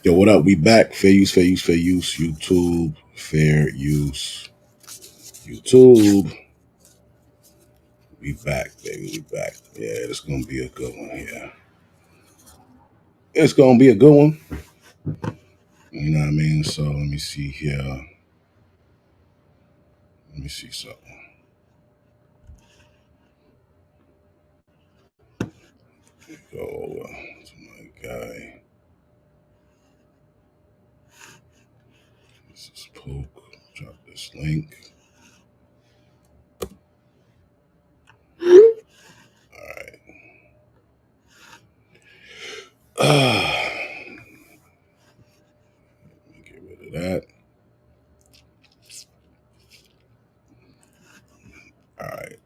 Yo, what up? We back. Fair use, fair use, fair use. YouTube, fair use. YouTube. We back, baby. We back. Yeah, it's gonna be a good one here. It's gonna be a good one. You know what I mean? So let me see here. Let me see something. Go over to my guy. This is Poke. Drop this link. Alright. Let me get rid of that. Alright.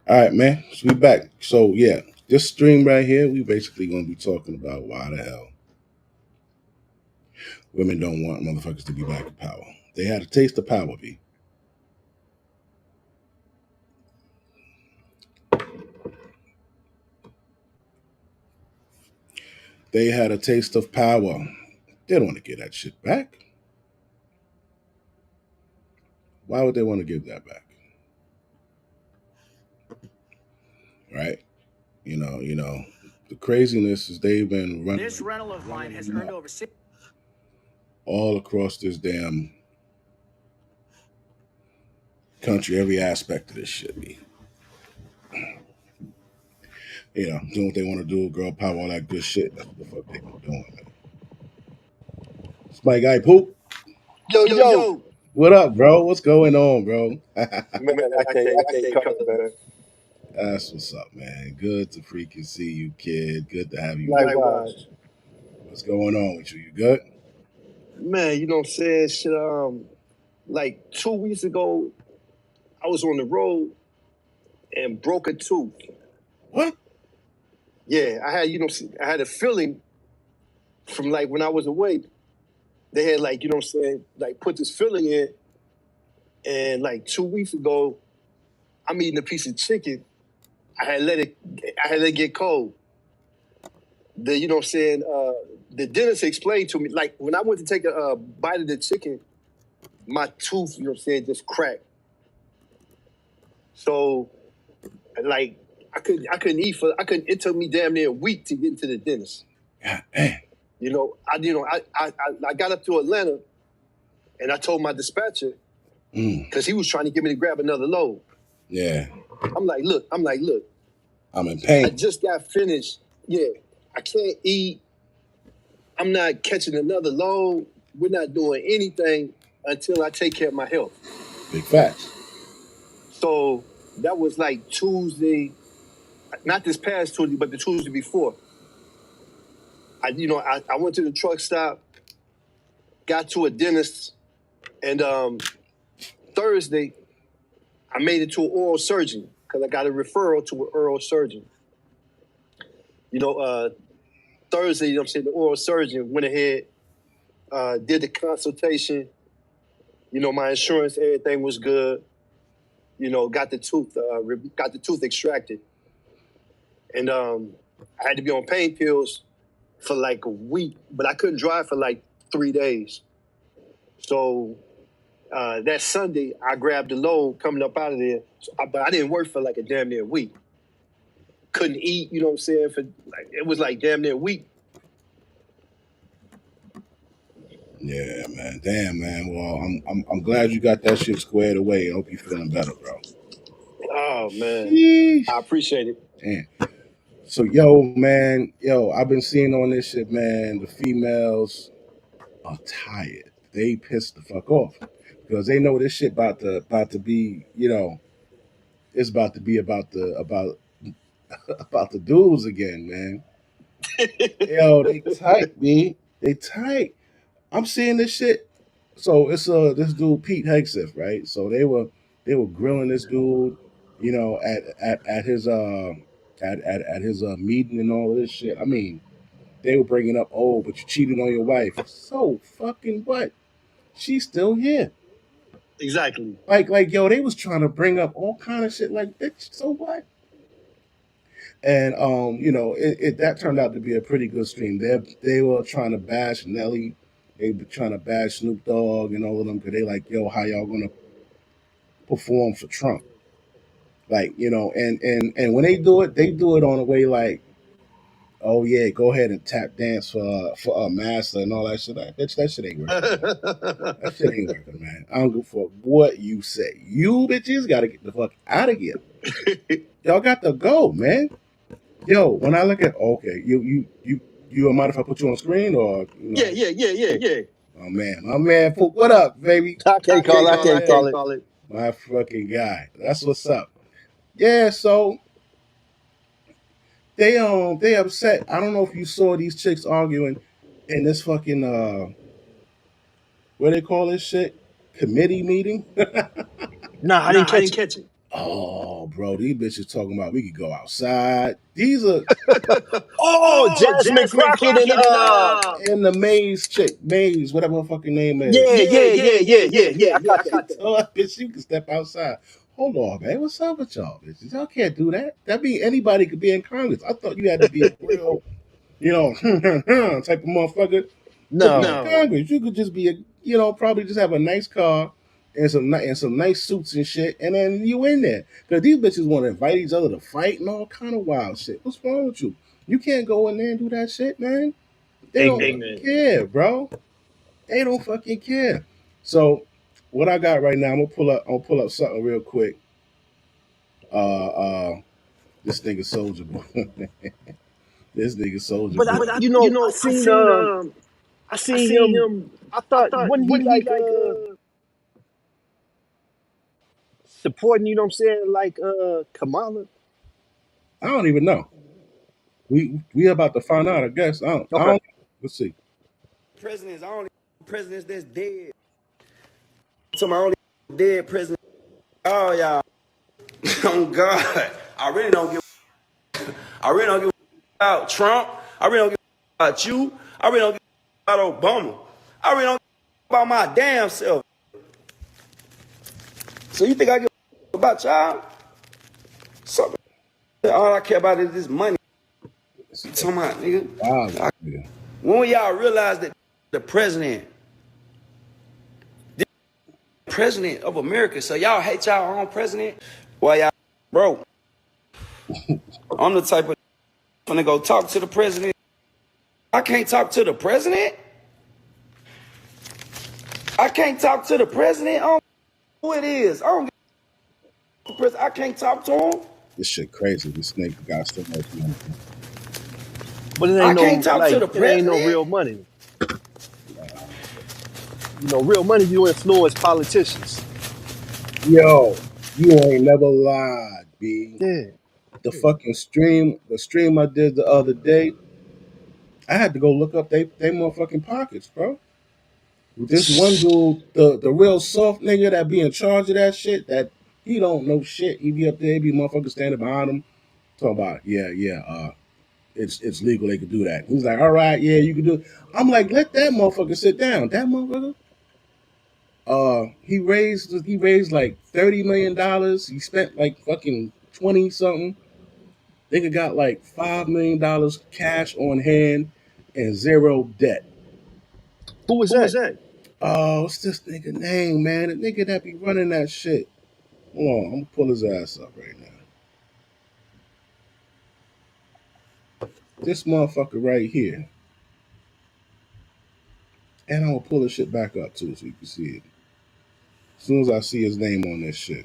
Alright, man. So we back. So yeah, this stream right here, we basically gonna be talking about why the hell women don't want motherfuckers to be back in power. They had a taste of power, B. They had a taste of power. They don't want to get that shit back. Why would they want to give that back? Right? You know, the craziness is they've been running. This rental of mine has earned over all across this damn country, every aspect of this shit, B. You know, doing what they want to do, girl power, all that good shit. That's what the fuck they been doing, man. It's my guy Poop. Yo. What up, bro? What's going on, bro? Man, I can't cover better. That's what's up, man. Good to freaking see you, kid. Good to have you. Likewise. What's going on with you? You good? Man, you know what I'm saying? Shit, like 2 weeks ago, I was on the road and broke a tooth. What? Yeah, I had a feeling from like when I was away. They had like, you know what I'm saying, like put this filling in, and like 2 weeks ago, I'm eating a piece of chicken. I had let it get cold. You know what I'm saying, the dentist explained to me, like when I went to take a bite of the chicken, my tooth, you know what I'm saying, just cracked. So like I couldn't eat it took me damn near a week to get into the dentist. God damn. I got up to Atlanta and I told my dispatcher, because he was trying to get me to grab another load. Yeah. I'm like, look, I'm in pain. I just got finished. Yeah, I can't eat. I'm not catching another load. We're not doing anything until I take care of my health. Big facts. So that was like Tuesday, not this past Tuesday, but the Tuesday before. I went to the truck stop, got to a dentist, and Thursday, I made it to an oral surgeon because I got a referral to an oral surgeon. Thursday, you know what I'm saying, the oral surgeon went ahead, did the consultation. My insurance, everything was good. Got the tooth extracted. And I had to be on pain pills for like a week, but I couldn't drive for like 3 days. So that Sunday, I grabbed the load coming up out of there, but I didn't work for like a damn near week. Couldn't eat, you know what I'm saying? It was like damn near a week. Yeah, man. Damn, man. Well, I'm glad you got that shit squared away. I hope you're feeling better, bro. Oh man, Sheesh. I appreciate it. Damn. So, man, I've been seeing on this shit, man. The females are tired. They pissed the fuck off because they know this shit about to be, it's about to be about the dudes again, man. They tight, me. They tight. I'm seeing this shit. So it's this dude Pete Hegseth, right? So they were grilling this dude, at his at his meeting and all of this shit. I mean, they were bringing up, oh, but you cheated on your wife. So fucking what? She's still here. Exactly. Like they was trying to bring up all kind of shit like, bitch, so what? And that turned out to be a pretty good stream. They were trying to bash Nelly, they were trying to bash Snoop Dogg and all of them because they like, yo, how y'all gonna perform for Trump? Like, and when they do it on a way like, oh yeah, go ahead and tap dance for a master and all that shit. That shit ain't working. That shit ain't working, man. I don't give a fuck what you say. You bitches gotta get the fuck out of here. Y'all got to go, man. Yo, when I look at you mind if I put you on screen or Yeah. Oh man, my man, what up, baby? I can't call it. My fucking guy. That's what's up. Yeah, so they upset. I don't know if you saw these chicks arguing in this fucking what they call this shit? Committee meeting? Nah, I didn't catch it. Oh, bro, these bitches talking about we could go outside. These are Jasmine Crockett and the Maze, whatever her fucking name is. yeah. I caught that. Oh, bitch, you can step outside. Hold on, man. What's up with y'all, bitches? Y'all can't do that. That mean anybody could be in Congress. I thought you had to be a real, type of motherfucker to be in Congress. You could just be probably just have a nice car and some nice suits and shit, and then you in there. Because these bitches want to invite each other to fight and all kind of wild shit. What's wrong with you? You can't go in there and do that shit, man. They don't care, bro. They don't fucking care. So what I got right now, I'm gonna pull up something real quick. This nigga Soldier Boy. This nigga Soldier Boy. But I seen him. I thought when he like supporting, you know what I'm saying, like Kamala. I don't even know. We about to find out, I guess. I don't let's see. Presidents, I only presidents that's dead. So my only dead president. Oh y'all. Oh God. I really don't give about Trump. I really don't give about you. I really don't give about Obama. I really don't give about my damn self. So you think I give about y'all? Something. All I care about is this money. You talking about, nigga? Wow, nigga. When y'all realize that the president of America, so y'all hate y'all own president? Well, y'all, bro, I'm the type of gonna go talk to the president. I can't talk to the president? I can't talk to the president? I don't know who it is. I don't get the president. I can't talk to him. This shit crazy. This nigga got so much money. But it ain't I can't talk to the it ain't no president. real money. Real money you influence politicians. Yo, you ain't never lied, B. Yeah. The fucking stream I did the other day, I had to go look up they motherfucking pockets, bro. This one dude, the real soft nigga that be in charge of that shit, that he don't know shit. He be up there, be motherfuckers standing behind him, talking about, it's legal, they could do that. He's like, all right, yeah, you can do it. I'm like, let that motherfucker sit down. That motherfucker, he raised like $30 million. He spent like fucking 20 something. Nigga got like $5 million cash on hand and zero debt. Who was that? Oh, what's this nigga name, man? The nigga that be running that shit. Hold on, I'm gonna pull his ass up right now. This motherfucker right here. And I'm gonna pull his shit back up too so you can see it. As soon as I see his name on this shit.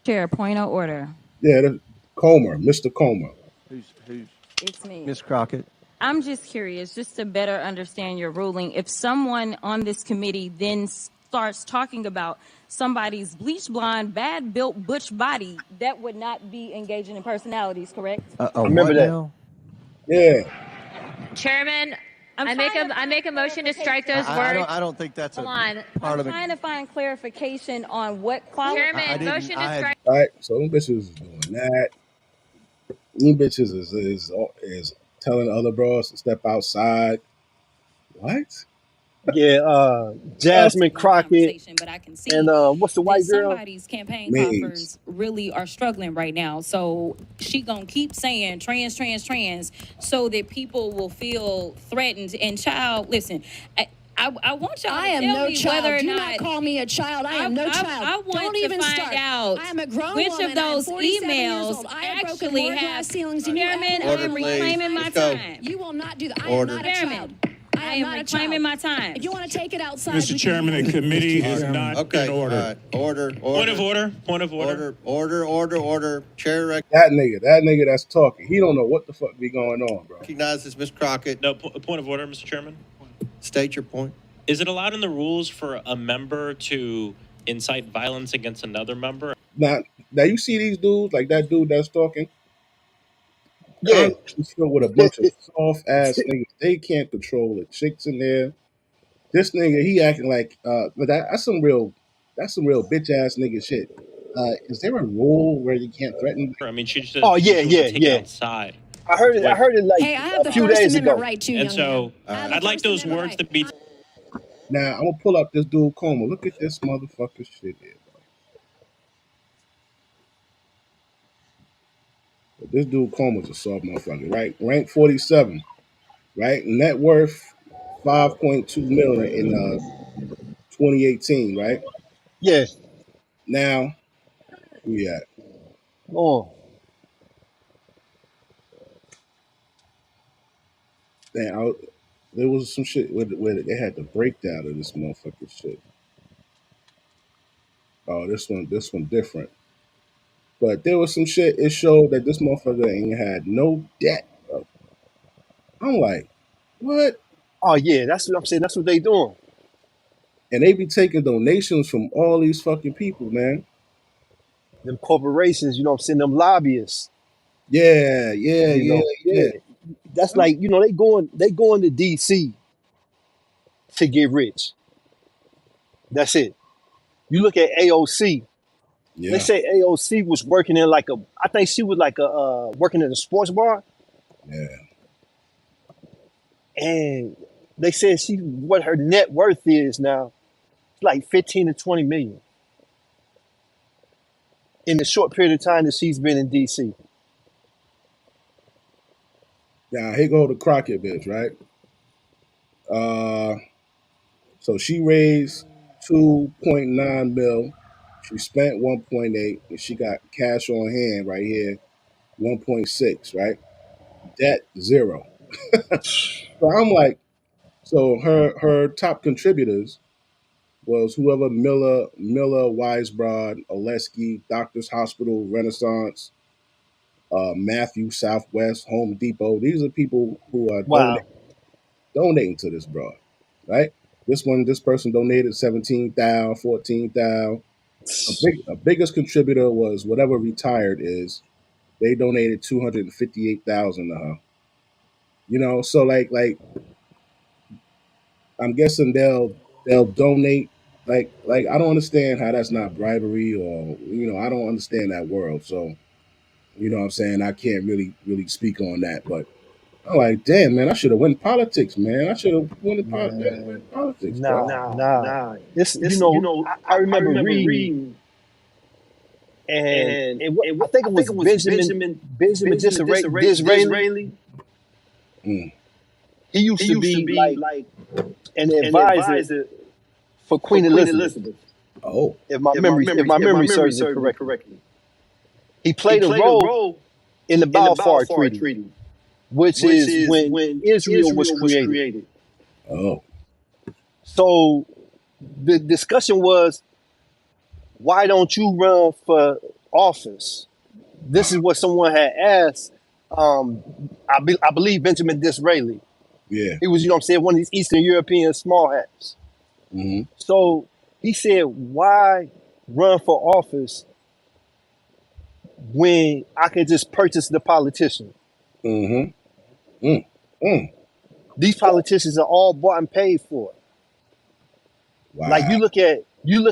Chair, point of order. Yeah, that's Comer, Mr. Comer. Who's It's me. Miss Crockett? I'm just curious, just to better understand your ruling. If someone on this committee then starts talking about somebody's bleach blonde, bad built butch body, that would not be engaging in personalities, correct? I remember that. Now? Yeah. Chairman, I make a motion to strike those words. I don't think that's Hold a on. part I'm of the. trying to find clarification on what quality. Chairman, motion to strike. All right, so them bitches is doing that. Them bitches is telling other bros to step outside. What? Yeah, Jasmine Crockett But I can see and what's the that white girl? somebody's campaign Means. coffers really are struggling right now. So she gonna keep saying trans, trans, trans, so that people will feel threatened. And child, listen, I want y'all to I am tell no me child. whether or Do not call me a child. I am no child. I want Don't to even find start. out I am a grown which woman. of those I am 47 years emails old. I have broken actually more have. glass ceilings than you Chairman, ever I will am in my reclaiming my life. time. You will not do that. I Order. am not a child. Chairman, I am am not a reclaiming child. my time. If you want to take it outside, Mr. we Chairman, can the do that. committee is not Okay, in order. order. Point of order. Point of order. Order. Chair That nigga that's talking. He don't know what the fuck be going on, bro. recognizes Ms. Crockett. No, point of order, Mr. Chairman. State your point. Is it allowed in the rules for a member to incite violence against another member? Now you see these dudes, like that dude that's talking. Yeah, Congress is filled with a bunch of soft ass niggas. They can't control the chicks in there. This nigga, he acting like, but that's some real bitch ass nigga shit. Is there a rule where you can't threaten? I mean, she just Oh, she yeah, was to yeah, take yeah. it outside. I heard it like Hey, I have a the few First days Amendment ago. right too, And young so man. I have the I'd like First those Amendment words right. to be. Now I'm gonna pull up this dude Coma. Look at this motherfucker shit here. But this dude Coma's a soft motherfucker, right? Rank 47, right? Net worth 5.2 million in 2018, right? Yeah. Now, where we at? Oh, Damn, there was some shit where they had the breakdown of this motherfucker shit. Oh, this one different. But there was some shit. It showed that this motherfucker ain't had no debt, bro. I'm like, what? oh yeah, that's what I'm saying. That's what they doing. And they be taking donations from all these fucking people, man. Them corporations, you know what I'm saying, them lobbyists. Yeah. That's like, they going to DC to get rich. That's it. You look at AOC. They Yeah. say AOC was working in I think she was working in a sports bar, Yeah. and they said what her net worth is now, it's like 15 to 20 million in the short period of time that she's been in DC. Now here go the Crockett bitch, right? So she raised 2.9 mil. She spent 1.8, and she got cash on hand right here, 1.6, right? Debt 0. So I'm like, so her top contributors was whoever Miller, Weisbrod, Oleski, Doctors Hospital, Renaissance, Matthew, Southwest, Home Depot. These are people who are Wow. donating to this broad, right? This person donated 17,000, 14,000. A biggest contributor was whatever retired is. They donated 258,000 to her. So like I'm guessing they'll donate. Like I don't understand how that's not bribery, or I don't understand that world. So what I'm saying, I can't really speak on that. But I'm like, damn, man, I should have went politics, man. I should have went politics, bro. Nah. It's I I remember remember reading, reading, and and I think it was Benjamin Disraeli. Mm. He used to be like an an advisor advisor for for Queen Queen Elizabeth, Elizabeth. Oh, if my memory serves me correctly. He played a role in the in the Balfour Balfour Treaty, Treaty, which is when Israel was created. oh, So the discussion was, why don't you run for office? This is what someone had asked. I believe Benjamin Disraeli. yeah. He was, one of these Eastern European small hats. Mm-hmm. So he said, why run for office when I can just purchase the politician? Mm-hmm. Mm. Mm. These politicians are all bought and paid for. Wow. Like you look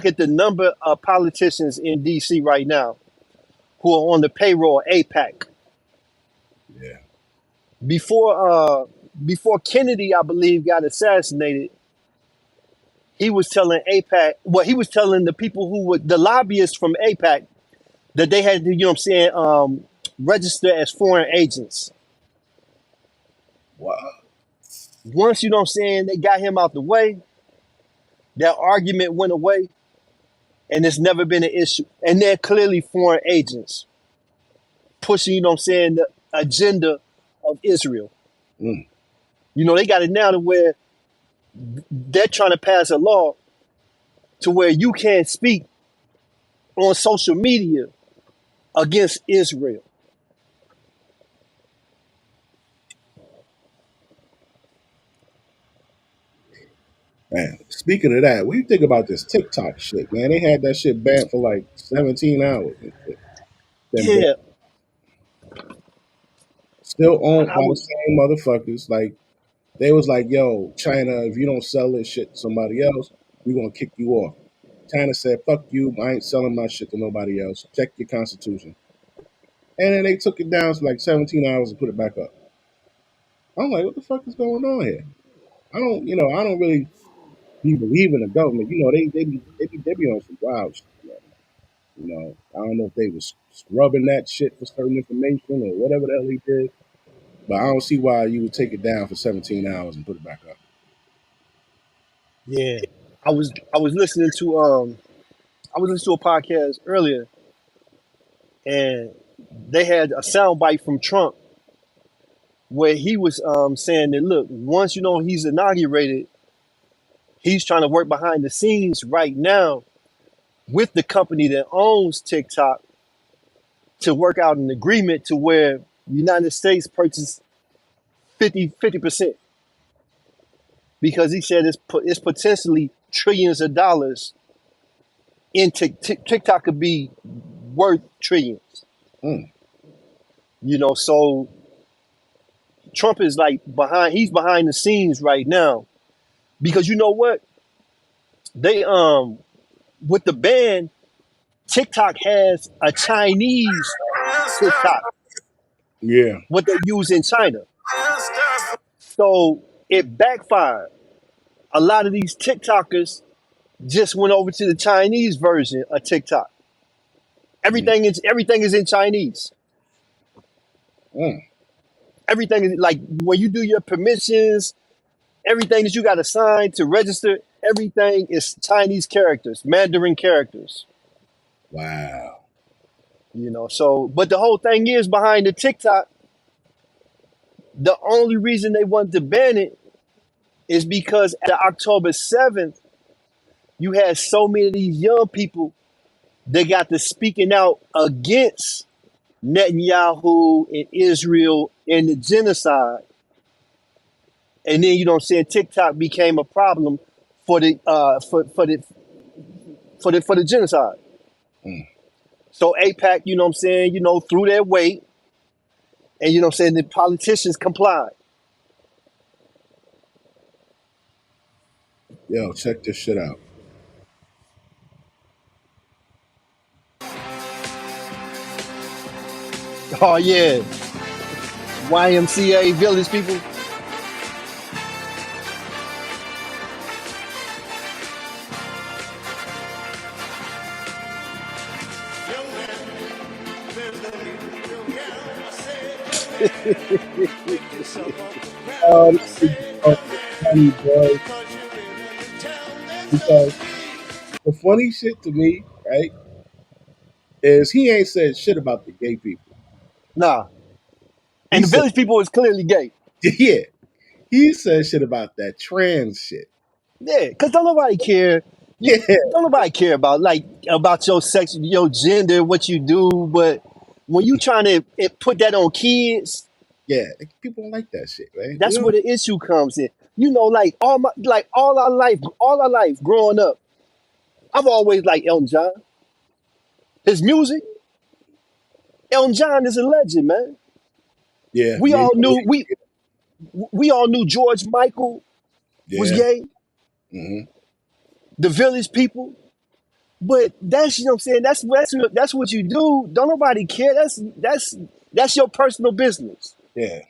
at the number of politicians in DC right now who are on the payroll of APAC. Yeah. Before Kennedy, I believe, got assassinated, he was telling APAC, well, he was telling the people who were the lobbyists from APAC that they had to, you know what I'm saying, register as foreign agents. Wow. Once, you know what I'm saying, they got him out the way, that argument went away, and it's never been an issue. And they're clearly foreign agents pushing, you know what I'm saying, the agenda of Israel. Mm. You know, they got it now to where they're trying to pass a law to where you can't speak on social media against Israel. Man, speaking of that, what do you think about this TikTok shit, man? They had that shit banned for like 17 hours and shit. Then Yeah, still owned I by the would. same motherfuckers. Like, they was like, yo, China, if you don't sell this shit to somebody else, we're going to kick you off. China said, fuck you, I ain't selling my shit to nobody else. Check your constitution. And then they took it down for like 17 hours and put it back up. I'm like, what the fuck is going on here? I don't really believe in the government. You know, they be on some wild shit. You know, I don't know if they was scrubbing that shit for certain information or whatever the hell he did. But I don't see why you would take it down for 17 hours and put it back up. Yeah, I was listening to a podcast earlier, and they had a soundbite from Trump where he was saying that, look, once you know he's inaugurated, he's trying to work behind the scenes right now with the company that owns TikTok to work out an agreement to where the United States purchased 50%, because he said it's potentially trillions of dollars in TikTok could be worth trillions. Mm. You know, so Trump is like he's behind the scenes right now, because you know what? They with the ban, TikTok has a Chinese TikTok, Yeah. what they use in China. So it backfired. A lot of these TikTokers just went over to the Chinese version of TikTok. Mm. Everything is in Chinese. Mm. Everything is like when you do your permissions, everything that you got to sign to register, everything is Chinese characters, Mandarin characters. Wow. You know, so but the whole thing is behind the TikTok, the only reason they wanted to ban it is because at October 7th, you had so many of these young people that got to speaking out against Netanyahu and Israel and the genocide. And then, you know what I'm saying, TikTok became a problem for the for the genocide. Mm. So APAC, you know what I'm saying, you know, threw their weight, and you know what I'm saying, the politicians complied. Yo, check this shit out. Oh yeah. YMCA village people. This is funny, boy. Because the funny shit to me, right, is he ain't said shit about the gay people. Nah. He And the said, village people is clearly gay. yeah, he said shit about that trans shit. Yeah, because don't nobody care. Yeah, Don't nobody care about about your sex, your gender, what you do. But when you trying to put that on kids, yeah, people don't like that shit, right? that's where the issue comes in. You know, like all our life growing up, I've always liked Elton John. His music, Elton John is a legend, man. Yeah, We yeah, all yeah, knew we all knew George Michael was yeah. gay, Mm-hmm. the Village People. But that's, you know what I'm saying, that's what you do. Don't nobody care. That's your personal business. Yeah.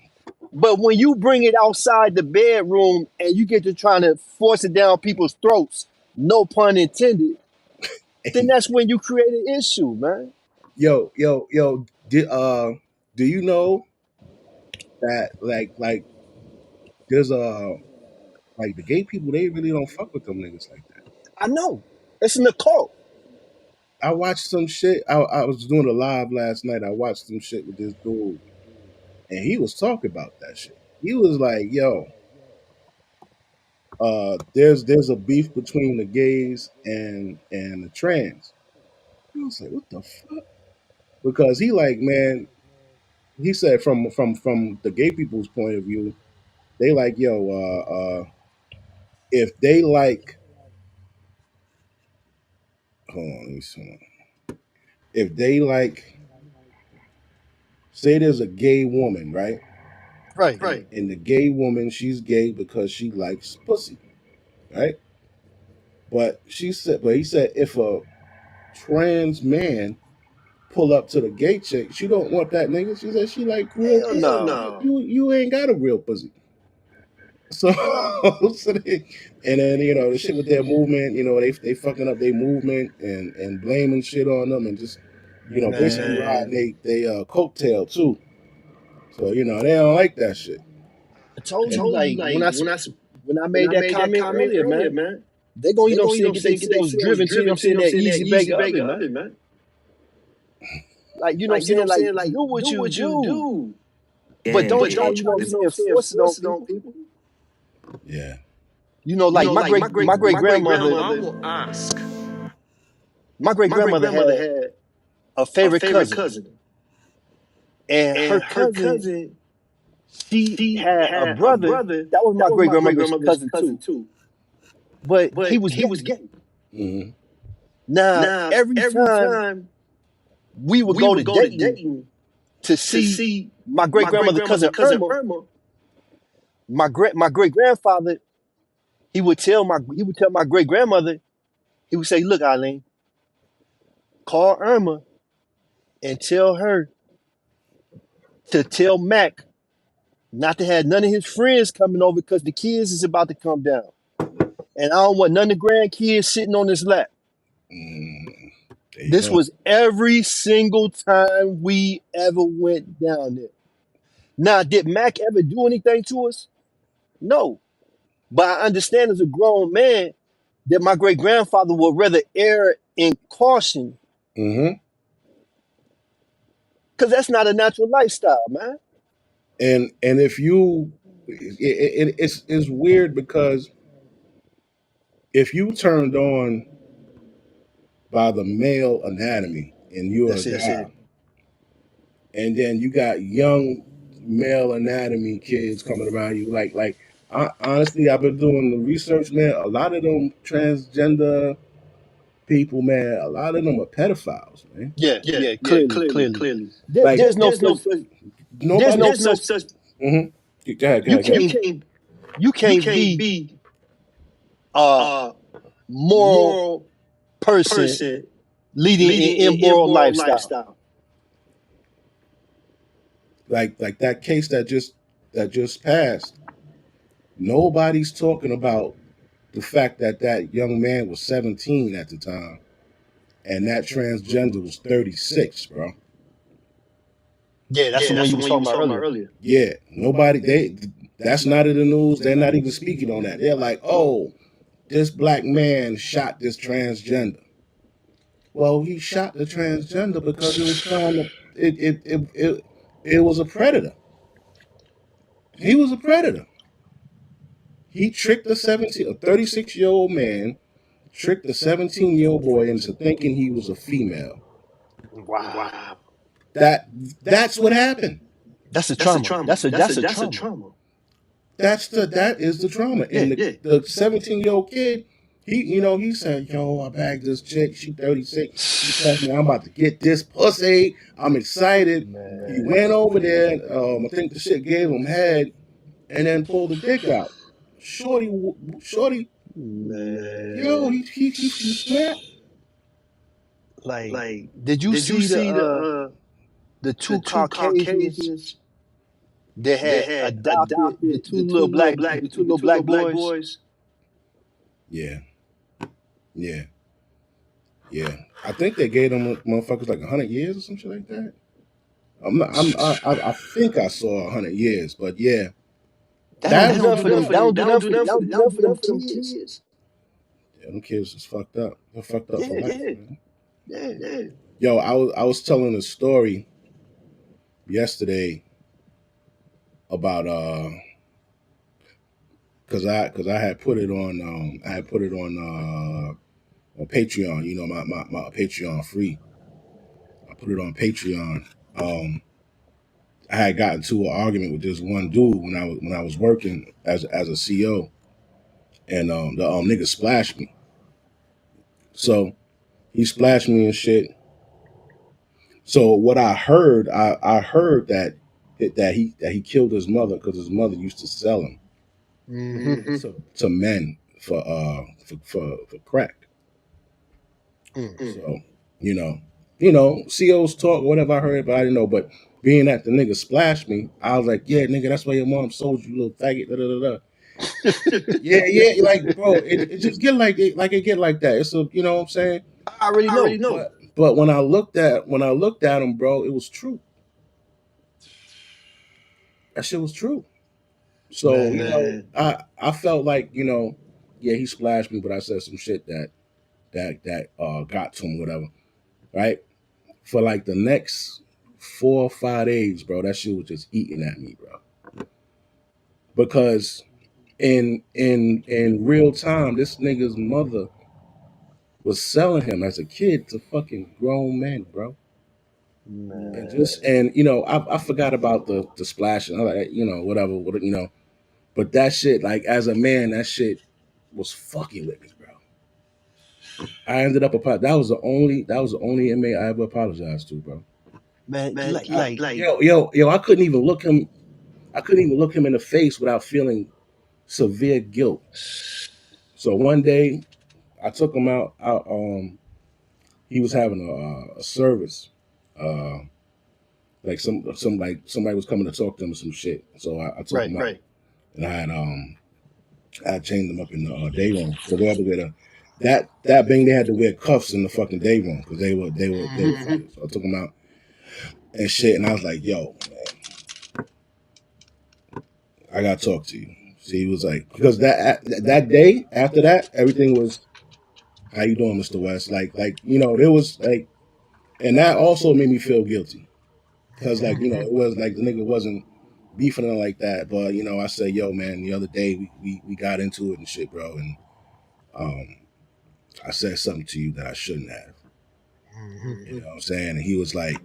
But when you bring it outside the bedroom and you get to trying to force it down people's throats, no pun intended, then that's when you create an issue, man. Yo, do you know that there's like the gay people, they really don't fuck with them niggas like that. I know. It's an occult. I watched some shit. I was doing a live last night. I watched some shit with this dude, and he was talking about that shit. He was like, "Yo, there's a beef between the gays and the trans." I was like, "What the fuck?" Because he like, man, he said from the gay people's point of view, they like, yo, if they like, hold on, let me see. If they like, say there's a gay woman, right? Right. And the gay woman, she's gay because she likes pussy, right? But he said if a trans man pull up to the gay chick, she don't want that nigga. She said she like real Hell pussy. no. You ain't got a real pussy. So, and then the shit with their movement, they fucking up their movement and blaming shit on them and just basically riding they coattail too. So they don't like that shit. I told you, And like, when I made that comment earlier, man, they gonna, get themselves driven to, that easy bake oven, man. Like, like, do what you do. But don't try to, force it on people. Yeah. Like my great grandmother. will ask. My great grandmother had a favorite cousin, and her cousin, she had a brother that was my great grandmother's cousin too. But he was gay. Mm-hmm. Now every time we would go to Dayton to see my great grandmother's cousin Irma, my great grandfather, he would tell my great grandmother, he would say, "Look, Eileen, call Irma and tell her to tell Mac not to have none of his friends coming over because the kids is about to come down. And I don't want none of the grandkids sitting on his lap." This was every single time we ever went down there. Now, did Mac ever do anything to us? No. But I understand as a grown man that my great grandfather would rather err in caution. Mm-hmm. Because that's not a natural lifestyle, man. And if you, it's weird because if you turned on by the male anatomy and you're a guy, and then you got young male anatomy kids coming around you, honestly, I've been doing the research, man. A lot of them transgender people, man, a lot of them are pedophiles, man. Yeah, clearly. There's no such. Mm-hmm. Go ahead. You can't be a moral person leading an immoral lifestyle. Like that case that just passed. Nobody's talking about the fact that young man was 17 at the time, and that transgender was 36, bro. Yeah, that's the one you was talking about earlier. Yeah, that's not in the news. They're not even speaking on that. They're like, oh, this black man shot this transgender. Well, he shot the transgender because it was trying to. It was a predator. He was a predator. He tricked a 36-year-old man, tricked a 17-year-old boy into thinking he was a female. Wow. That's what happened. That's a trauma. That's a trauma. That is the trauma. And the 17-year-old kid, he said, "Yo, I bagged this chick. She 36. She told me I'm about to get this pussy. I'm excited." Man. He went over there. I think the shit gave him head, and then pulled the dick out. Shorty, man. Yo, he snapped. Like, did you see the two Caucasians They had adopted the two little black boys. Yeah. I think they gave them motherfuckers like 100 years or some shit like that. I think I saw 100 years, but yeah. That don't do nothing for them kids. Yeah, them kids is fucked up. They're fucked up for life, man. Yeah. Yo, I was telling a story yesterday about because I had put it on on Patreon. You know, my Patreon free. I put it on Patreon. I had gotten to an argument with this one dude when I was working as a CO, and the nigga splashed me. So he splashed me and shit. So what I heard, I heard that he killed his mother because his mother used to sell him to men for crack. So you know, COs talk whatever I heard, but I didn't know. But being that the nigga splashed me, I was like, yeah, nigga, that's why your mom sold you, little faggot. Da, da, da, da. yeah, like bro, it just get like it get like that. It's a, you know what I'm saying? I already know. But when I looked at him, bro, it was true. That shit was true. So Man. you know, I felt like, you know, yeah, he splashed me, but I said some shit that got to him, whatever. Right? For like the next 4 or 5 days, bro, that shit was just eating at me, bro. Because in real time, this nigga's mother was selling him as a kid to fucking grown men, bro. Man. And you know, I forgot about the splashing. I like, you know, whatever, you know. But that shit, like as a man, that shit was fucking with me, bro. I ended up that was the only inmate I ever apologized to, bro. Man, like yo, I couldn't even look him in the face without feeling severe guilt. So one day I took him out he was having a service. Like like somebody was coming to talk to him or some shit. So I took him out. And I had chained them up in the day room. So they had to wear that bang. They had to wear cuffs in the fucking day room because they were fighting. So I took them out and shit, and I was like, "Yo, man, I gotta talk to you." So he was like, because that day after that, everything was, "How you doing, Mr. West?" Like you know, there was like, and that also made me feel guilty because like, you know, it was like the nigga wasn't beefing it like that, but you know, I said, yo, man, the other day we got into it and shit, bro, and I said something to you that I shouldn't have. You know what I'm saying? And he was like,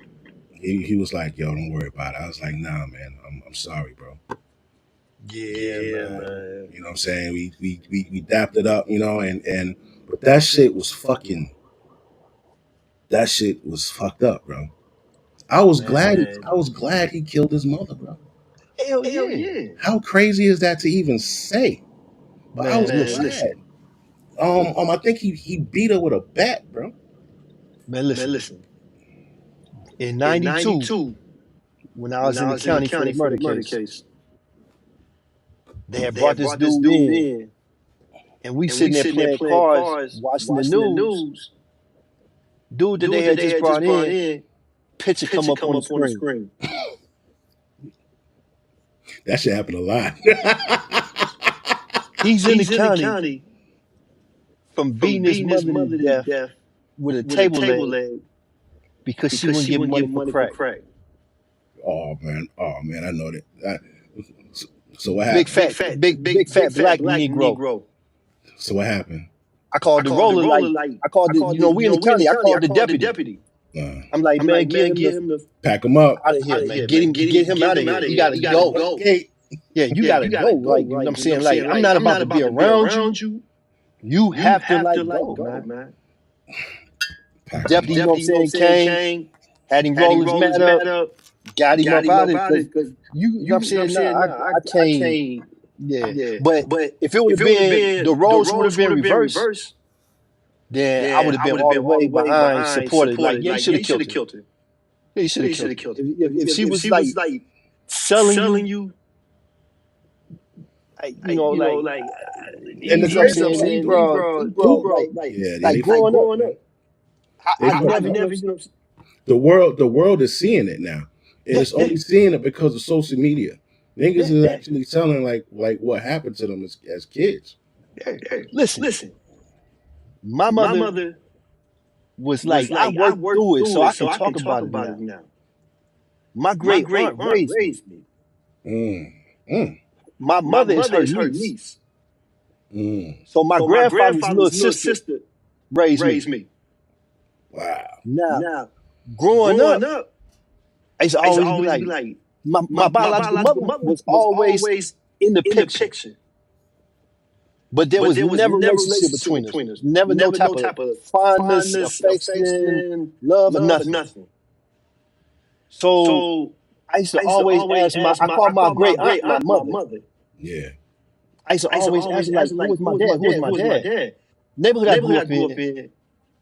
he was like, yo, don't worry about it. I was like, nah, man, I'm sorry, bro. Yeah, man. You know what I'm saying? We dapped it up, you know, and but that shit was fucked up, bro. I was glad he killed his mother, bro. Hell yeah. How crazy is that to even say? But I was glad. I think he beat her with a bat, bro. Man, listen. In 92, when I was in the county for the murder case, they had brought this dude in, and we sitting there playing cards, watching the news. Dude that they had just brought in, picture come up on the screen. That shit happened a lot. He's in the county from beating his mother to death with a table leg because she wouldn't give money for crack. Oh man, I know that. So what happened? Big fat black Negro. So what happened? I called the roller light. I called the, you know, we in the county. I called the deputy. I'm like, man, get him to pack him up out of here, man. Get him out of here. He gotta go. Yeah, you gotta go. Like, you know what I'm saying? Like, I'm not about to be around you. You have to like go, man. Deputy, you know what I'm saying, came, had him roll his mat up, got him up out of it. Because you know what I'm saying? I can't. Yeah. But if it would have been, the roles would have been reversed, then I would have been all the way behind, supported. Like, yeah, you should have killed her. Yeah, you should have killed her. If she was like selling you, And the easy, I'm crazy saying, these bro, they growing up, I never, the world is seeing it now. And it's only seeing it because of social media. Niggas is actually telling like what happened to them as kids. listen, my mother was like, I worked through it, so I can talk about it now. My great aunt raised me. My mother is her niece. So my grandfather's little sister raised me. Wow. Now, growing up, I used to always be like, my biological mother was always in the picture. But there was never a relationship between us. Never no type of fondness, affection, love, or nothing. So I used to always ask I call my great aunt my mother. Yeah. I used to always ask her, like, who was my dad? Who was my dad? Neighborhood I grew up in,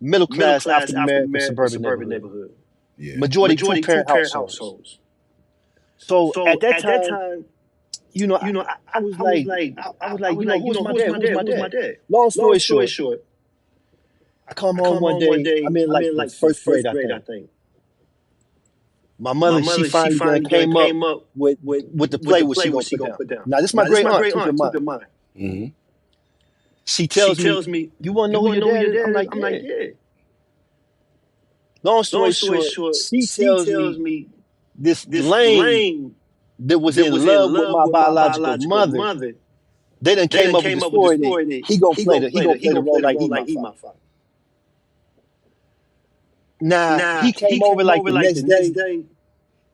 middle class, African American, suburban neighborhood. Yeah. Majority two-parent households. So at that time, I was like, who's my dad? Who's my dad? Long story short, I come home one day, I'm in like the first grade, I think. My mother, she finally came up with the play what she gonna put down. Now, this is my great aunt, keep in mind. Mm-hmm. She tells me, you wanna know who your dad is? I'm like, yeah. Long story short, she tells me this lame that was in love with my biological mother, they done came up with the story that he gonna play the role like he my father. Now, he came over like the next day,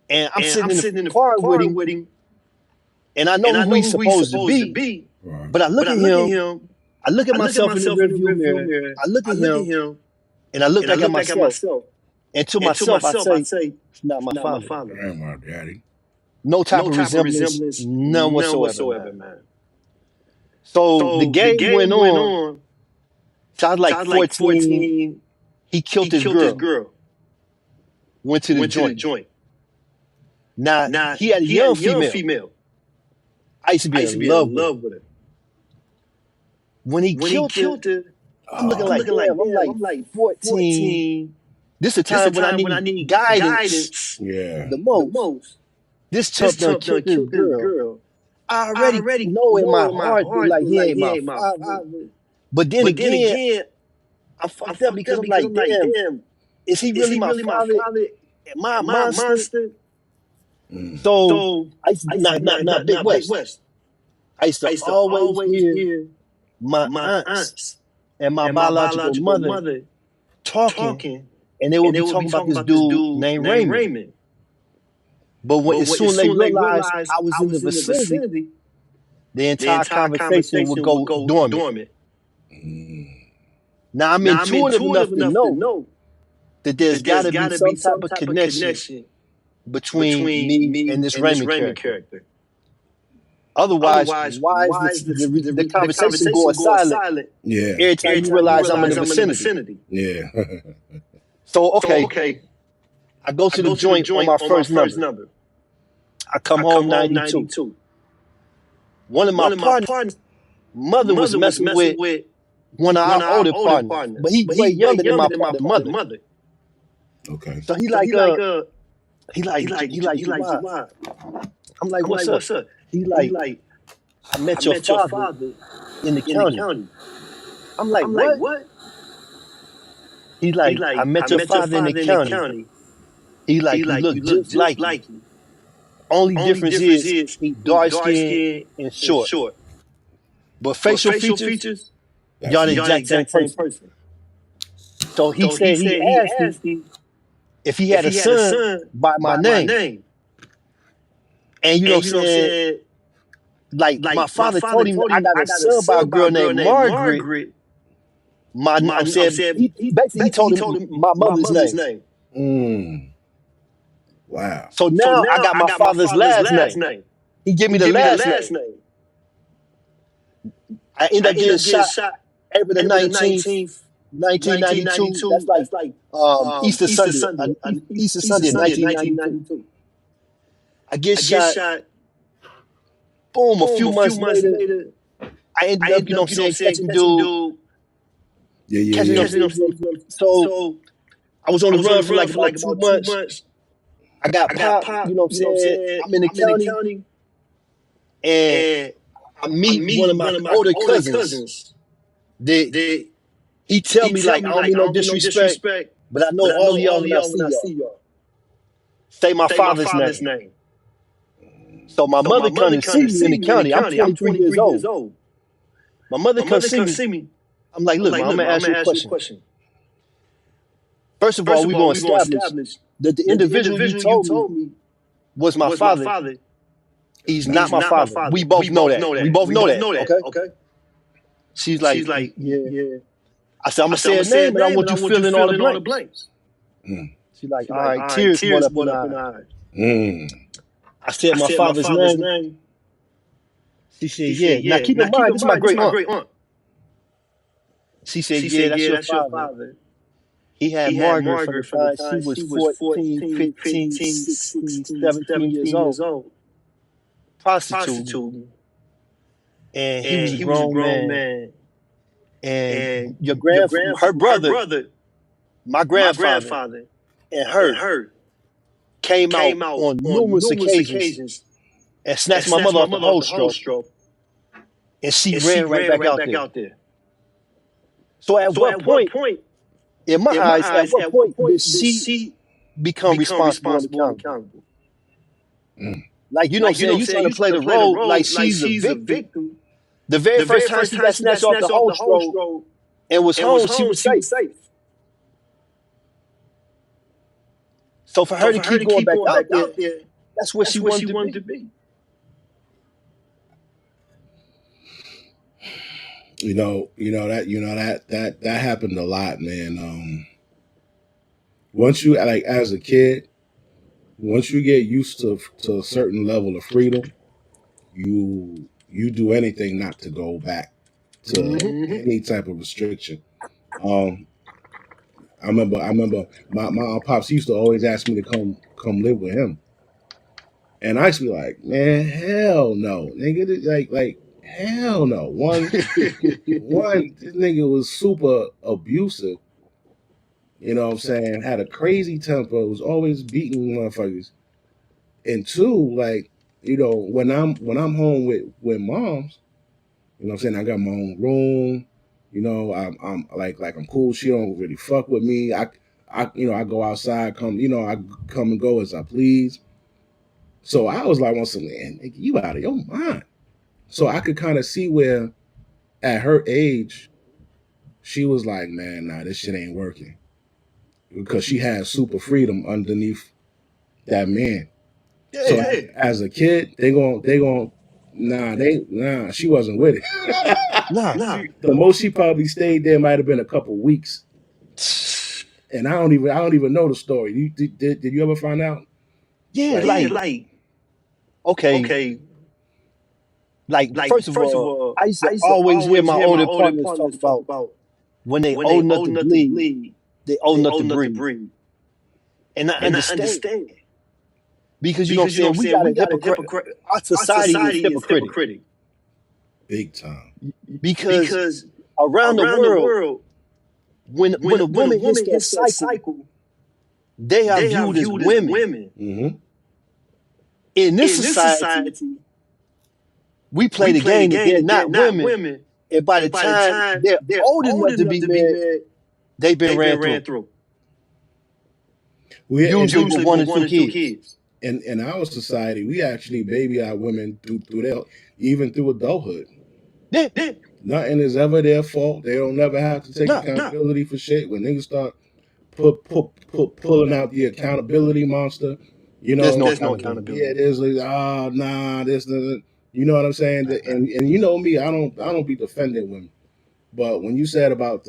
and I'm sitting in the car with him, and I know who he's supposed to be, but I look at him, I look at myself in the rearview mirror, I look at him, and I look back at myself, and to myself I say, it's not my father. Grandma, daddy. No type of resemblance, none whatsoever, man. So the game went on. So I was like 14. He killed this girl. Went to the joint. Now he had a young female. I used to be in love with her. When he killed her, I'm looking like, I'm like 14. This is a time when I need guidance. Yeah. The most. This tough done killed this girl. I already know in my heart that like he ain't my father. But then again, I fucked up because I'm like, damn, is he really my father? Am I a monster? So I used to not Big West. I used to always hear my aunts and my biological mother talking, and they would be talking about this dude named Raymond. But as soon as they realized I was in the vicinity, the entire conversation would go dormant. Now I'm intuitive enough to know that there's got to be some type of connection between me and this Raymond character. Otherwise, why is the conversation going silent? Yeah. Every time you realize I'm in the vicinity. Yeah. So okay, I go to the joint on my first number. I come home 92. One of my partners' mother was messing with one of our older partners, but he way younger than my partner's mother. Okay. So he like Jawad. I'm like, what's up? He like, I met your father in the county. I'm like, what? He like, I met your father in the county. He like, you look just like you. Only difference is he dark skinned and short. But facial features, y'all the exact same person. So he said he asked me if he had a son by my name. And you know what I'm saying? Like my father told him I got a son by a girl named Margaret. He basically told him my mother's name. Wow. So now I got my father's last name. He gave me the last name. I ended up getting shot April the 19th, 1992. That's like Easter Sunday of 1992. I get shot. Boom, a few months later, I ended up, you know what I'm saying, catching dude. Catching him. So I was on the run for like about 2 months. I got popped, you know what I'm saying? I'm in the county. And I meet one of my older cousins. He tell me like, I don't mean no disrespect, but I know all y'all when I see y'all. Say my father's name. So my mother come to see me in the county. I'm 23 years old. My mother come see me. I'm like, look, man, I'm gonna ask you a question. First of all, we gonna establish that the individual you told me was my father. He's not my father. We both know that. We both know that. Okay. She's like, yeah. I said, I'm gonna say his name, and I want you to fill in all the blanks. She's like, all right, tears went up in her eyes. I said my father's name. She said, yeah. Now keep in mind, this is my great aunt. She said, yeah, that's your father. He had Margaret from the time she was 14, 15, 16, 17 years old. Prostituting. And he was a grown man. And her brother, my grandfather, and her came out on numerous occasions and snatched my mother off the whole stroke. And she ran right back out there. So at what point, in my eyes, at what point did she become responsible and accountable? Like, you know what I'm saying? You trying to play the role like she's a victim. The very first time she got snatched off the whole stroke and was home, she was safe. So for her to keep going back out there, that's what she wanted to be. That happened a lot, man. Once you, like, as a kid, once you get used to a certain level of freedom, you do anything not to go back to any type of restriction. I remember my pops used to always ask me to come live with him, and I used to be like, man, hell no, nigga, like hell no. One, this nigga was super abusive. You know what I'm saying? Had a crazy temper. Was always beating motherfuckers. And two, like, you know, when I'm home with moms, you know what I'm saying? I got my own room. You know, I'm like I'm cool. She don't really fuck with me. I go outside, I come and go as I please. So I was like, man, nigga, you out of your mind. So I could kind of see where, at her age, she was like, man, nah, this shit ain't working. Because she had super freedom underneath that man. Yeah. So as a kid, they gon' she wasn't with it. Nah. The most she probably stayed there might have been a couple weeks. And I don't even know the story. Did you ever find out? Yeah, okay. Like first of all, I used to always hear my older partners talk about when they old enough to bleed, they old enough to breathe. And I understand. Because you know what I'm saying, we got a hypocrite. Our society is hypocritic. Big time. Because around the world, when a woman hits that cycle, they are viewed as women. Mm-hmm. In this society, we play the game that they're not women. And by the time they're old enough to be married, they've been ran through. Usually with one or two kids. In our society, we actually baby our women even through adulthood. Yeah. Nothing is ever their fault. They don't never have to take accountability for shit. When niggas start pulling out the accountability monster, you know, there's no accountability. Yeah, there's like, you know what I'm saying? And you know me, I don't be defending women. But when you said about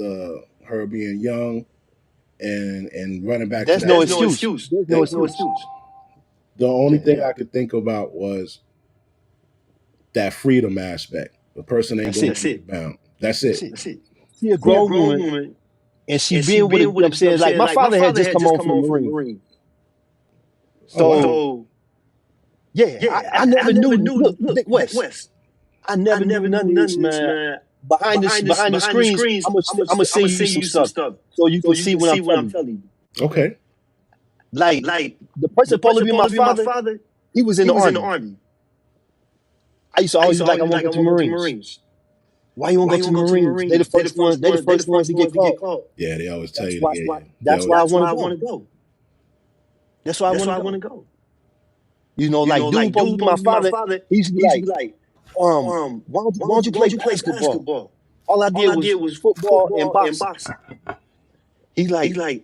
her being young and running back, there's no excuse. There's no excuse. The only thing I could think about was that freedom aspect. The person ain't going to be bound. That's it. She a grown woman, and she being with it. I'm saying, like, my father had just come home from the Marine. So I never knew. Look, Vic West. I never knew none of this, man. Behind the screens, I'm gonna send you some stuff so you can see what I'm telling you. Okay. Like the person supposed to be my father, he was in the army. I used to always be like, I want to go to Marines. Why you want to go to Marines? They the first ones. They the first ones to get caught. Yeah, they always tell you. That's why I want to go. That's why I want to go. You know, like dude supposed to be my father. He used to be like, why don't you play basketball? All I did was football and boxing. He's like, I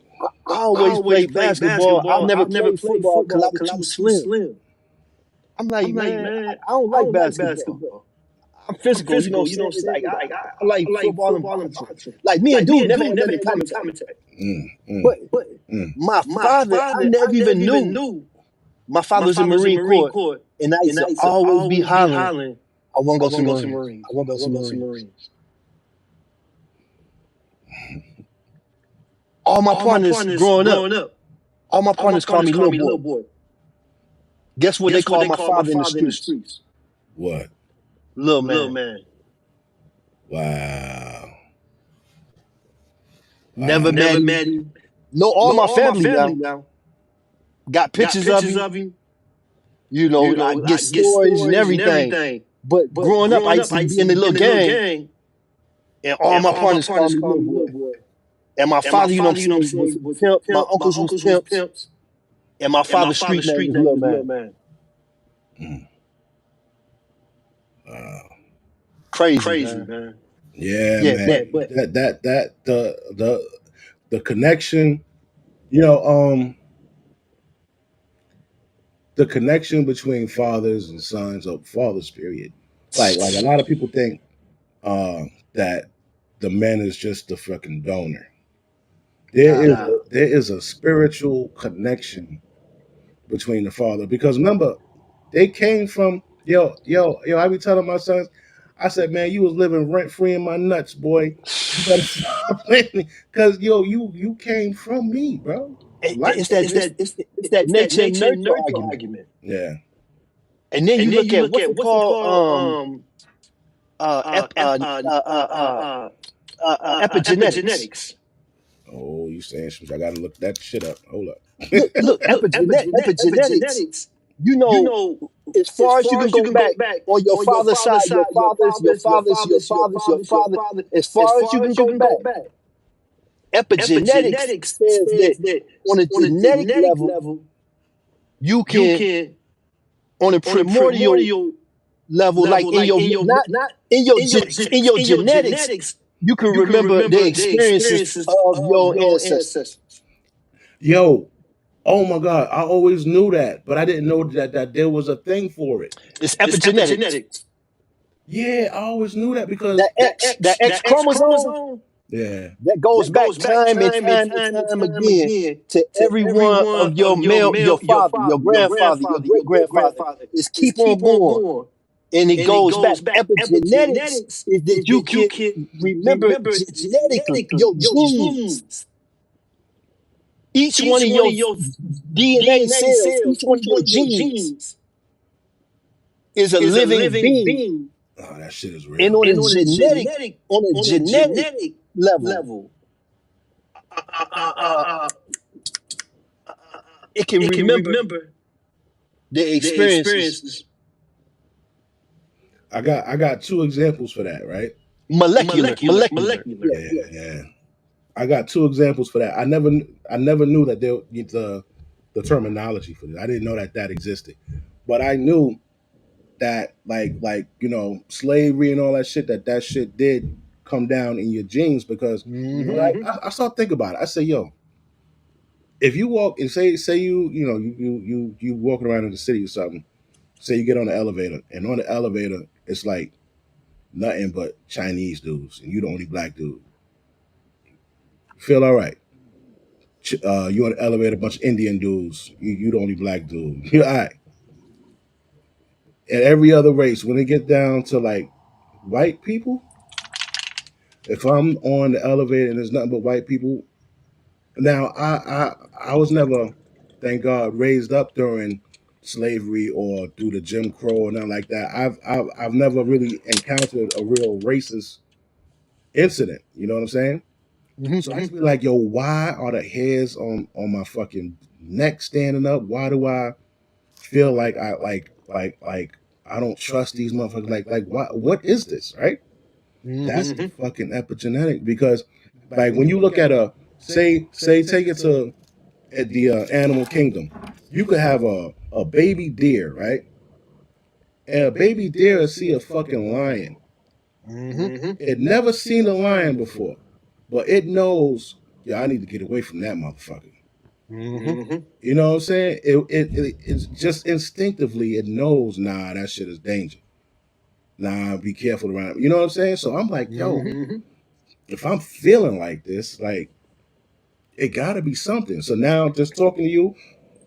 always played basketball. I never played football because I was too slim. I'm like, man, I don't like basketball. I'm physical, you know what I'm saying? Like, I like football and boxing. Like, me and dude never had nothing in common. But my father, I never even knew. My father was in Marine Corps, and I used to always be hollering, I want to go to Marines. I want to go to Marines. All my partners growing up, all my partners call me little boy. Guess what they call my father in the streets? What? Little man. Wow. Never met him. Know all my family now. Got pictures of him. You know, I get stories and everything. But growing up, I used to be in the little gang. And all my partners call me little boy. And my father, you know what I'm saying, was pimp. My uncles was pimps. And my father's street name was Little Man. Wow. Crazy, man. Yeah, man. But the connection, you know, the connection between fathers and sons, or fathers, period. Like a lot of people think that the man is just the fucking donor. There is a spiritual connection between the father, because remember, they came from yo. I be telling my sons, I said, man, you was living rent free in my nuts, boy. You better stop playing, because you came from me, bro. It's that nature and nurture argument. Yeah. And then you look at what's it called? Epigenetics. Oh, you saying something? I gotta look that shit up. Hold up. Look, epigenetics. You know, as far as you can go back on your father's side, your father. As far as you can go back, epigenetics says that on a genetic level, you can, on a primordial level, like in your not in your genetics, you can remember the experiences of your ancestors. Yo, oh my God, I always knew that, but I didn't know that there was a thing for it. It's epigenetics. Yeah, I always knew that, because that X chromosome. Yeah, that goes back time and time again to every one of your father, your grandfather, your great grandfather. Is keep on going. And it goes back. Epigenetics is that you can remember genetically your genes. Each one of your DNA cells, each one of your genes is a living being. Oh, that shit is real. And on a genetic level, it can remember the experiences. I got two examples for that, right? Molecular. Yeah. I got two examples for that. I never knew that the terminology for this. I didn't know that existed, but I knew that like you know, slavery and all that shit, that shit did come down in your genes, because like, I started thinking about it. I say, yo, if you walk and say you walking around in the city or something, say you get on the elevator, and on the elevator it's like nothing but Chinese dudes, and you the only black dude. Feel all right. You on the elevator, a bunch of Indian dudes, you the only black dude. You're all right. And every other race, when it get down to like white people, if I'm on the elevator and there's nothing but white people, now I was never, thank God, raised up during slavery or through the Jim Crow or nothing like that. I've never really encountered a real racist incident. You know what I'm saying? So I used to be like, yo, why are the hairs on my fucking neck standing up? Why do I feel like I don't trust these motherfuckers? Like what is this, right? That's the fucking epigenetic, because like when you look at a say take it to the animal kingdom, you could have a baby deer, right? And a baby deer will see a fucking lion. It never seen a lion before, but it knows, yeah, I need to get away from that motherfucker. You know what I'm saying? It's just instinctively it knows, nah, that shit is danger. Nah, be careful around. You know what I'm saying? So I'm like, yo, if I'm feeling like this, like, it gotta be something. So now, just talking to you,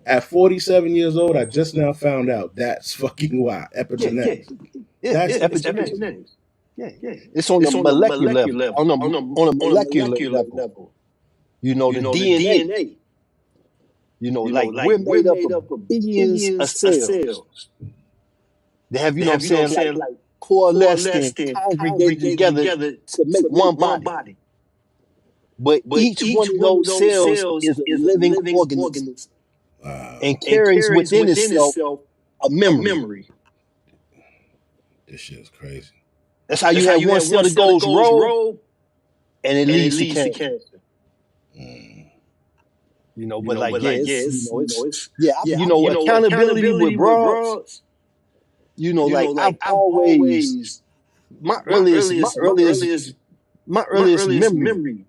at 47 years old, I just now found out that's fucking why. Epigenetics. That's epigenetics. Yeah. It's on the molecular level. On a molecular level. You know, the DNA. You know, like we're made up of billions of cells. They have, you know what I'm saying, like coalesced and congregated together to make one body. But each one of those cells is a living organism and carries within itself a memory. This shit is crazy. That's how you have one cell that goes rogue and it leads to cancer. You know, but accountability with broads. You know, like I've always my earliest memory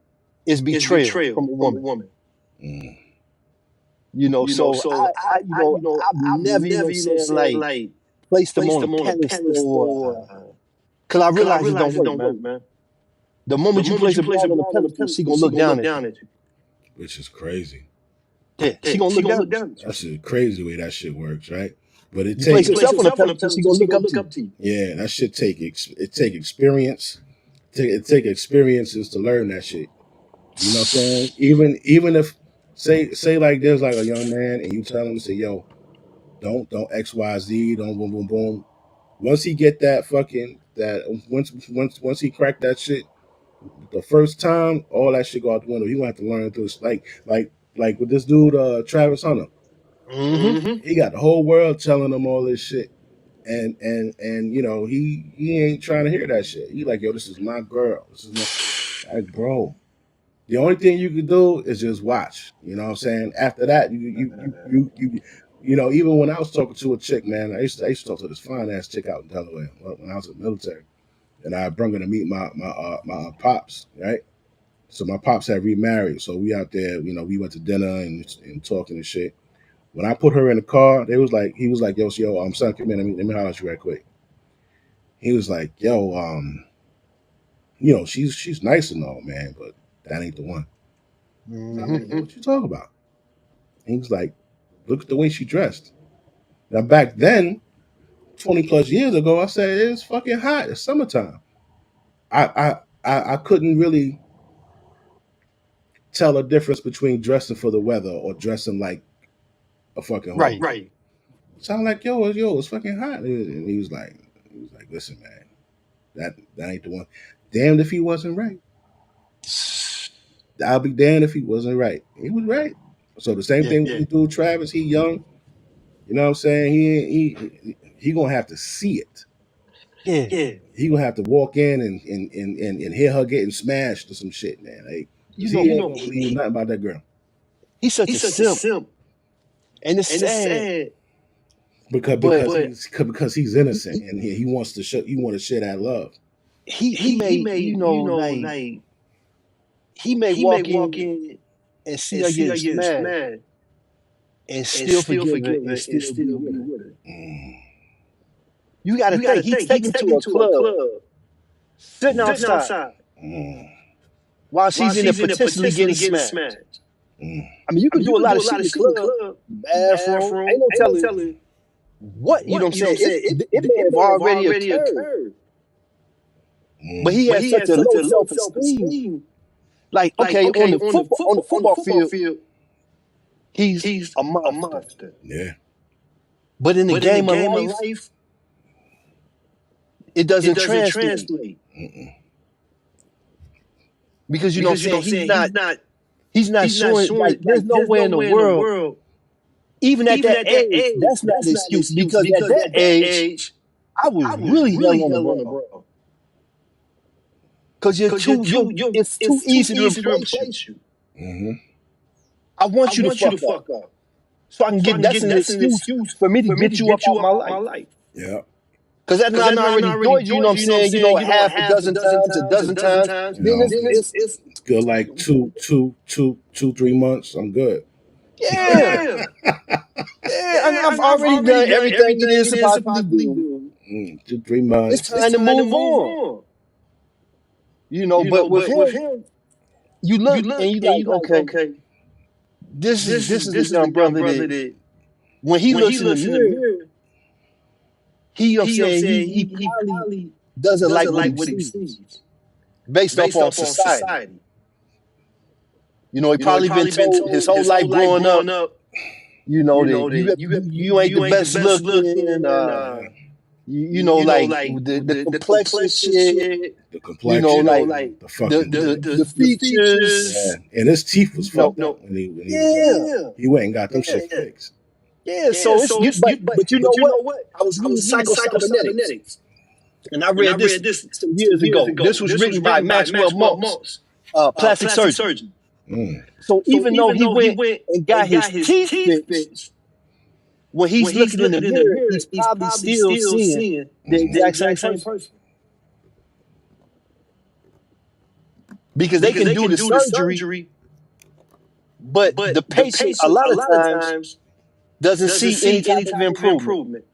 is betrayal from a woman. You know, so I've never even like placed them on a pedestal, because I realize it don't work, man. The moment you place a broad on a pedestal, she gonna look down at you. Which is crazy. Yeah, she gonna look down. That's a crazy way that shit works, right? But it place takes yourself on a pedestal, she gonna look up to you. Yeah, that shit take experience. It take experiences to learn that shit. You know what I'm saying? Even if say like there's like a young man and you tell him to say, yo, don't XYZ, don't boom boom boom. Once he get that once he crack that shit, the first time, all that shit go out the window. He gonna have to learn through this, like with this dude, Travis Hunter. He got the whole world telling him all this shit, and you know he ain't trying to hear that shit. He like, yo, this is my girl. This is my, like, bro. The only thing you can do is just watch. You know what I'm saying? After that, you know, even when I was talking to a chick, man, I used to talk to this fine ass chick out in Delaware when I was in the military, and I brought her to meet my pops, right? So my pops had remarried, so we out there, you know, we went to dinner and talking and shit. When I put her in the car, he was like, yo, son, come in, let me holler at you right quick. He was like, yo, you know, she's nice and all, man, but that ain't the one. I'm like, what you talking about? And he was like, look at the way she dressed. Now back then, 20 plus years ago, I said it's fucking hot. It's summertime. I couldn't really tell a difference between dressing for the weather or dressing like a fucking hoe. Right. So I'm like, yo, it's fucking hot. And he was like, listen, man, that ain't the one. Damned if he wasn't right. I'll be damned if he wasn't right. He was right. So the same thing with dude Travis. He young. You know what I'm saying? He gonna have to see it. Yeah. He gonna have to walk in and hear her getting smashed or some shit, man. Like, he ain't gonna believe nothing about that girl. He's such a simp. And it's sad. Because he's innocent and he wants to show. You want to share that love. He may walk in and see her get smashed and still forgive her and still be with her. You gotta think, he taken to a club, sitting outside, while she's in there potentially getting smashed. I mean, you can do a lot of shit in the club, bathroom, ain't no telling what, you know what I'm saying? It may have already occurred. But he has such a low self-esteem. Like, okay, on the football field, he's a monster. Yeah. But in the game of life, it doesn't translate. Because you know what I'm saying, he's not showing, like, there's nowhere in the world, even at that age, that's not the excuse. Because at that age, I was really hell on the ball. Because it's too easy to replace you. I want you to fuck up. So I can get, that's an excuse for me to get you up out my life. Yeah. Because that I already enjoyed you, you know what I'm saying, you know, half a dozen times. Then it's good, like 3 months. I'm good. Yeah. I've already done everything it is to possibly do. 2-3 months. It's time to move on. You know, but with him, you look and you like, okay, this is a young brother that when he looks in the mirror, he probably doesn't like what he sees based off on society. You know, he probably been told his whole life growing up, you know, that you ain't the best looking, you know, like the complexion shit, the complexion, you know, like the fucking the features. Yeah. And his teeth was fucked up when he he went and got them shit fixed. Yeah, so it's but you know what? I was reading psycho-cybernetics, and I read this some years ago. This was written by Maxwell Maltz, plastic surgeon. So even though he went and got his teeth fixed, when he's looking in the mirror, he's probably still seeing the exact same person. Because they can do the surgery, but the patient a lot of times doesn't see any type of improvement.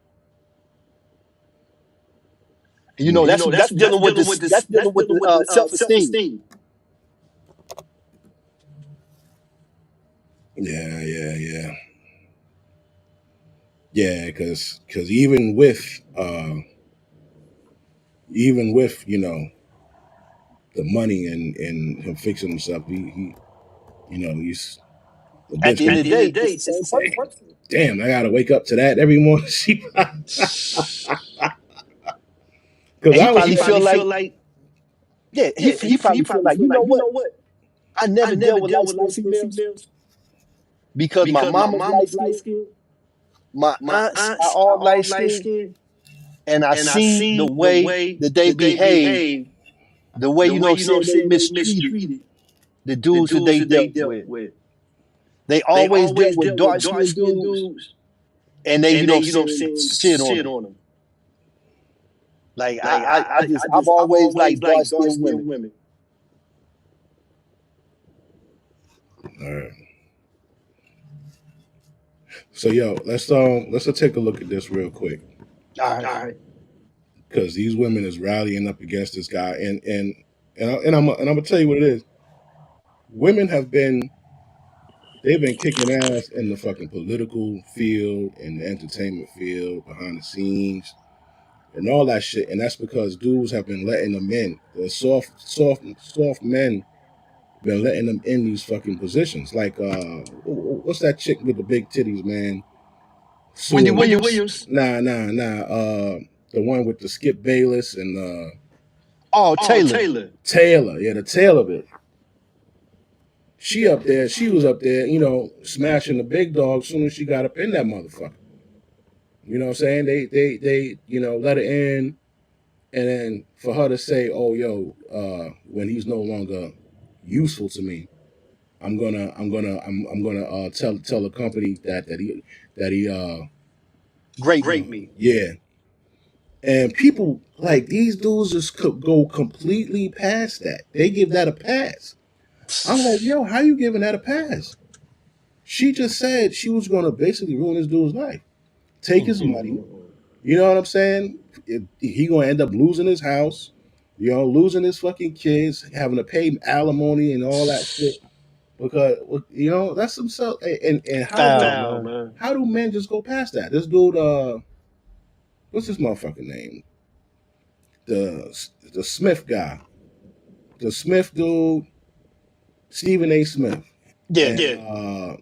You know, that's dealing with the self-esteem. Yeah, because even with you know, the money and him fixing himself, he you know, he's at the end of the day, it's the same person. Damn, I gotta wake up to that every morning. Because I probably feel like he probably feel like, you know what? I never dealt with light-skinned females because my mama's light-skinned, my aunts are all light-skinned, and I seen the way that they behave, the way, you know what I'm saying, they mistreated the dudes that they dealt with. They always dealt with dark-skinned dudes, and they, you know what I'm saying, shit on them. Like, I've always liked dark-skinned women. All right. So let's take a look at this real quick. All right. Because these women is rallying up against this guy, and I'm gonna tell you what it is. Women they've been kicking ass in the fucking political field, in the entertainment field, behind the scenes, and all that shit. And that's because dudes have been letting them in. The soft men been letting them in these fucking positions. Like what's that chick with the big titties, man? Wendy Williams. Nah. The one with the Skip Bayless and Taylor. Yeah, the Taylor bit. She was up there, you know, smashing the big dog as soon as she got up in that motherfucker. You know what I'm saying? They you know, let her in, and then for her to say, "Oh, yo, when he's no longer useful to me, I'm gonna tell the company that he great me." Yeah. And people like these dudes just go completely past that. They give that a pass. I'm like, yo, how you giving that a pass? She just said she was going to basically ruin this dude's life. Take his money. You know what I'm saying? He going to end up losing his house, you know, losing his fucking kids, having to pay alimony and all that shit. Because, you know, that's some stuff. And how do men just go past that? This dude, what's his motherfucking name? The Smith guy. The Smith dude, Stephen A. Smith. Yeah.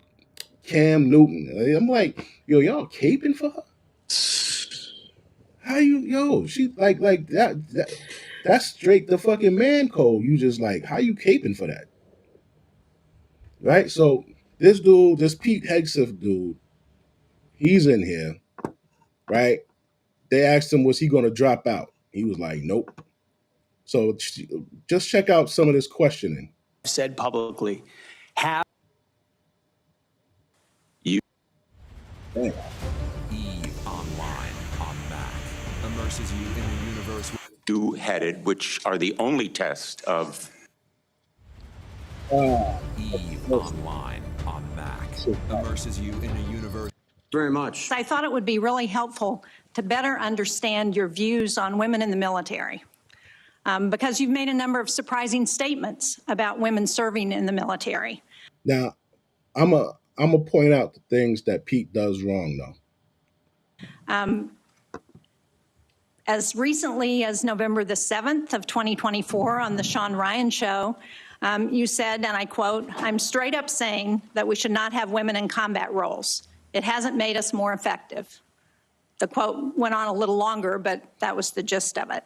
Cam Newton. I'm like, yo, y'all caping for her? How she like that's straight the fucking man code. You just like, how you caping for that? Right? So this dude, this Pete Hegseth dude, he's in here, right? They asked him, was he going to drop out? He was like, nope. So just check out some of this questioning. Said publicly, have you Online on Mac immerses you in a universe two-headed, which are the only test of Online on Mac immerses you in a universe. very much. I thought it would be really helpful to better understand your views on women in the military, because you've made a number of surprising statements about women serving in the military. Now, I'm gonna point out the things that Pete does wrong, though. As recently as November the 7th of 2024 on the Sean Ryan Show, you said, and I quote, "I'm straight up saying that we should not have women in combat roles. It hasn't made us more effective." The quote went on a little longer, but that was the gist of it.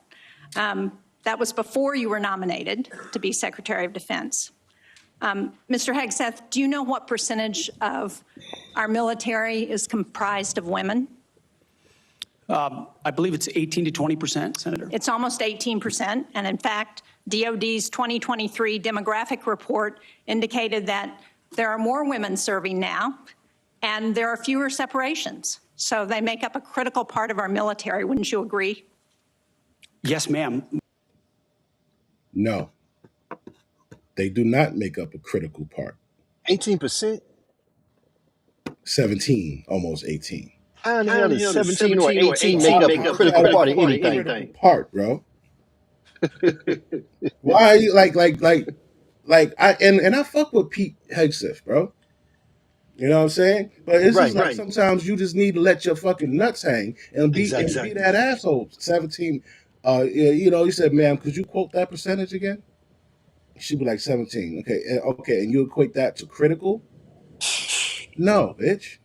That was before you were nominated to be Secretary of Defense. Mr. Hegseth, do you know what percentage of our military is comprised of women? I believe it's 18 to 20%, Senator. It's almost 18%. And in fact, DOD's 2023 demographic report indicated that there are more women serving now and there are fewer separations. So they make up a critical part of our military. Wouldn't you agree? Yes, ma'am. No, they do not make up a critical part. 18%? 17, almost 18. How in the hell does 17 or 18 make up a critical part of anything? Critical part, bro. Why are you like I fuck with Pete Hegseth, bro. You know what I'm saying? But it's just like sometimes you just need to let your fucking nuts hang and be that asshole. 17. You said, ma'am, could you quote that percentage again? She'd be like 17. Okay, and you equate that to critical? No, bitch.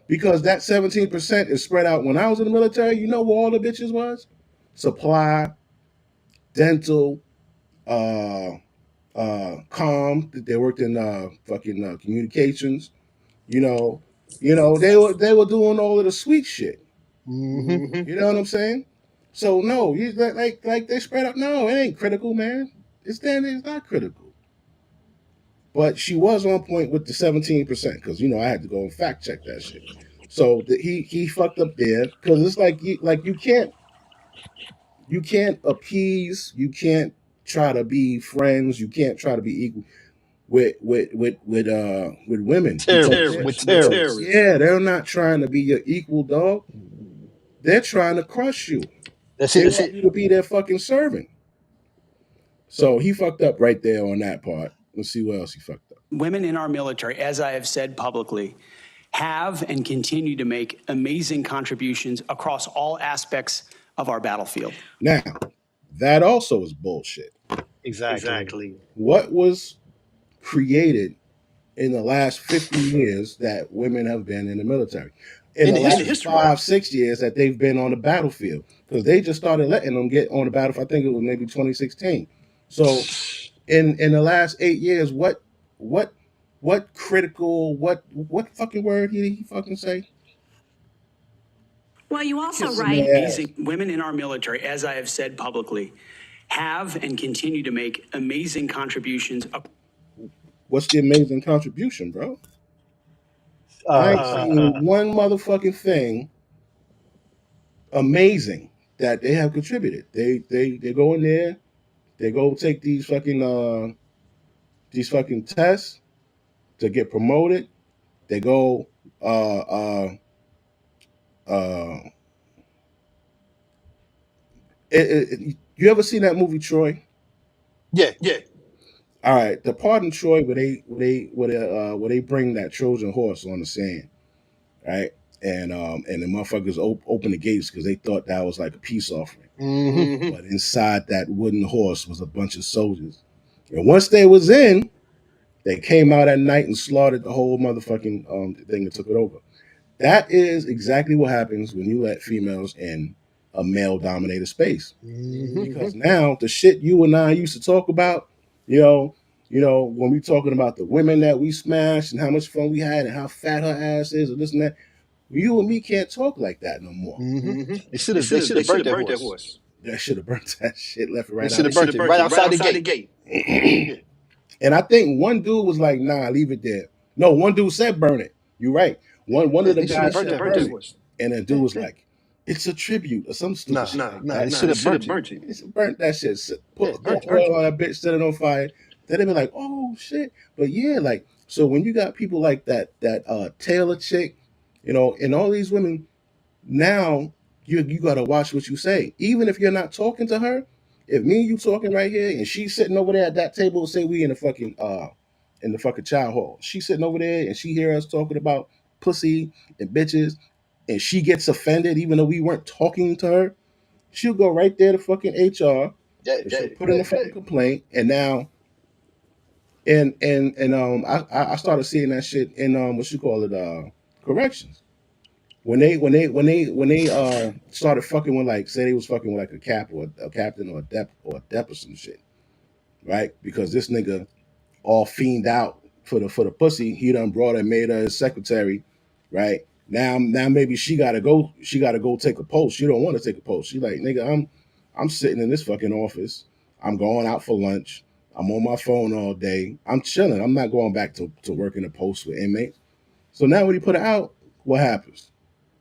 Because that 17% is spread out. When I was in the military, you know where all the bitches was? Supply, dental, comm. They worked in fucking communications. You know, they were doing all of the sweet shit. Mm-hmm. You know what I'm saying? So no, you like they spread out. No, it ain't critical, man. It's not critical. But she was on point with the 17% because I had to go and fact check that shit. So he fucked up there because it's like you can't appease, you can't try to be friends, you can't try to be equal with women. Terrorists. Yeah, they're not trying to be your equal, dog. They're trying to crush you. They want you to be their fucking servant. So he fucked up right there on that part. Let's see what else he fucked up. Women in our military, as I have said publicly, have and continue to make amazing contributions across all aspects of our battlefield. Now, that also is bullshit. Exactly. What was created in the last 50 years that women have been in the military? In the last 5-6 years that they've been on the battlefield, because they just started letting them get on the battlefield. I think it was maybe 2016. So in the last 8 years, what critical, what fucking word did he fucking say? Well, you also write, women in our military, as I have said publicly, have and continue to make amazing contributions. What's the amazing contribution, bro? I ain't seen one motherfucking thing amazing that they have contributed. They go in there, they go take these fucking tests to get promoted. They go you ever seen that movie Troy? Yeah. All right, the part in Troy where they bring that Trojan horse on the sand, right? And the motherfuckers open the gates because they thought that was like a peace offering. Mm-hmm. But inside that wooden horse was a bunch of soldiers. And once they was in, they came out at night and slaughtered the whole motherfucking thing and took it over. That is exactly what happens when you let females in a male-dominated space. Because now the shit you and I used to talk about, when we talking about the women that we smashed and how much fun we had and how fat her ass is and this and that, you and me can't talk like that no more. They should have burnt that horse. They should have burnt that shit left and right. They should have burnt it right outside the gate. And I think one dude was like, "Nah, leave it there." No, one dude said, "Burn it." You're right. One of the guys said, "Burn it," and the dude was like, "It's a tribute" or some stupid shit. They should have burnt it. They should burnt that shit. Put oil on that bitch, set it on fire. Then they be like, "Oh shit!" But yeah, like so when you got people like that Taylor chick, and all these women, now you got to watch what you say, even if you're not talking to her. If me and you talking right here, and she's sitting over there at that table, say we in the fucking child hall, she's sitting over there and she hear us talking about pussy and bitches, and she gets offended, even though we weren't talking to her, she'll go right there to fucking HR, and she'll put in a fucking complaint, and now, I started seeing that shit in what you call it, corrections. When they started fucking with, like, say they was fucking with like a captain or a dep or some shit, right? Because this nigga all fiend out for the pussy, he done brought and made her his secretary, right? Now maybe she gotta go take a post. She don't want to take a post. She like, nigga, I'm sitting in this fucking office. I'm going out for lunch. I'm on my phone all day. I'm chilling. I'm not going back to working a post with inmates. So now when he put her out, what happens?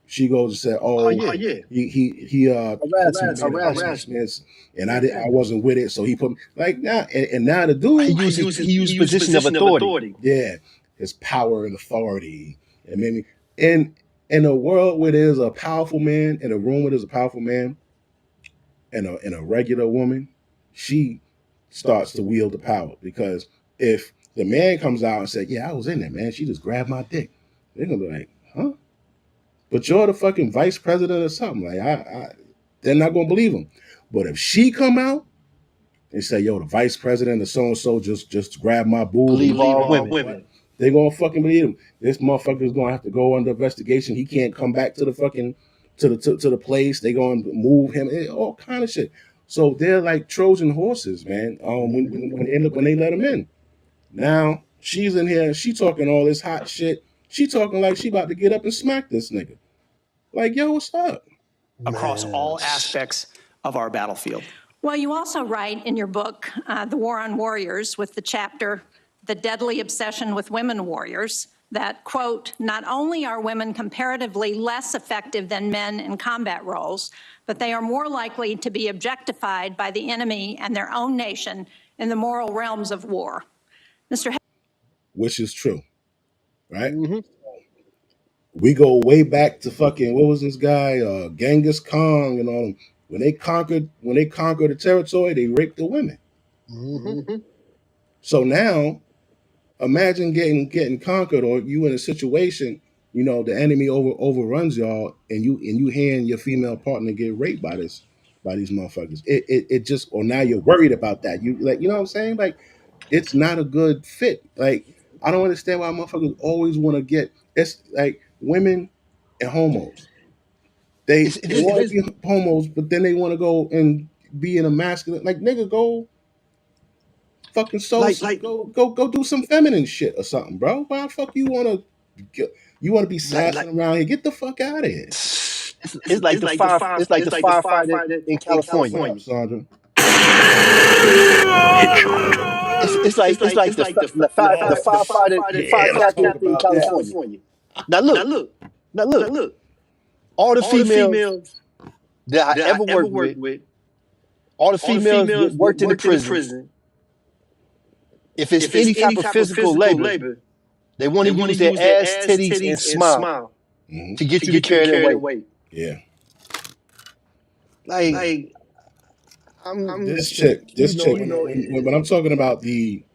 She goes and said, "Oh, yeah, he harassment, and I wasn't with it, so he put me like now, and now the dude he used position of authority. Yeah, his power and authority, and maybe in a world where there's a powerful man, in a room where there's a powerful man, and a regular woman, she starts to wield the power, because if the man comes out and said, "Yeah, I was in there, man. She just grabbed my dick," they're gonna be like, "Huh?" But you're the fucking vice president or something. Like, they're not gonna believe him. But if she come out and say, "Yo, the vice president of so and so just grabbed my boob," Believe all women. They're gonna fucking believe him. This motherfucker is gonna have to go under investigation. He can't come back to the fucking to the place. They gonna move him. All kind of shit. So they're like Trojan horses, man. When they let him in, now she's in here. She talking all this hot shit. She talking like she about to get up and smack this nigga. Like, yo, what's up? Across all aspects of our battlefield. Well, you also write in your book, The War on Warriors, with the chapter, The Deadly Obsession with Women Warriors, that, quote, not only are women comparatively less effective than men in combat roles, but they are more likely to be objectified by the enemy and their own nation in the moral realms of war. Which is true, right? We go way back to fucking, what was this guy, Genghis Khan and all them. When they conquered the territory, they raped the women. So now, imagine getting conquered, or you in a situation, the enemy overruns y'all, and you hearing your female partner get raped by these motherfuckers. It just, or now you're worried about that. You like, you know what I'm saying? Like, it's not a good fit. Like, I don't understand why motherfuckers always want to get. It's like women and homos. They want to be homos, but then they want to go and be in a masculine. Like, nigga, go fucking go do some feminine shit or something, bro. Why the fuck you want to be sassing around here? Get the fuck out of here. It's like the firefighter in California. Sandra. It's like the fire captain in California. Now look. All the females that I ever worked with, all the females that worked in the prison, if it's any type of physical labor, they want to use their ass, titties, and smile to get you to carry their weight. Yeah. Like this chick. When I'm talking about the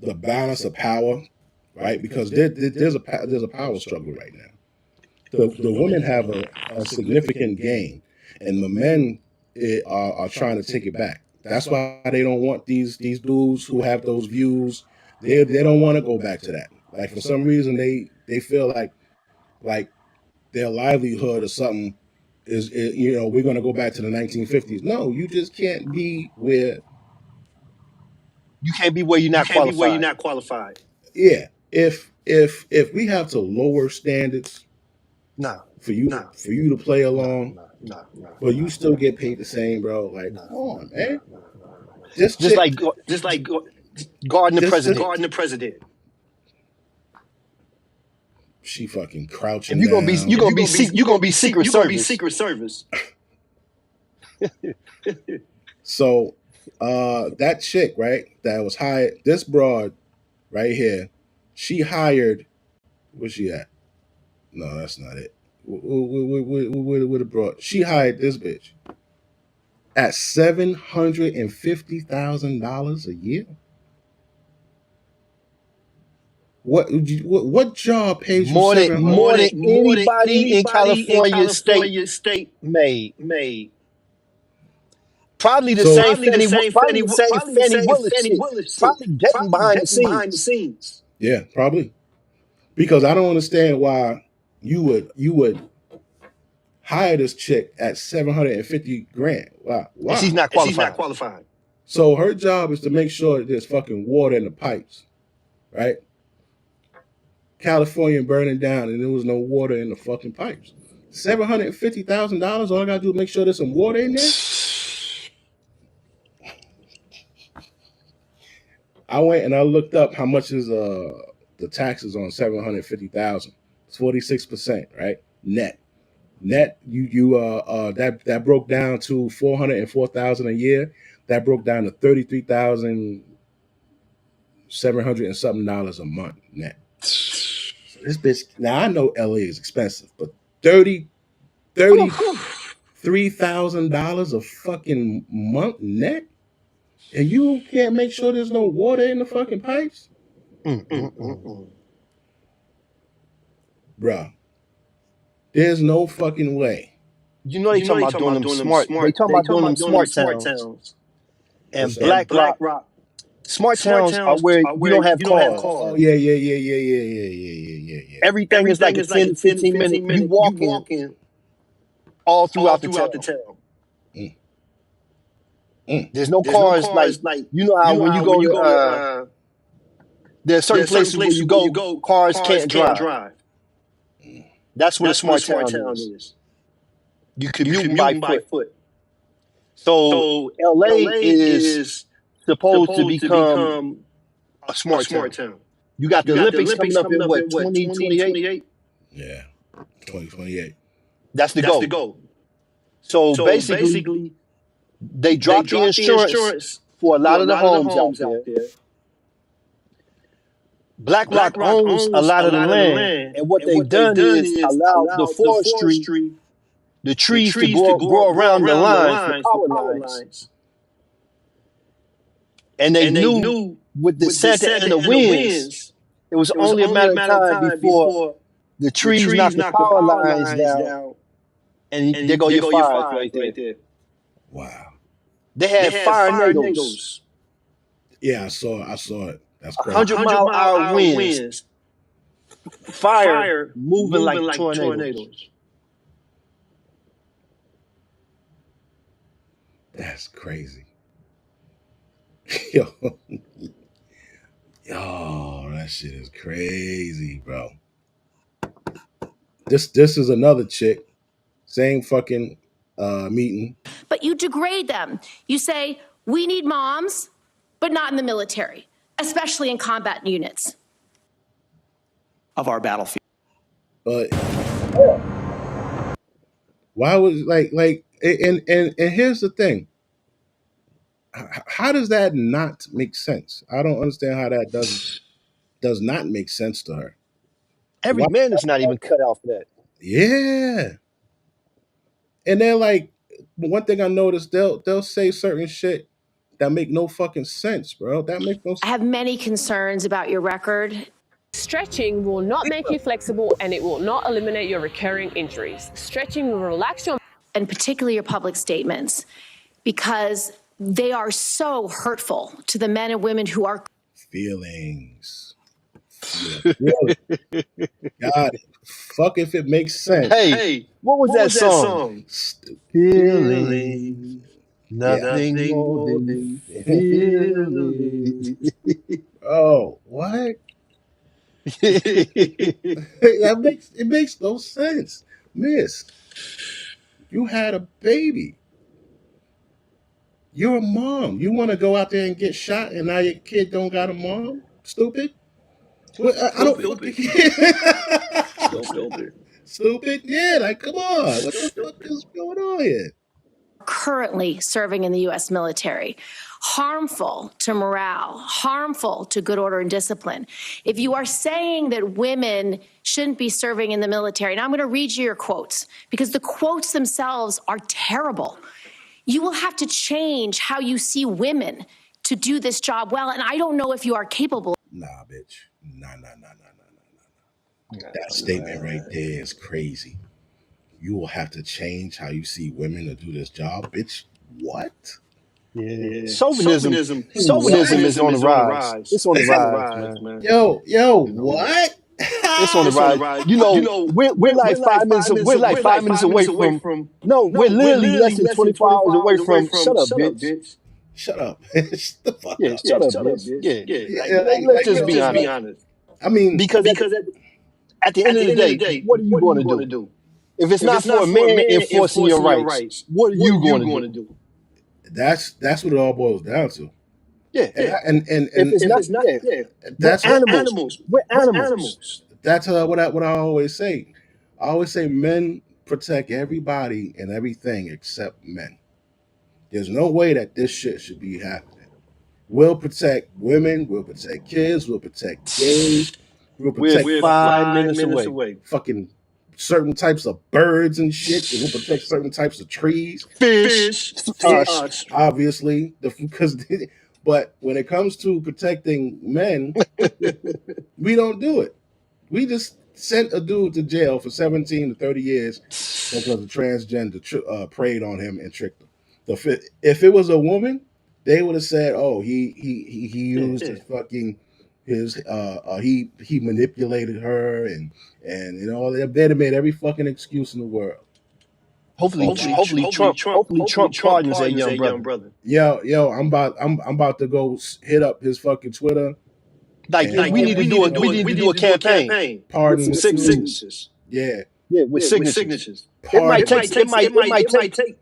balance of power, right? Because there's a power struggle right now. The women have a significant gain, and the men are trying to take it back. That's why they don't want these dudes who have those views. They don't want to go back to that. Like for some reason they feel like their livelihood or something is we're gonna go back to the 1950s. No, you just can't be where You can't be where you're not qualified. yeah. If we have to lower standards for you to play along, but you still get paid the same, bro. Like, come on, man. Just like guarding the president. She fucking crouching. If you're gonna be Secret Service. So that chick, right, that was hired, this broad right here, she hired, where's she at? No, that's not it. Where the broad? She hired this bitch at $750,000 a year. What job pays you more than anybody in California state made? Probably the same Fannie Willis shit. Probably getting behind the scenes. Yeah, probably. Because I don't understand why you would hire this chick at $750,000. Why? And she's not qualified. So her job is to make sure that there's fucking water in the pipes, right? California burning down and there was no water in the fucking pipes. $750,000. All I gotta do is make sure there's some water in there. I went and I looked up how much is the taxes on $750,000. It's 46%, right? Net. That broke down to $404,000 a year. That broke down to $33,700 and something a month net. So this bitch. Now I know LA is expensive, but $33,000 a fucking month net, and you can't make sure there's no water in the fucking pipes, bruh. There's no fucking way. You know they talking about doing them smart. They talking about doing them smart towns. And Black Rock. Smart towns are where you don't have cars. Oh yeah. Everything is like a 10 to 15 minute. You walking all throughout the town. There's no cars like you know how when you go there's certain places where you go cars can't drive. That's what a smart town is. You commute by foot. So LA is supposed to become a smart town. You got the Olympics coming up in what, 2028? Yeah, 2028. That's the goal. So basically, they dropped the insurance for a lot of the homes out there. Black Rock owns a lot of the land, and what they've done is allowed the forestry, the trees to grow around the lines, the power lines. And they knew with the Santa and the winds, it was only a matter of time before the trees knocked the power lines down, and there go your fires right there. Wow. They had fire tornadoes. Yeah, I saw it. That's crazy. 100-mile-hour winds. Fire moving like tornadoes. That's crazy. Yo, that shit is crazy, bro. This is another chick, same fucking meeting. But you degrade them. You say, we need moms, but not in the military, especially in combat units of our battlefield. But why was and here's the thing. How does that not make sense? I don't understand how that does not make sense to her. Every man is not even cut out for that. Yeah. And they're like, one thing I noticed, they'll say certain shit that make no fucking sense, bro. That makes no sense. I have many concerns about your record. Stretching will not make you flexible, and it will not eliminate your recurring injuries. Stretching will relax your... And particularly your public statements, because they are so hurtful to the men and women who are... Feelings. Yeah, really. God, fuck if it makes sense. Hey, what was that song? Feeling nothing more than feeling. Oh, what? It makes no sense. Miss, you had a baby. You're a mom. You want to go out there and get shot, and now your kid don't got a mom? Stupid. Well, I don't fucking Stupid. Stupid. Yeah, like come on. What the fuck is going on here? Currently serving in the U.S. military. Harmful to morale, harmful to good order and discipline. If you are saying that women shouldn't be serving in the military, and I'm going to read you your quotes because the quotes themselves are terrible. You will have to change how you see women to do this job well, and I don't know if you are capable. Nah, bitch. Nah. That statement right there is crazy. You will have to change how you see women to do this job, bitch. What? Yeah. Chauvinism is on the rise. It's on the rise, man. Yo, what? It's on the rise. You know, we're like 5 minutes. We're like 5 minutes away from. No, we're literally less than 24 hours away from. Shut up, bitch. Shut up. Shut the fuck up. Shut up, bitch. Yeah. Let's just be honest. I mean, because at the end of the day, what are you going to do? If it's not for a man enforcing your rights, what are you going to do? That's what it all boils down to. Yeah. And if it's not, that's animals. We're animals. That's what I always say. I always say men protect everybody and everything except men. There's no way that this shit should be happening. We'll protect women. We'll protect kids. We'll protect gays. We're 5 minutes away. Fucking certain types of birds and shit. And we'll protect certain types of trees. Fish. Obviously. But when it comes to protecting men, we don't do it. We just sent a dude to jail for 17 to 30 years because a transgender preyed on him and tricked him. If it was a woman, they would have said, "Oh, he used his fucking he manipulated her and you know they'd have made every fucking excuse in the world." Hopefully Trump pardons that young brother. Yo, I'm about to go hit up his fucking Twitter. Like we need to do a campaign. Pardon with signatures. Yeah, with signatures. It might take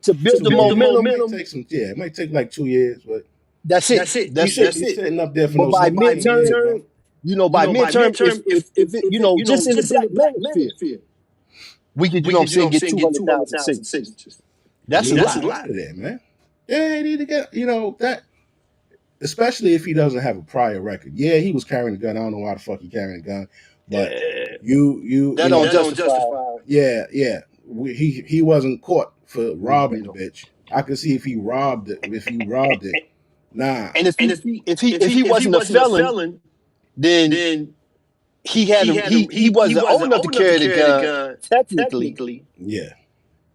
to build the momentum. It might take like 2 years, but that's it. He's sitting up there for by midterm, by midterm, if just in the black manosphere, we could, get 200,000 signatures. That's a lot of that, man. Yeah, they need to get, that, especially if he doesn't have a prior record. Yeah, he was carrying a gun. I don't know why the fuck he carrying a gun, but that don't justify. Yeah. He wasn't caught for robbing the bitch. I could see if he robbed it. Nah. And if he wasn't a felon, then he wasn't old enough to carry the gun, technically. Yeah.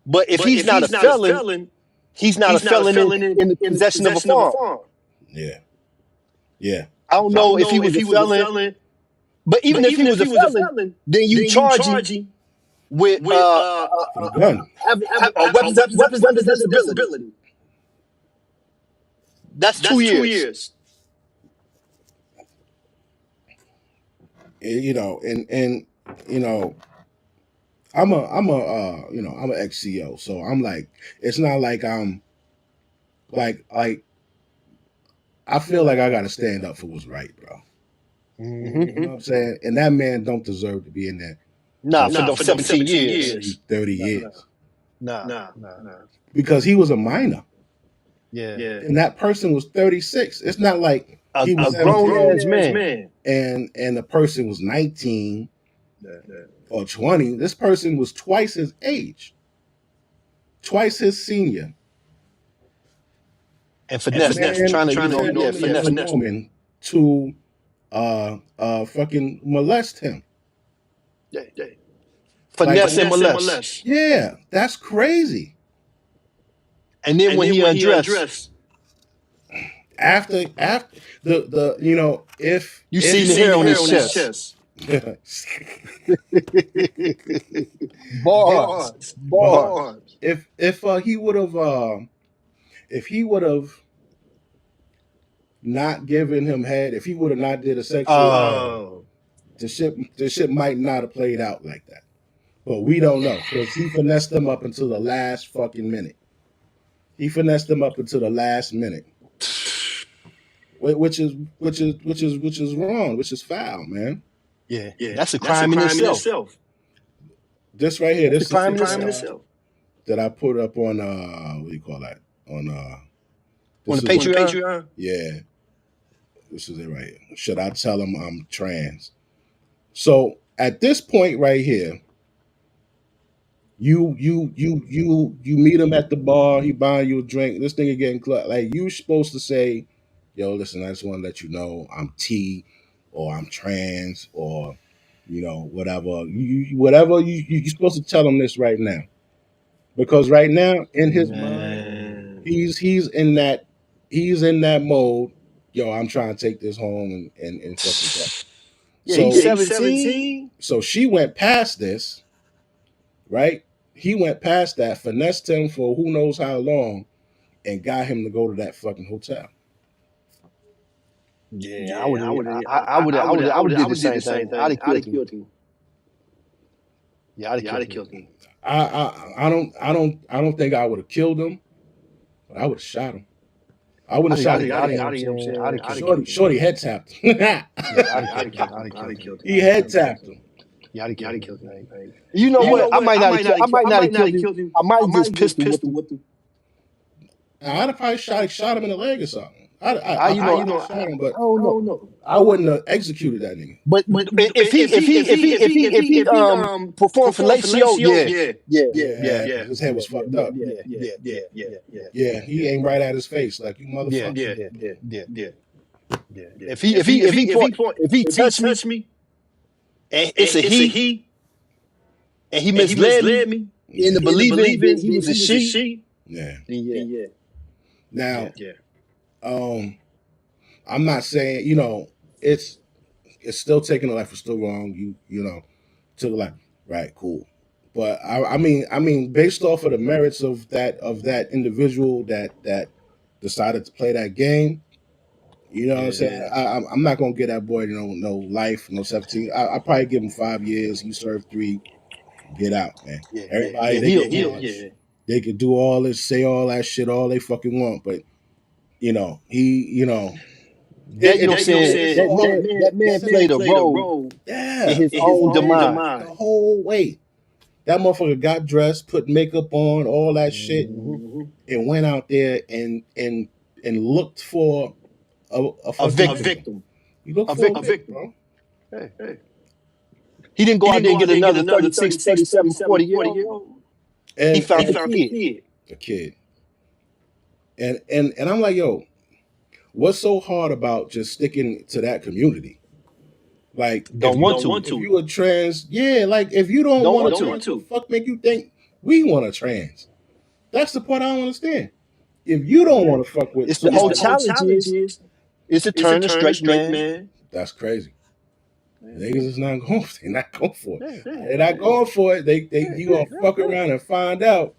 But if he's not a felon, he's not a felon in the possession of a farm. Yeah. I don't know if he was a felon, but even if he was a felon, then you charge him with a gun. Weapons under disability. That's 2 years. I'm an ex-CO, so I'm like, it's not like I'm like I feel like I gotta stand up for what's right, bro. Mm-hmm. You know what I'm saying? And that man don't deserve to be in there. For 17 years. 30 years. Nah. Because he was a minor. Yeah. And that person was 36. It's not like he was a grown-ass man. And the person was 19 or 20. This person was twice his age. Twice his senior. And finesse, trying to finesse woman to fucking molest him. Yeah. Finesse and molest. Yeah, that's crazy. And then when he undressed, after the if you see the hair on his chest, Bars. If he would have not given him head, if he would have not did a sexual, the shit might not have played out like that. But we don't know because he finessed them up until the last fucking minute. He finessed them up until the last minute, which is wrong, which is foul, man. Yeah, that's a crime in itself. This right here, this is crime in itself. That I put up on what do you call that? On the Patreon? Yeah. This is it right here. Should I tell him I'm trans? So at this point right here, you meet him at the bar, he buying you a drink, this thing is getting like you supposed to say, yo, listen, I just want to let you know I'm T or I'm trans or whatever. You're supposed to tell him this right now. Because right now in his mind, he's in that mode. Yo, I'm trying to take this home and fucking up. Yeah, so, he's 17. So she went past this, right? He went past that, finessed him for who knows how long, and got him to go to that fucking hotel. Yeah, I would have did the same thing. I'd have killed him. Yeah, I'd have killed him. I don't think I would have killed him, but I would have shot him. I wouldn't have shot him. Shorty head tapped him. I'd have killed him. He head tapped him. Yeah, I'd have killed him. You know what? I might not have killed him. I might have just pistol whipped him. I'd have probably shot him in the leg or something. I shot him, but no. I wouldn't have executed that nigga. But if he performed fellatio, yeah, his head was fucked up. Yeah, he aimed right at his face like you motherfucker. Yeah. If he touched me, and it's a he, and he misled me into believing he was a she. Yeah. Now. I'm not saying, it's still taking a life, it's still wrong. You took a life, right? Cool. But I mean, based off of the merits of that individual that decided to play that game, you know what I'm saying? I'm not gonna get that boy no life, no 17. I probably give him 5 years. You serve 3, get out, man. Everybody they could do all this, say all that shit, all they fucking want, but. That man played a role in his own demise. The whole way. That motherfucker got dressed, put makeup on, all that shit, and went out there and looked for a victim. He looked for a victim, bro. Hey. He didn't go out there and get another 36, 37, 40-year-old. He found a kid. And I'm like, yo, what's so hard about just sticking to that community? Like, don't want to. If you a trans, like if you don't want to, fuck make you think we want a trans? That's the part I don't understand. If you don't want to fuck with, it's the whole challenge is to turn a straight man. That's crazy. Niggas is not going. They're not going for it. They're not going for it. You gonna fuck around and find out.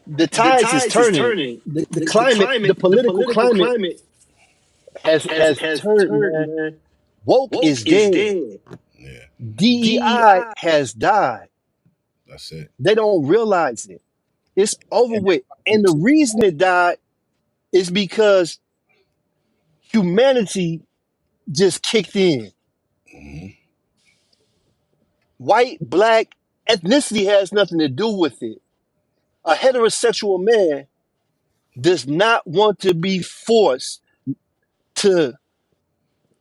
The tides is turning. The climate, the political climate has turned, man. Woke is dead. Yeah. DEI has died. That's it. They don't realize it. It's over with. And the reason it died is because humanity just kicked in. Mm-hmm. White, black, ethnicity has nothing to do with it. A heterosexual man does not want to be forced to,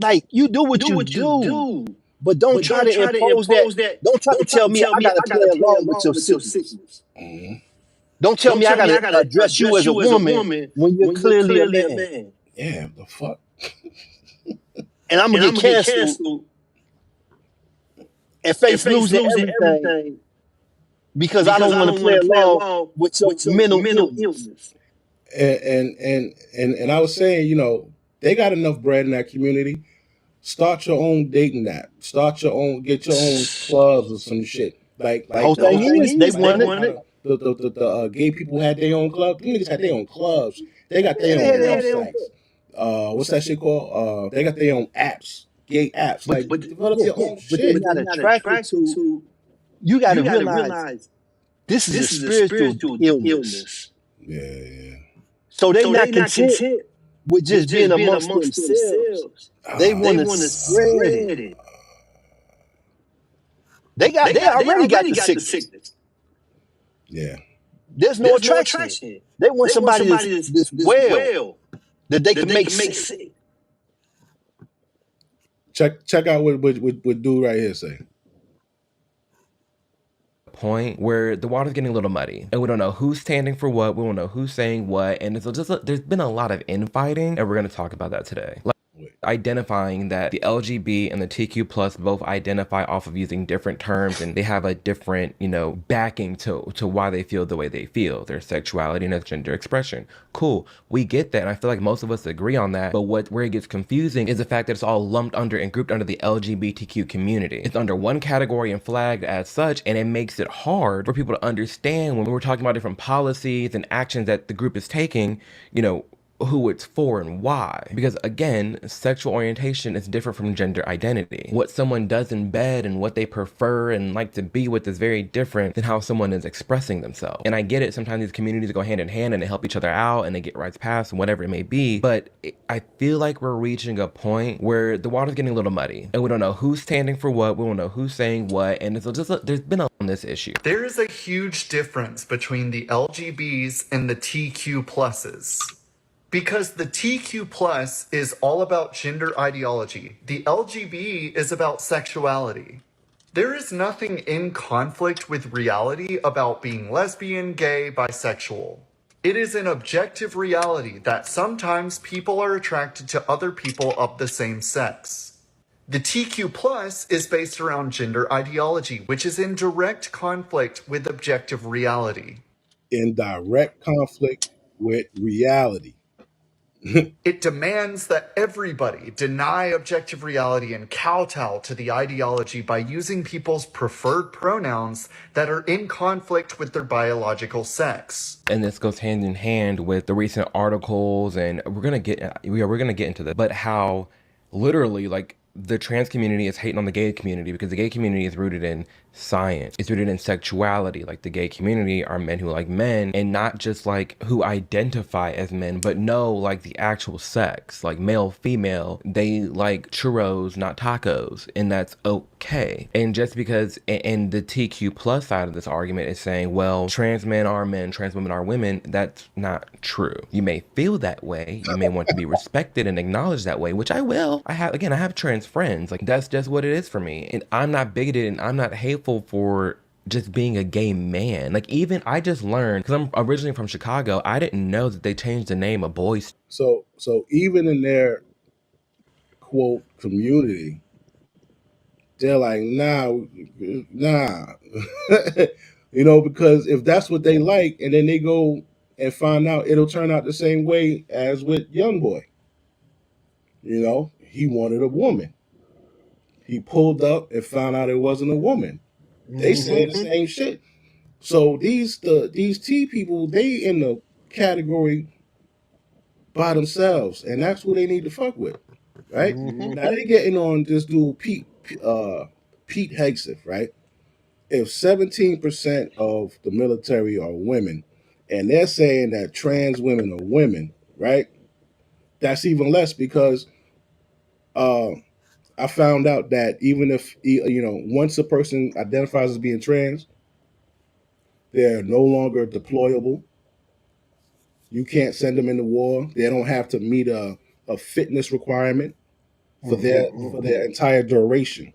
like, you do what you do, but don't try to impose that. Don't try to tell me I got to play along with your sickness. Mm-hmm. Don't tell me I got to address you as a woman when you're clearly a man. Yeah, the fuck. And I'm going to get canceled and face losing everything. Because I don't want to play along with your mental illness. And I was saying, they got enough bread in that community. Start your own dating app. Get your own clubs or some shit. Like The whole thing is they wanted. the gay people had their own club. The niggas had their own clubs. They got their Yeah, own they had their own. websites. What's that shit called? They got their own apps, gay apps. Like develop your own But shit. they got attracted to. You got to realize this is a spiritual illness. Yeah. So they not content with just being amongst themselves. They want to spread it. They already got the sickness. Yeah. There's no attraction. They want somebody that's well that they can make sick. Check out what dude right here say. Point where the water's getting a little muddy and we don't know who's standing for what, we don't know who's saying what, and it's just there's been a lot of infighting, and we're going to talk about that today. Identifying that the LGB and the TQ plus both identify off of using different terms, and they have a different, backing to why they feel the way they feel, their sexuality and their gender expression. Cool, we get that, and I feel like most of us agree on that, but where it gets confusing is the fact that it's all lumped under and grouped under the LGBTQ community. It's under one category and flagged as such, and it makes it hard for people to understand when we're talking about different policies and actions that the group is taking, who it's for and why. Because again, sexual orientation is different from gender identity. What someone does in bed and what they prefer and like to be with is very different than how someone is expressing themselves. And I get it, sometimes these communities go hand in hand and they help each other out and they get rights passed and whatever it may be, but I feel like we're reaching a point where the water's getting a little muddy and we don't know who's standing for what, we don't know who's saying what, and it's just there's been on this issue. There is a huge difference between the LGBs and the TQ pluses. Because the TQ plus is all about gender ideology. The LGB is about sexuality. There is nothing in conflict with reality about being lesbian, gay, bisexual. It is an objective reality that sometimes people are attracted to other people of the same sex. The TQ plus is based around gender ideology, which is in direct conflict with objective reality. In direct conflict with reality. It demands that everybody deny objective reality and kowtow to the ideology by using people's preferred pronouns that are in conflict with their biological sex. And this goes hand in hand with the recent articles, and we're gonna get into this, but how literally the trans community is hating on the gay community because the gay community is rooted in science. It's rooted in sexuality. Like the gay community are men who like men, and not just who identify as men, but know the actual sex, like male, female. They like churros, not tacos, and that's okay. And just because, and the TQ plus side of this argument is saying, well, trans men are men, trans women are women. That's not true. You may feel that way. You may want to be respected and acknowledged that way, which I will. I have trans friends. That's just what it is for me. And I'm not bigoted and I'm not hateful for just being a gay man. Even I just learned, because I'm originally from Chicago, I didn't know that they changed the name of boys. So even in their quote community, they're like, nah. Because if that's what they like, and then they go and find out, it'll turn out the same way as with Youngboy. He wanted a woman. He pulled up and found out it wasn't a woman. They say the same shit. So these T people, they in the category by themselves, and that's who they need to fuck with, right? Now they getting on this dude Pete Hegseth, right? If 17% of the military are women, and they're saying that trans women are women, right? That's even less because I found out that even if, once a person identifies as being trans, they're no longer deployable. You can't send them into war. They don't have to meet a fitness requirement for their entire duration.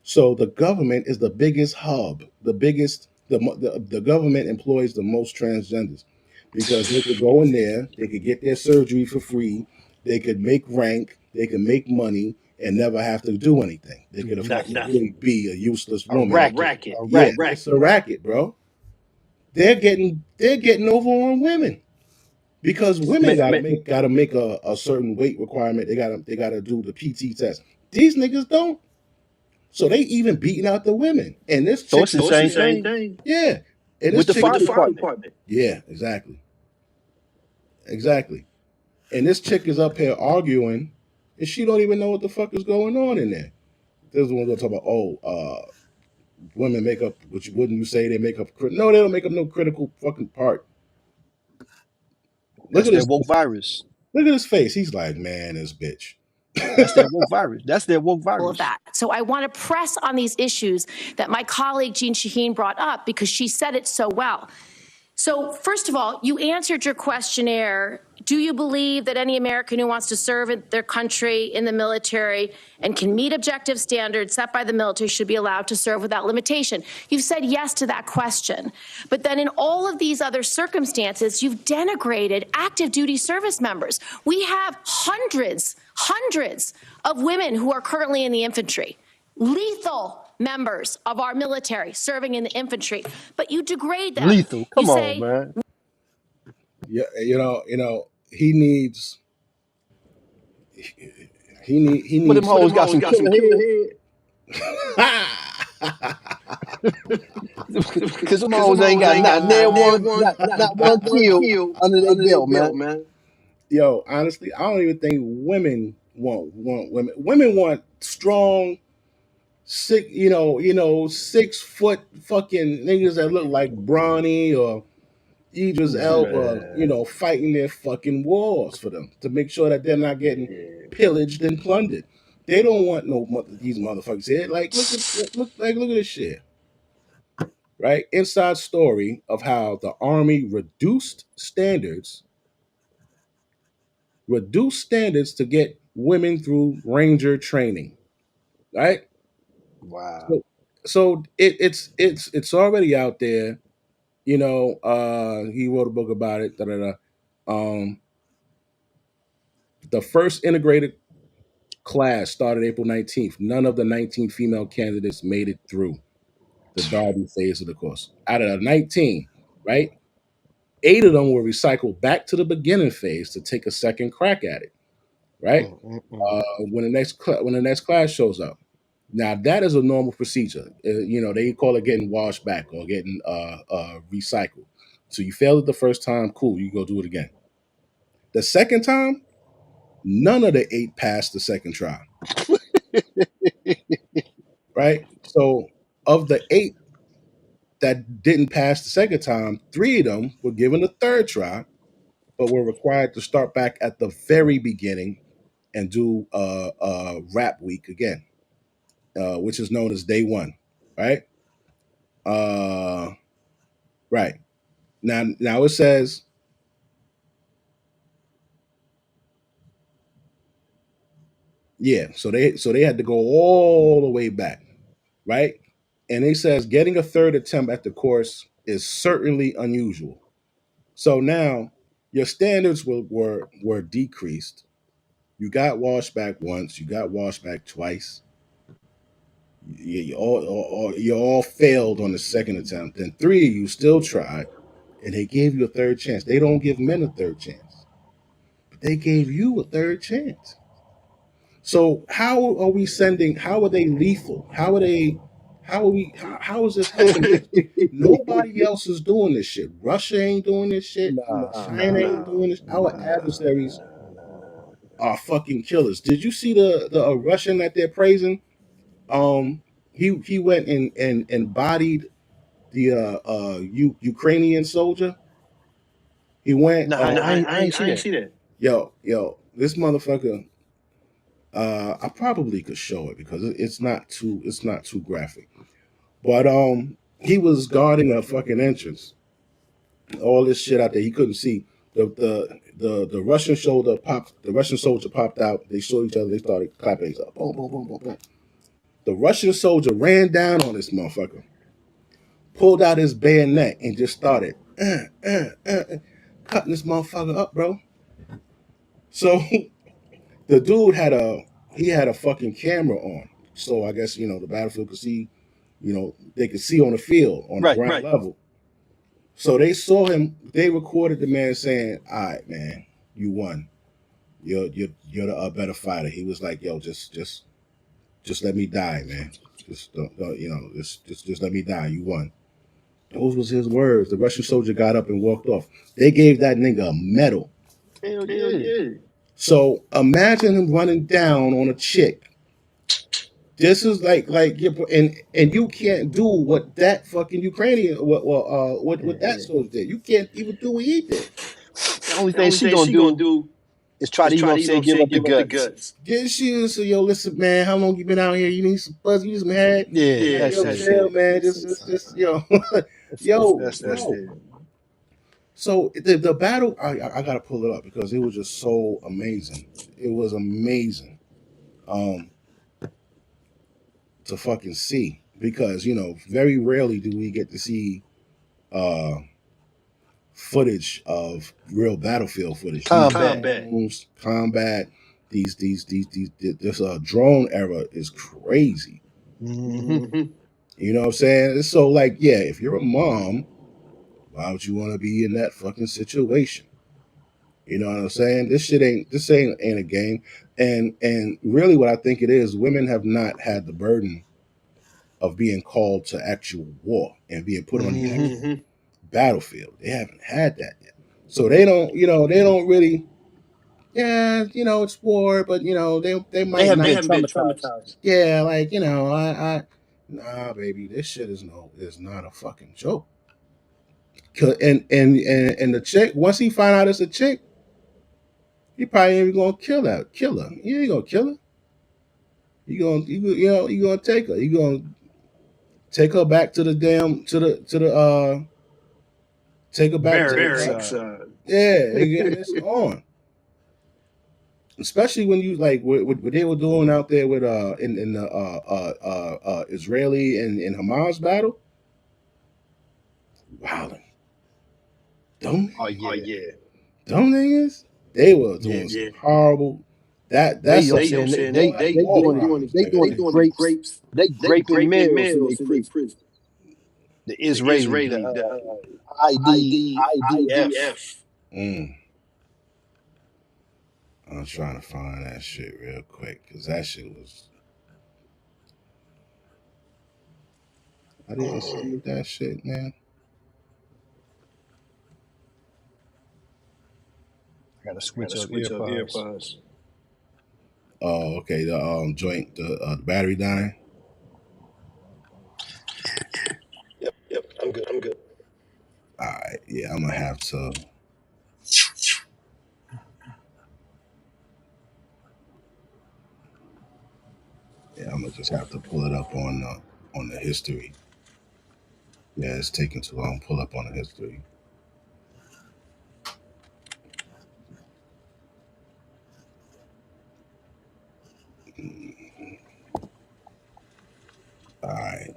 So the government is the biggest hub. The government employs the most transgenders because they could go in there, they could get their surgery for free, they could make rank, they could make money, and never have to do anything. They could effectively be a useless woman. A racket. It's a racket, bro. They're getting over on women because women gotta make a certain weight requirement. They gotta do the PT test. These niggas don't. So they even beating out the women. And this chick, So it's the same thing yeah. And this with the chick, fire department. yeah, exactly. Exactly. And this chick is up here arguing, and she don't even know what the fuck is going on in there. This is one gonna talk about, women make up, which wouldn't you say they make up? No, they don't make up no critical fucking part. Look That's at their this. woke virus. Look at his face. He's like, man, this bitch. That's their woke virus. That's their woke All virus. of that. So I want to press on these issues that my colleague Jean Shaheen brought up because she said it so well. So first of all, you answered your questionnaire. Do you believe that any American who wants to serve in their country in the military and can meet objective standards set by the military should be allowed to serve without limitation? You've said yes to that question. But then in all of these other circumstances, you've denigrated active duty service members. We have hundreds of women who are currently in the infantry, lethal members of our military serving in the infantry, but you degrade them. Lethal. Come you on, say, man. Yeah, he needs. He needs. But them hoes got some killer head. Because them hoes ain't got not one kill under their belt, man. Yo, honestly, I don't even think women want women. Women want strong, 6 foot fucking niggas that look like Bronny or Idris Elba, fighting their fucking wars for them to make sure that they're not getting pillaged and plundered. They don't want these motherfuckers here. Like, look at this shit. Right? Inside story of how the Army reduced standards to get women through Ranger training. Right? Wow. So it's already out there. He wrote a book about it. The first integrated class started April 19th. None of the 19 female candidates made it through the Derby phase of the course. Out of the 19, right? 8 of them were recycled back to the beginning phase to take a second crack at it, right? When the next class shows up. Now that is a normal procedure. They call it getting washed back or getting recycled. So you failed it the first time, cool, you go do it again. The second time, none of the 8 passed the second try. Right? So of the 8 that didn't pass the second time, 3 of them were given a third try, but were required to start back at the very beginning and do rap week again, which is known as day 1, right? Right. Now it says so they had to go all the way back, right? And it says getting a third attempt at the course is certainly unusual. So now your standards were decreased. You got washed back once. You got washed back twice. You all failed on the second attempt. Then 3 of you still tried, and they gave you a third chance. They don't give men a third chance, but they gave you a third chance. So how are we sending? How are they lethal? How are they? How is this helping? Nobody else is doing this shit. Russia ain't doing this shit. China ain't doing this. Our adversaries are fucking killers. Did you see the Russian that they're praising? He went and bodied the Ukrainian soldier. He went. I ain't see that. Yo, this motherfucker. I probably could show it because it's not too graphic. But he was guarding a fucking entrance. All this shit out there he couldn't see. The Russian soldier popped out. They saw each other. They started clapping each other. Boom, boom, boom, boom, boom. The Russian soldier ran down on this motherfucker, pulled out his bayonet, and just started cutting this motherfucker up, bro. So the dude had a fucking camera on. So I guess the battlefield could see, they could see on the field on the ground level. So they saw him. They recorded the man saying, "All right, man, you won. You're the better fighter." He was like, "Yo, just just let me die, man. Just don't just let me die. You won. Those was his words. The Russian soldier got up and walked off. They gave that nigga a medal. Hell yeah. So imagine him running down on a chick. This is like and you can't do what that fucking Ukrainian what that soldier did. You can't even do what he did. The only thing she gonna do is try to, you know what I'm saying, give up the guts. Get she so yo, listen, man, how long you been out here? You need some buzz, you need some head. Yeah, yo, that's chill, it. man. Just yo. That's it. So the battle, I gotta pull it up because it was just so amazing. It was amazing. To fucking see, because very rarely do we get to see footage of real battlefield footage. Combat. These this drone era is crazy. Mm-hmm. You know what I'm saying? So if you're a mom, why would you want to be in that fucking situation? You know what I'm saying? This ain't a game. And really what I think it is, women have not had the burden of being called to actual war and being put on the actual battlefield. They haven't had that yet. So they don't really, it's war, but they might They not haven't been traumatized. Yeah, nah, baby, this shit is not a fucking joke. And the chick, once he find out it's a chick, he probably ain't even gonna kill her. You ain't gonna kill her. You gonna take her. You gonna take her back to the damn take her back Barracks. it's on. Especially when you what they were doing out there with in the Israeli and Hamas battle. Wow. Them niggas, they were doing some horrible. That's they doing the grapes. They graping males in their prison. The Israeli, the IDF. I'm trying to find that shit real quick because that shit was. I didn't see that shit, man. I gotta switch up earpods. Oh, okay. The joint, the battery dying. Yep. I'm good. All right. Yeah, I'm gonna have to. Yeah, I'm gonna just have to pull it up on the history. Yeah, it's taking too long to pull up on the history. All right.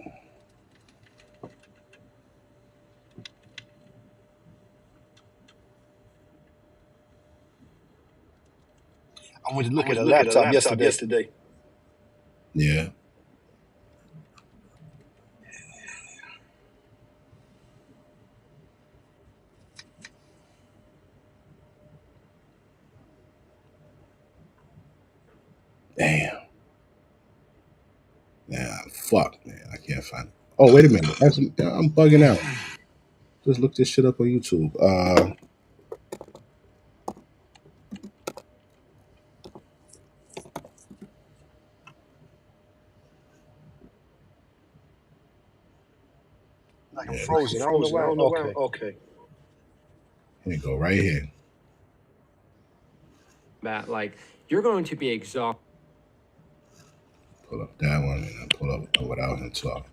I went to look at a laptop yesterday. Yeah. Damn. Nah, fuck, man. I can't find it. Oh, wait a minute. I'm bugging out. Just look this shit up on YouTube. Like I'm frozen. I don't know why. Okay. Here you go, right here. That you're going to be exhausted. Pull up that one and then pull up without him talking.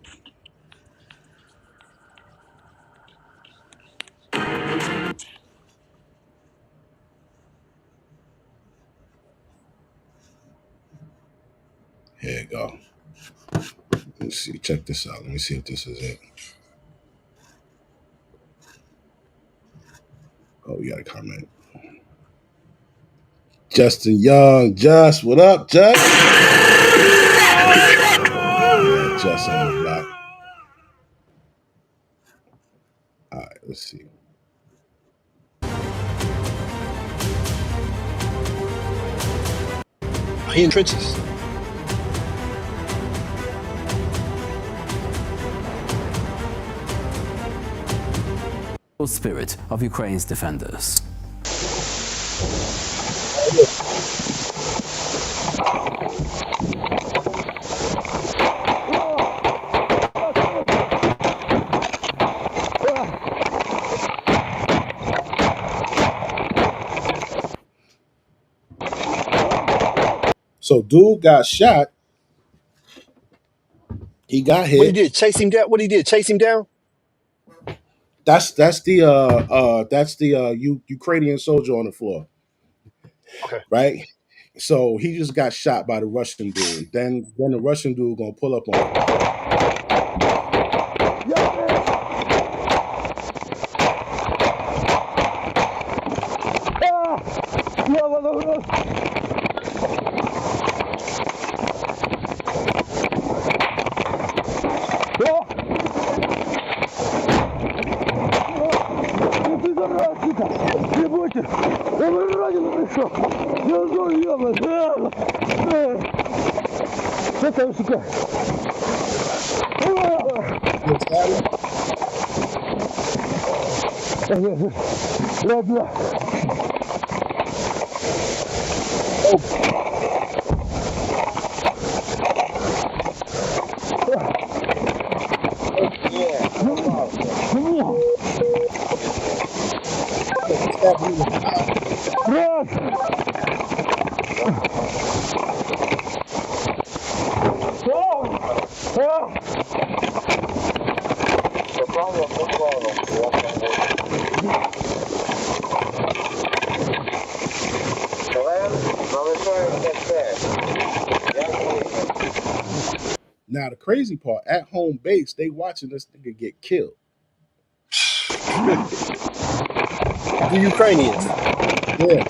Here you go. Let's see. Check this out. Let me see if this is it. Oh, we got a comment. Justin Young. Just, what up, Just? Yeah, Just on the block. All right, let's see. He in trenches. spirit of Ukraine's defenders. So dude got shot. He got hit. What he did? Chase him down? What he did? Chase him down? That's the Ukrainian soldier on the floor. Okay. Right? So he just got shot by the Russian dude. Then the Russian dude gonna pull up on him. Now the crazy part, at home base, they watching this nigga get killed. The Ukrainians. Yeah.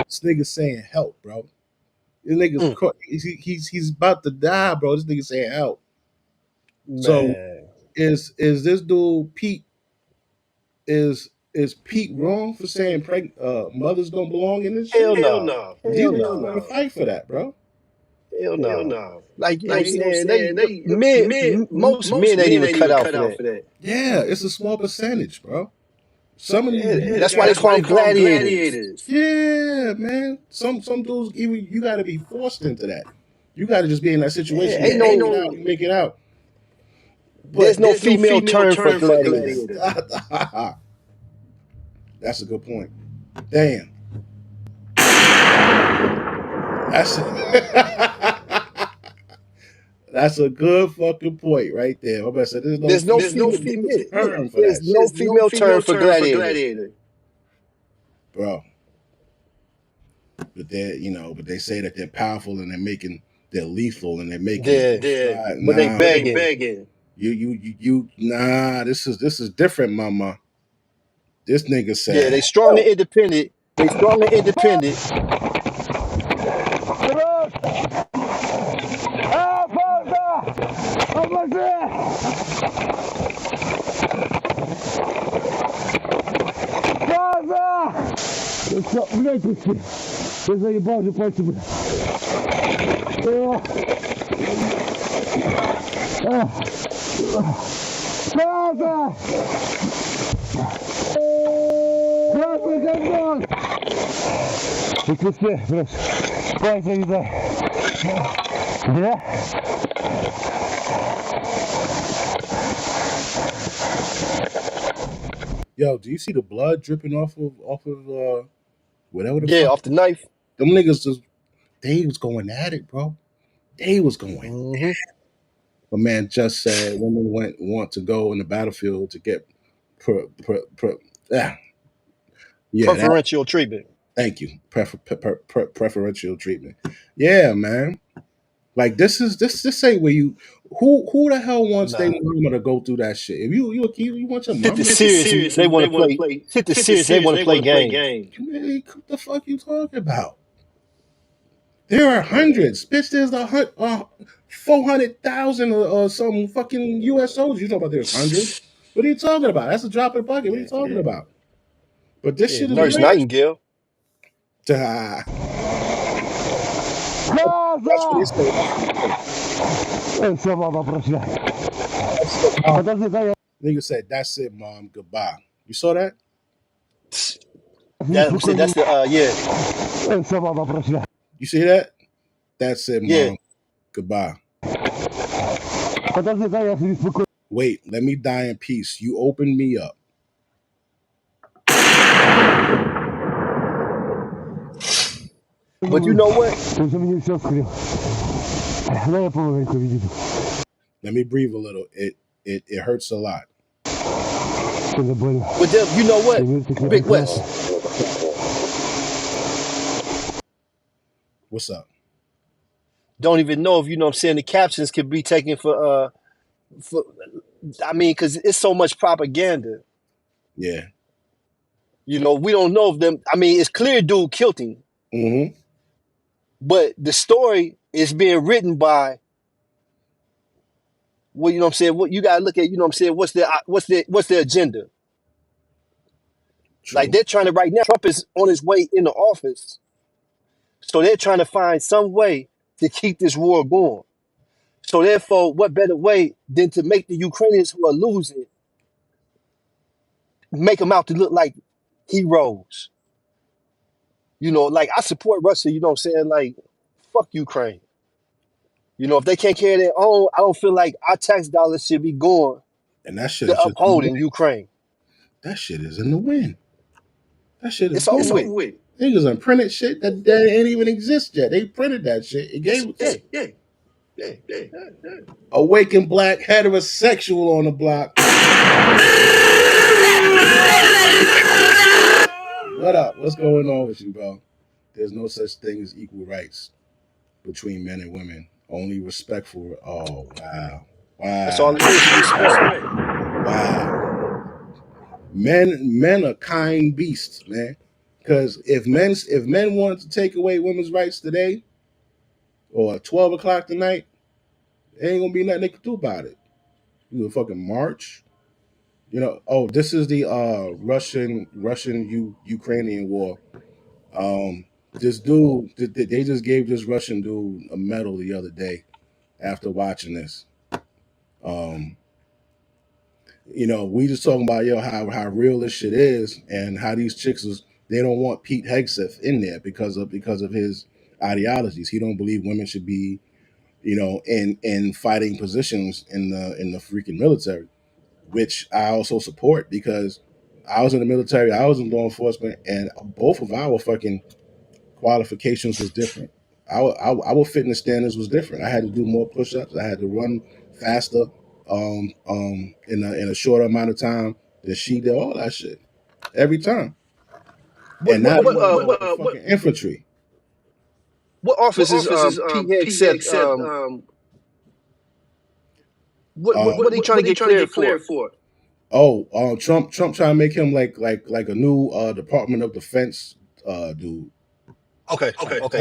This nigga saying help, bro. This nigga's he's about to die, bro. This nigga saying help. Man. So is this dude Pete? Is Pete wrong for saying mothers don't belong in this shit? Hell no. These niggas gonna fight for that, bro. Hell no. Like, you know what I'm saying? Most men ain't even cut out for that. Yeah, it's a small percentage, bro. Some of these that's why they call them gladiators. Yeah, man. Some dudes, even you got to be forced into that. You got to just be in that situation. Ain't no make it out. But there's no female term for gladiators. That's a good point. Damn. That's a good fucking point right there. I'm about to say, there's no female term for that. There's no female term for gladiator. Bro. But they say that they're powerful and they're lethal and they're making but they begging. Nah, this is different, mama. This nigga said, yeah, they strong and independent. Yo, do you see the blood dripping off of whatever the fuck? Off the knife. Them niggas they was going at it, bro. They was going at it. A man just said women want to go in the battlefield to get preferential treatment. Thank you. Preferential treatment. Yeah, man. Like this ain't where you who the hell wants their mama to go through that shit? If you want your mama serious, they want to play. They want to play games. What the fuck you talking about? There are hundreds. Bitch, there's 400,000 or some fucking U.S. soldiers. You talking about there's hundreds? What are you talking about? That's a drop in the bucket. What are you talking about? But this shit is Nurse real. Nightingale. That's what they say. Nigga said, "That's it, mom. Goodbye." You saw that? That's the yeah. You see that? That's it, Yeah. mom. Goodbye. Wait, let me die in peace. You opened me up. But you know what? Let me breathe a little. It hurts a lot. But them, you know what? Big West. What's up? Don't even know if, you know what I'm saying, the captions could be taken for I mean, because it's so much propaganda. Yeah. You know, we don't know if them, I mean, it's clear dude killed him. Mm-hmm. But the story is being written by, well, you know what I'm saying, what you gotta look at, you know what I'm saying, what's their agenda? True. Like, they're trying to, right now, Trump is on his way into office. So they're trying to find some way to keep this war going. So therefore, what better way than to make the Ukrainians who are losing, make them out to look like heroes? You know, like, I support Russia, you know what I'm saying? Like, fuck Ukraine. You know, if they can't carry their own, I don't feel like our tax dollars should be going And that shit to is just upholding Ukraine. That shit is in the wind. That shit is It's over with. Niggas done printed shit that ain't even exist yet. They printed that shit. It gave Yeah. Awakened black heterosexual on the block. What up? What's going on with you, bro? There's no such thing as equal rights between men and women. Only respectful. Oh, wow. That's all it is, respect. Wow. Men are kind beasts, man. Because if men wanted to take away women's rights today, or 12 o'clock tonight, there ain't gonna be nothing they can do about it. You know, fucking march. You know, oh, this is the Russian Ukrainian war. This dude, they just gave this Russian dude a medal the other day after watching this. You know, we just talking about how real this shit is and how these chicks they don't want Pete Hegseth in there because of his ideologies. He don't believe women should be, you know, in fighting positions in the freaking military, which I also support because I was in the military, I was in law enforcement, and both of our fucking qualifications was different. Our fitness standards was different. I had to do more push-ups. I had to run faster in a shorter amount of time than she did. All that shit every time. And now fucking infantry. What office is Pete Hegseth? What are they trying to get cleared for? Oh, Trump trying to make him like a new Department of Defense dude. Okay.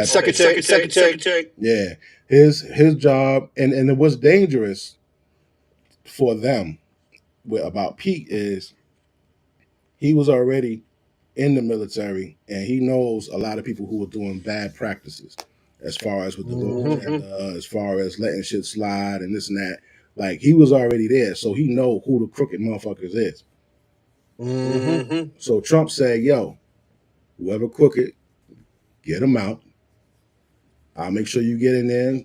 Secretary. Yeah, his job, and it was dangerous for them about Pete is he was already in the military and he knows a lot of people who are doing bad practices as far as with the local agenda, as far as letting shit slide and this and that. Like, he was already there, so he know who the crooked motherfuckers is. So Trump said, yo, whoever crooked, get them out. I'll make sure you get in there.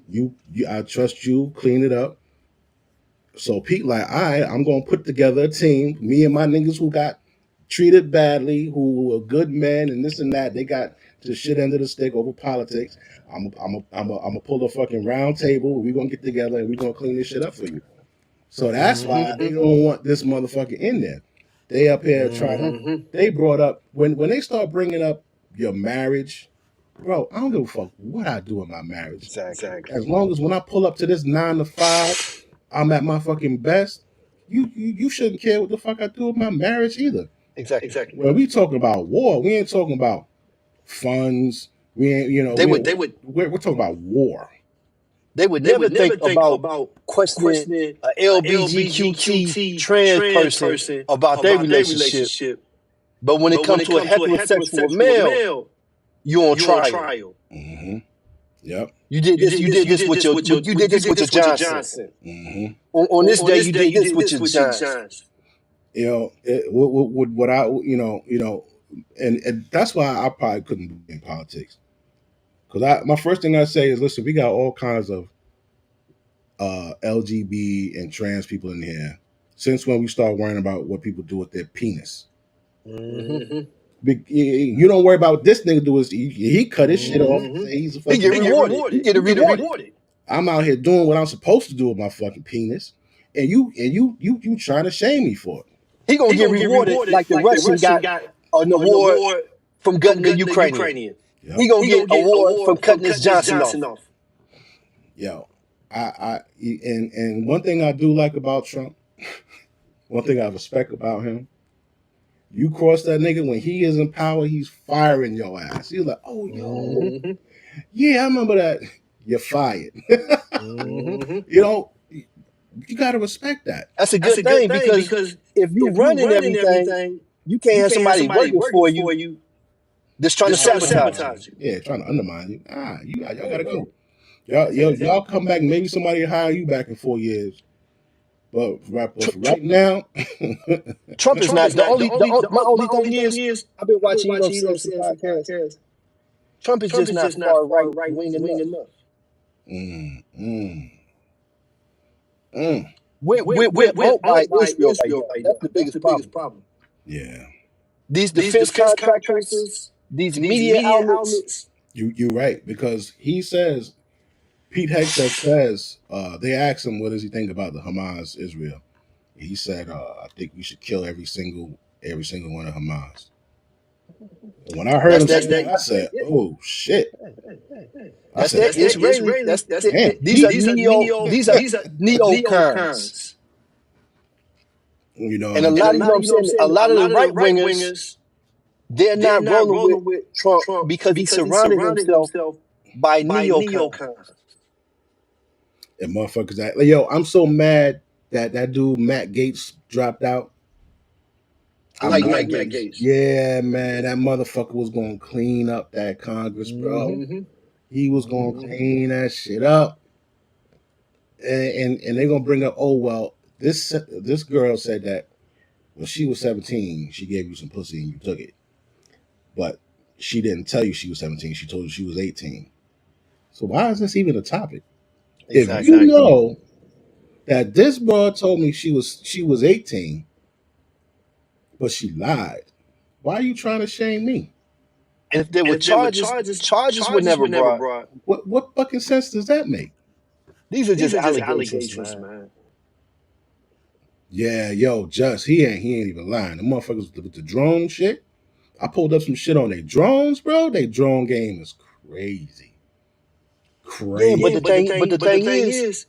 I trust you, clean it up. So Pete like, all right, I'm gonna put together a team. Me and my niggas who got treated badly, who were good men and this and that. They got the shit under the stick over politics. I'm gonna pull a fucking round table. We're gonna get together and we're gonna clean this shit up for you. So that's why they don't want this motherfucker in there. They up here trying to. They brought up when they start bringing up your marriage, bro. I don't give a fuck what I do in my marriage. Exactly. As long as when I pull up to this 9 to 5, I'm at my fucking best. You shouldn't care what the fuck I do with my marriage either. Exactly. When we talking about war, we ain't talking about funds. We ain't, you know, we're talking about war. They would never think about questioning an LGBTQT trans person about their relationship. But when it comes to a heterosexual male, you on trial. Mm-hmm. Yep. You did this with your Johnson. Mm-hmm. On this day, you did this with your Johnson. You know, what I, and that's why I probably couldn't be in politics. Because my first thing I say is, listen, we got all kinds of LGBT and trans people in here. Since when we start worrying about what people do with their penis? Mm-hmm. You don't worry about what this nigga do. He cut his shit off. He's a fucking, he get rewarded. I'm out here doing what I'm supposed to do with my fucking penis, and you trying to shame me for it. He gonna get rewarded like the Russian got an award from gutting the Ukrainian. Yep. He gonna get award from cutting his Johnson off. Yo, and one thing I do like about Trump, one thing I respect about him, you cross that nigga when he is in power, he's firing your ass. He's like, oh, yo, yeah, I remember that. You're fired. You know, you got to respect that. That's a good thing because if you running everything, you can't have somebody working for you that's trying to sabotage you. Yeah, trying to undermine you. Y'all got to go. Y'all come back. Maybe somebody will hire you back in 4 years. But right now, Trump is not the only. My only thing is, I've been watching podcasts. Trump is just not far right wing enough. We're owned by Israel right now. That's the biggest problem. Yeah. These defense contractors, these media outlets. You're right, because he says, Pete Hegseth says, they asked him, what does he think about the Hamas Israel? He said, I think we should kill every single one of Hamas. And when I heard him say that, I said, oh shit. That's Israeli. These are neocons. You know, and a lot of the right wingers, they're not rolling with Trump because he surrounded himself by neocons. And motherfuckers, yo, I'm so mad that dude Matt Gaetz dropped out. I like Matt Gaetz. Yeah, man, that motherfucker was gonna clean up that Congress, bro. He was gonna clean that shit up, and they're gonna bring up, oh well, this girl said that when she was 17, she gave you some pussy and you took it, but she didn't tell you she was 17. She told you she was 18. So why is this even a topic? Exactly. If you know that this broad told me she was 18, but she lied, why are you trying to shame me? And if there were charges were never brought. What fucking sense does that make? These are just allegations, man. Yeah, yo, he ain't even lying. The motherfuckers with the drone shit. I pulled up some shit on their drones, bro. Their drone game is crazy. Yeah, but the thing is,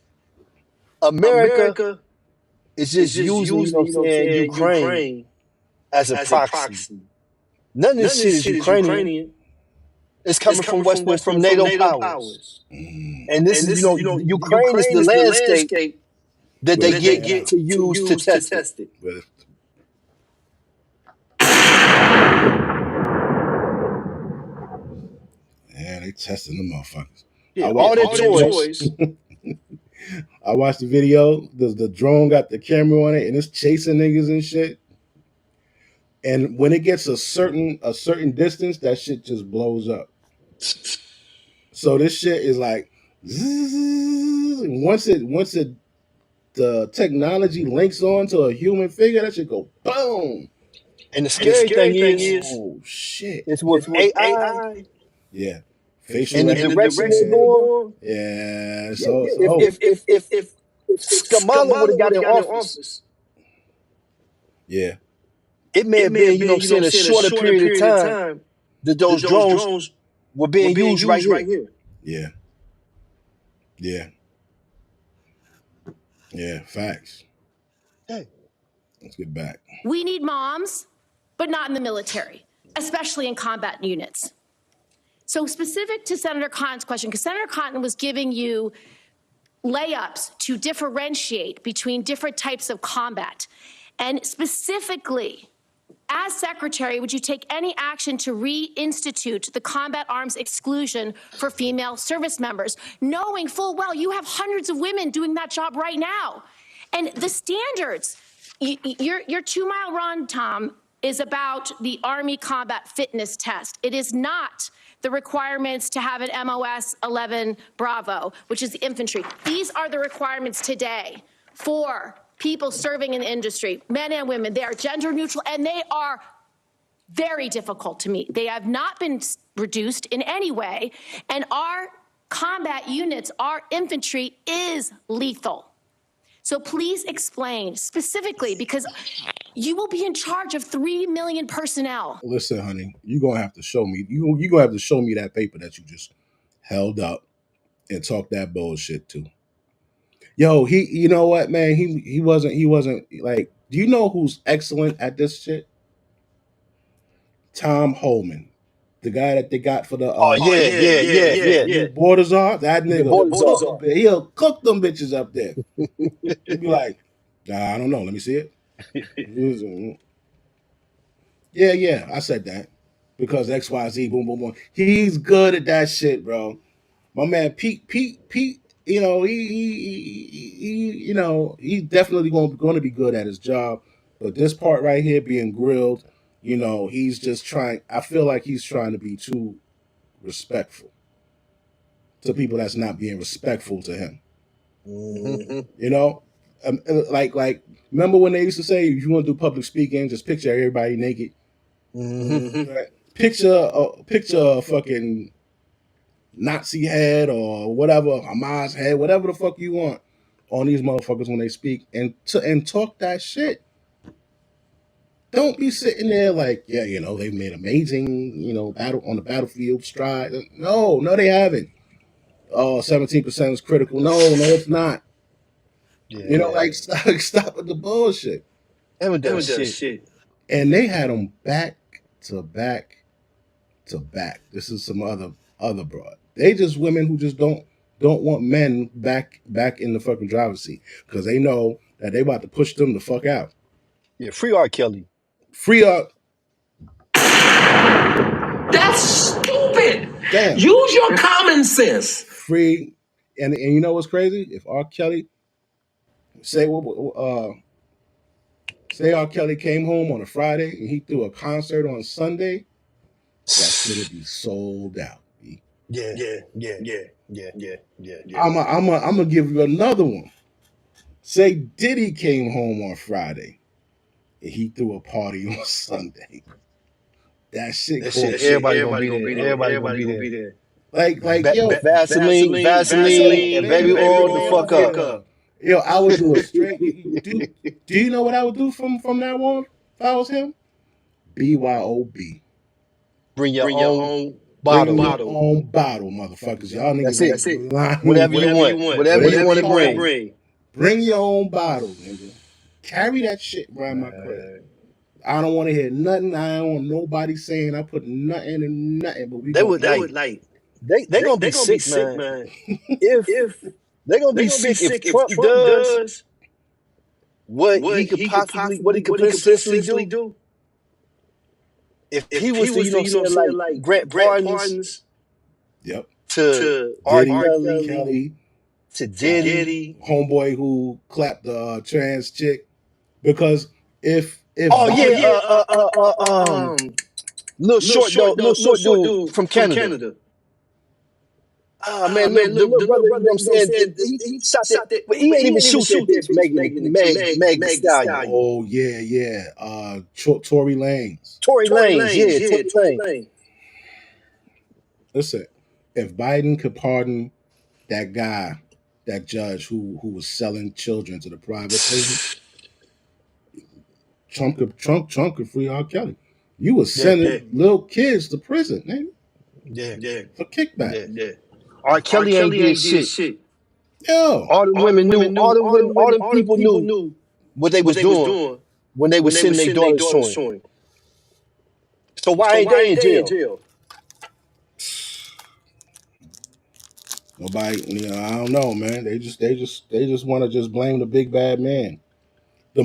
America is just using Ukraine as a proxy. None of this shit is Ukrainian. It's coming from NATO powers. And this is, Ukraine is the landscape that they get to use to test it. Yeah, they testing the motherfuckers. Yeah, all their toys. I watched the video. The drone got the camera on it and it's chasing niggas and shit. And when it gets a certain distance, that shit just blows up. So this shit is like, once the technology links on to a human figure, that shit go boom. And the scary thing is, oh shit, it's with AI. Yeah, facial and the direction it's going. Yeah, so if Kamala would have got in office, yeah, it may have been, in a shorter period of time that those drones were being used right here. Yeah. Yeah, facts. Hey. Let's get back. We need moms, but not in the military, especially in combat units. So specific to Senator Cotton's question, because Senator Cotton was giving you layups to differentiate between different types of combat. And specifically, as secretary, would you take any action to reinstitute the combat arms exclusion for female service members, knowing full well you have hundreds of women doing that job right now? And the standards, your 2 mile run, Tom, is about the Army combat fitness test. It is not the requirements to have an MOS 11 Bravo, which is the infantry. These are the requirements today for people serving in the industry, men and women. They are gender neutral, and they are very difficult to meet. They have not been reduced in any way, and our combat units, our infantry is lethal. So please explain specifically, because you will be in charge of 3 million personnel. Listen, honey, you're going to have to show me. You're going to have to show me that paper that you just held up and talk that bullshit to. Yo, you know what, man? He wasn't like, do you know who's excellent at this shit? Tom Holman. The guy that they got for the yeah. Borders off. That nigga, Borders he'll cook them bitches up there. He'd be like, I don't know. Let me see it. Yeah. I said that because XYZ, boom, boom, boom. He's good at that shit, bro. My man, Pete. You know, he's definitely going to be good at his job. But this part right here, being grilled. You know, he's just trying. I feel like he's trying to be too respectful to people that's not being respectful to him. Mm-hmm. You know, like remember when they used to say, if you want to do public speaking, just picture everybody naked. Mm-hmm. Right? Picture a fucking Nazi head or whatever, Hamas head, whatever the fuck you want on these motherfuckers when they speak, and talk that shit. Don't be sitting there like, yeah, you know, they've made amazing, you know, battle on the battlefield stride. No, they haven't. Oh, 17% is critical. No, it's not. Yeah, you know, like stop with the bullshit. Haven't done shit. And they had them back to back to back. This is some other broad. They just women who just don't want men back in the fucking driver's seat because they know that they about to push them the fuck out. Yeah, free R. Kelly. Free up. That's stupid. Damn. Use your common sense. Free, and you know what's crazy? If R. Kelly say R. Kelly came home on a Friday and he threw a concert on Sunday, that should be sold out. Yeah. I'm gonna give you another one. Say Diddy came home on Friday and he threw a party on Sunday. That shit. Everybody gonna be there. Everybody gonna be there. Like yo, Vaseline, and baby oil the fuck up. Yo, I would do a straight. Do you know what I would do from now on if I was him? BYOB. Bring your own bottle. Bring your own bottle, motherfuckers. Y'all niggas. That's it. Whatever you want. Whatever you want to bring. Bring your own bottle, nigga. Carry that shit around my crib. I don't want to hear nothing. I don't want nobody saying I put nothing in nothing. But they gonna be sick, man. If they gonna be sick if Trump does what he could potentially do. If he was to, you know, say like grant pardons, yep, to R. Kelly, to Diddy, homeboy who clapped the trans chick, because if little short dude from Canada. Man, little brother, you know what I'm saying? He shot that, but he ain't even shoot that bitch, Meg Thee Stallion. Oh, yeah. Tory Lanez. Tory Lanez. Listen, if Biden could pardon that guy, that judge who was selling children to the private prison, Trump could free R. Kelly. You was sending little kids to prison, man. Yeah. For kickback. Yeah. R. Kelly ain't did shit. Yo. All the women knew, all the people knew what they was doing when they was sending their daughters to him. So why ain't they in jail? Nobody, I don't know, man. They just want to just blame the big bad man. The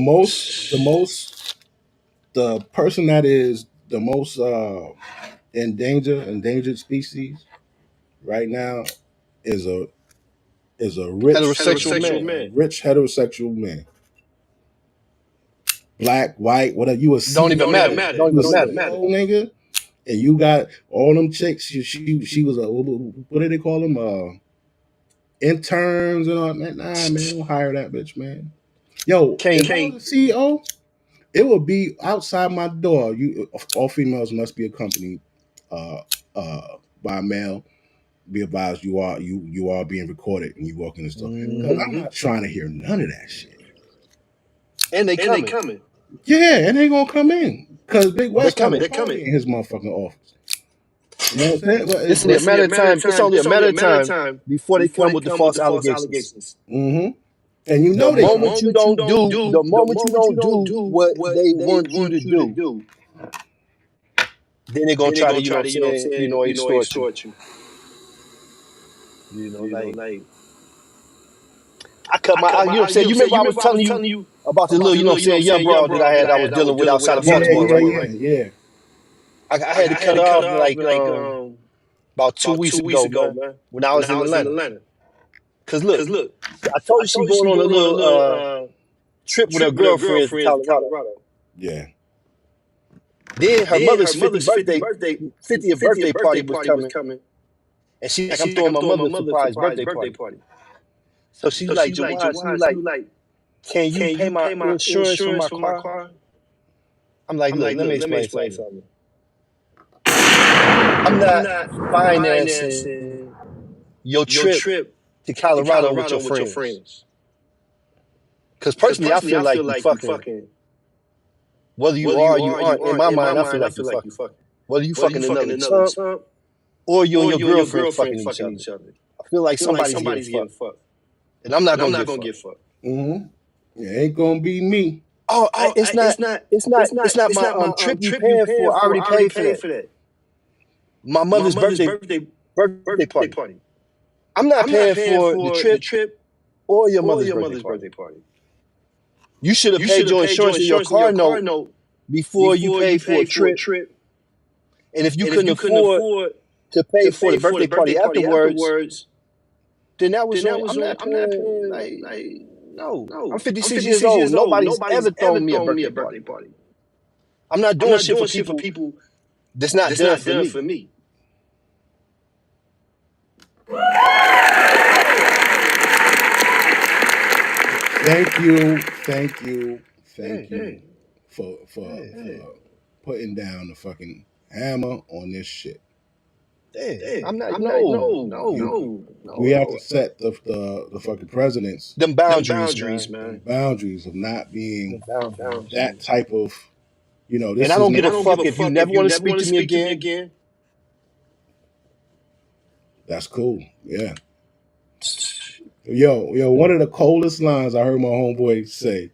person that is the most endangered species right now is a rich Heterosexual man. rich heterosexual man. Black, white, whatever. You a Don't even matter. Don't even matter. CEO, nigga, and you got all them chicks. She was a, what do they call them? Interns and all that. Nah, man, don't hire that bitch, man. Yo, if I was a CEO, it would be outside my door. All females must be accompanied by a male. Be advised, you are being recorded and you walk in the store. Because I'm not trying to hear none of that shit. And they coming. Yeah, and they gonna come in because Big West coming in his motherfucking office. You know what I'm saying? It's only a matter of time. It's only a matter of time before they come with the false allegations. Mm-hmm. And you know the moment you don't do what they want you to do, then they're gonna try to extort you. Like I cut my, you know what I'm saying? You remember I was telling you about the little, young bro that I was dealing with outside of Baltimore, right? Yeah. I had to cut off like about 2 weeks ago, man, when I was in Atlanta. Cause look, I told you she going on a little trip with her girlfriends in Colorado. Yeah. Then her mother's 50th birthday party was coming. And she's like, I'm throwing my mother a surprise birthday party. So she's like, Jawad, she like, can you pay my insurance for my car? I'm like, look, let me explain something. I'm not financing your trip to Colorado with your friends. Because personally, I feel like you fucking. Whether you are or you aren't, in my mind, I feel like you fucking. Whether you fucking another chump or you and your girlfriend fucking each other. I feel like somebody's getting fucked. And I'm not gonna get fucked. Mm-hmm. It ain't gonna be me. Oh, it's not my trip you paying for. I already paid for that. My mother's birthday party. I'm not paying for the trip or your mother's birthday party. You should have paid your insurance and your car note before you paid for a trip. And if you couldn't afford to pay for the birthday party afterwards, then that was on. I'm not paying. No. I'm 56 years old. Nobody's ever thrown me a birthday party. I'm not doing shit for people that's not done for me. Thank you for putting down the fucking hammer on this shit. I'm not. No. We have to set the fucking presidents. Them boundaries, man. Them boundaries of not being that type of, This and I don't give a fuck if you never want to speak to me again. That's cool. Yeah. Yo, one of the coldest lines I heard my homeboy say.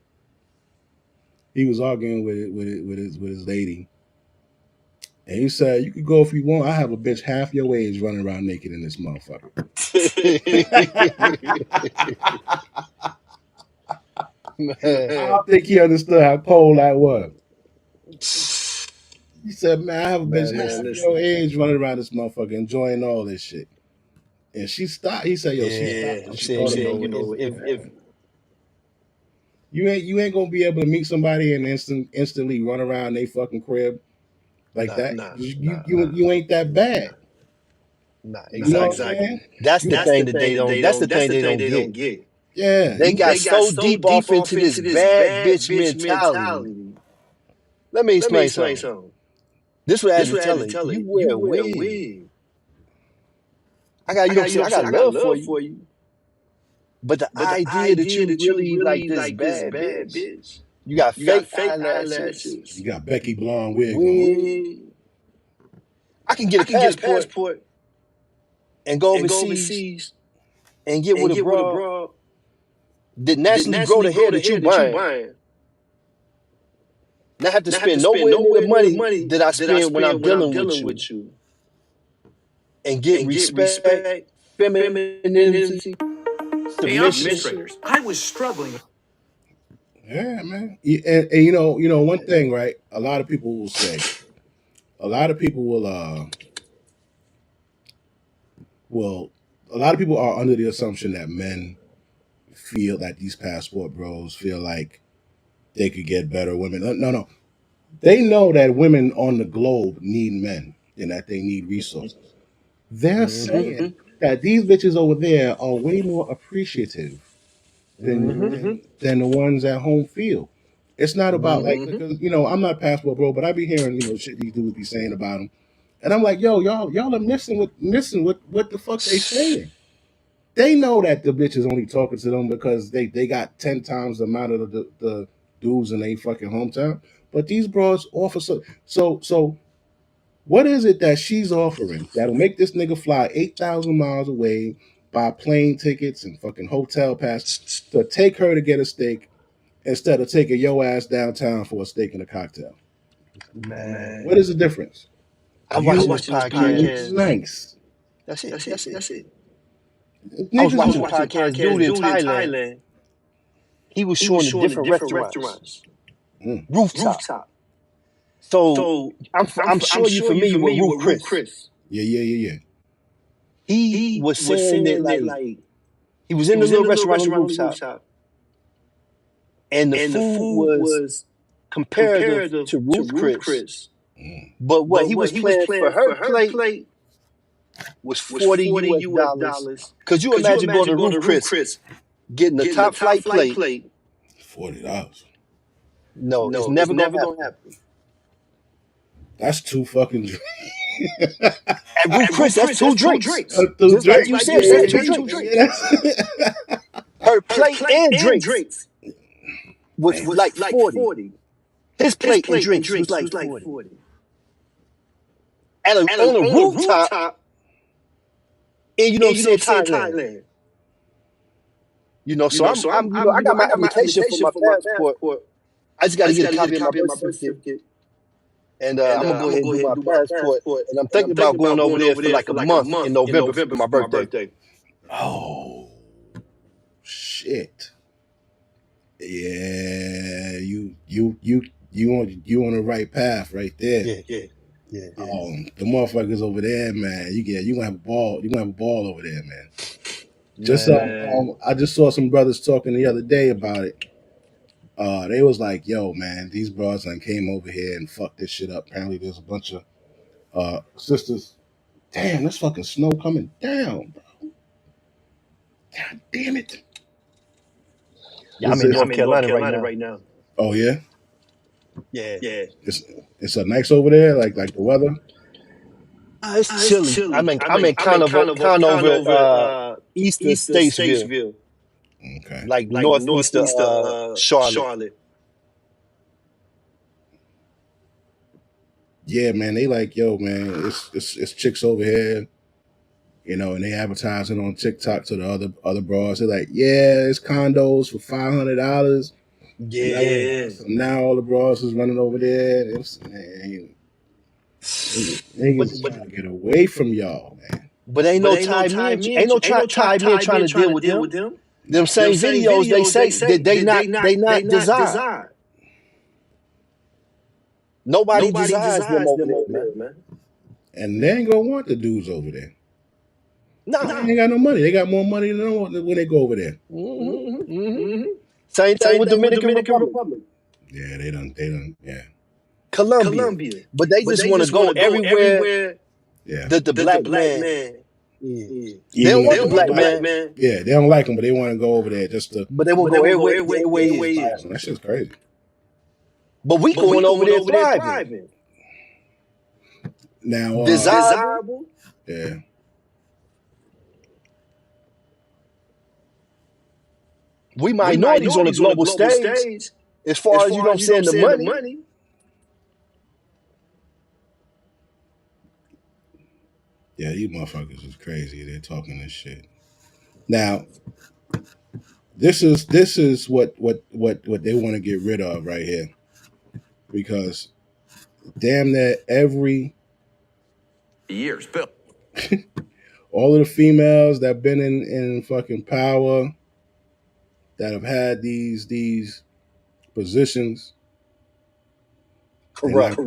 He was arguing with his lady. And he said, you could go if you want. I have a bitch half your age running around naked in this motherfucker. I don't think he understood how cold that was. He said, man, I have a bitch half your age running around this motherfucker enjoying all this shit. And she stopped. He said, yo, she stopped. If you ain't gonna be able to meet somebody and instantly run around their fucking crib like that. You ain't that bad. Nah, exactly. That's the thing that they don't. That's the thing they don't get. Yeah, they got so deep off into this bad bitch mentality. Let me explain something. This was actually telling you wear a wig. I got love for you. But the idea that you really like this bad bitch. You got fake eyelashes. You got Becky Blonde wig. I can get a passport and go overseas and get with a bra that naturally grow the hair that you buying. Not have to spend nowhere near the money that I spend when I'm dealing with you. And get respect femininity, Hey, I'm submission. I was struggling. Yeah, man. And you know, one thing, right? A lot of people will say, a lot of people a lot of people are under the assumption that men feel that these passport bros feel like they could get better women. No. They know that women on the globe need men and that they need resources. They're saying that these bitches over there are way more appreciative than the ones at home feel. It's not about like because I'm not passport bro, but I be hearing shit these dudes be saying about them, and I'm like, yo, y'all are missing what the fuck they saying. They know that the bitch is only talking to them because they got 10 times the amount of the dudes in their fucking hometown. But these bros offer so what is it that she's offering that'll make this nigga fly 8,000 miles away, buy plane tickets and fucking hotel pass to take her to get a steak instead of taking your ass downtown for a steak and a cocktail? Man, What is the difference? I'm watching this podcast. Nice. That's it. That's it. I was Niggas watching a podcast, dude in Thailand. He was showing the different restaurants, rooftop. So I'm sure you're familiar with Ruth Chris. Yeah. He was saying that like he was in the little restaurant on the rooftop, and the food was comparative to Ruth Chris. But what he was playing for her plate was $40 US. Could you imagine going to Ruth Chris, getting the top flight plate? $40. No, it's never gonna happen. That's two fucking drinks. At Ruth Chris, that's two drinks. Just like you said, two drinks. Her plate and drinks was like 40. His plate and drinks was like 40. On a rooftop in Thailand. So I got my application for my passport. I just got to get a copy of my birth certificate. And I'm going to go ahead and do my passport. And I'm thinking about going over there for like a month in November for my birthday. Oh, shit. Yeah, you on the right path right there. Yeah. The motherfuckers over there, man. You gonna have a ball. You gonna have a ball over there, man. I just saw some brothers talking the other day about it. They was like, yo, man, these broads came over here and fucked this shit up. Apparently there's a bunch of sisters. Damn, there's fucking snow coming down, bro. God damn it. Yeah, I'm in North Carolina right now. Oh yeah? Yeah. It's a nice over there, like the weather. It's chilly. I'm in Conover, east of Statesville. Okay. Like northeast of Charlotte. Yeah, man. They like, yo, man, it's chicks over here, and they advertising on TikTok to the other bras. They're like, yeah, it's condos for $500. Yeah. So now all the bras is running over there. Niggas trying to get away from y'all, man. But ain't no Thai men trying to deal with them. Them same videos they say that they not desired. Nobody desires them over there, man. And they ain't gonna want the dudes over there. No. They ain't got no money. They got more money than them when they go over there. Same thing with Dominican Republic. Yeah, they done, yeah. Colombia. But they just want to go everywhere. Yeah. The black man. Yeah. They don't want the black man. Yeah, they don't like them, but they want to go over there just to. But they won't go everywhere. That shit's crazy. But we going over there thriving. Now, desirable. Yeah. We minorities on the global stage. As far as the money. Yeah, these motherfuckers is crazy. They're talking this shit. Now, this is what they want to get rid of right here, because damn near every All of the females that been in fucking power, that have had these positions, Corrupt.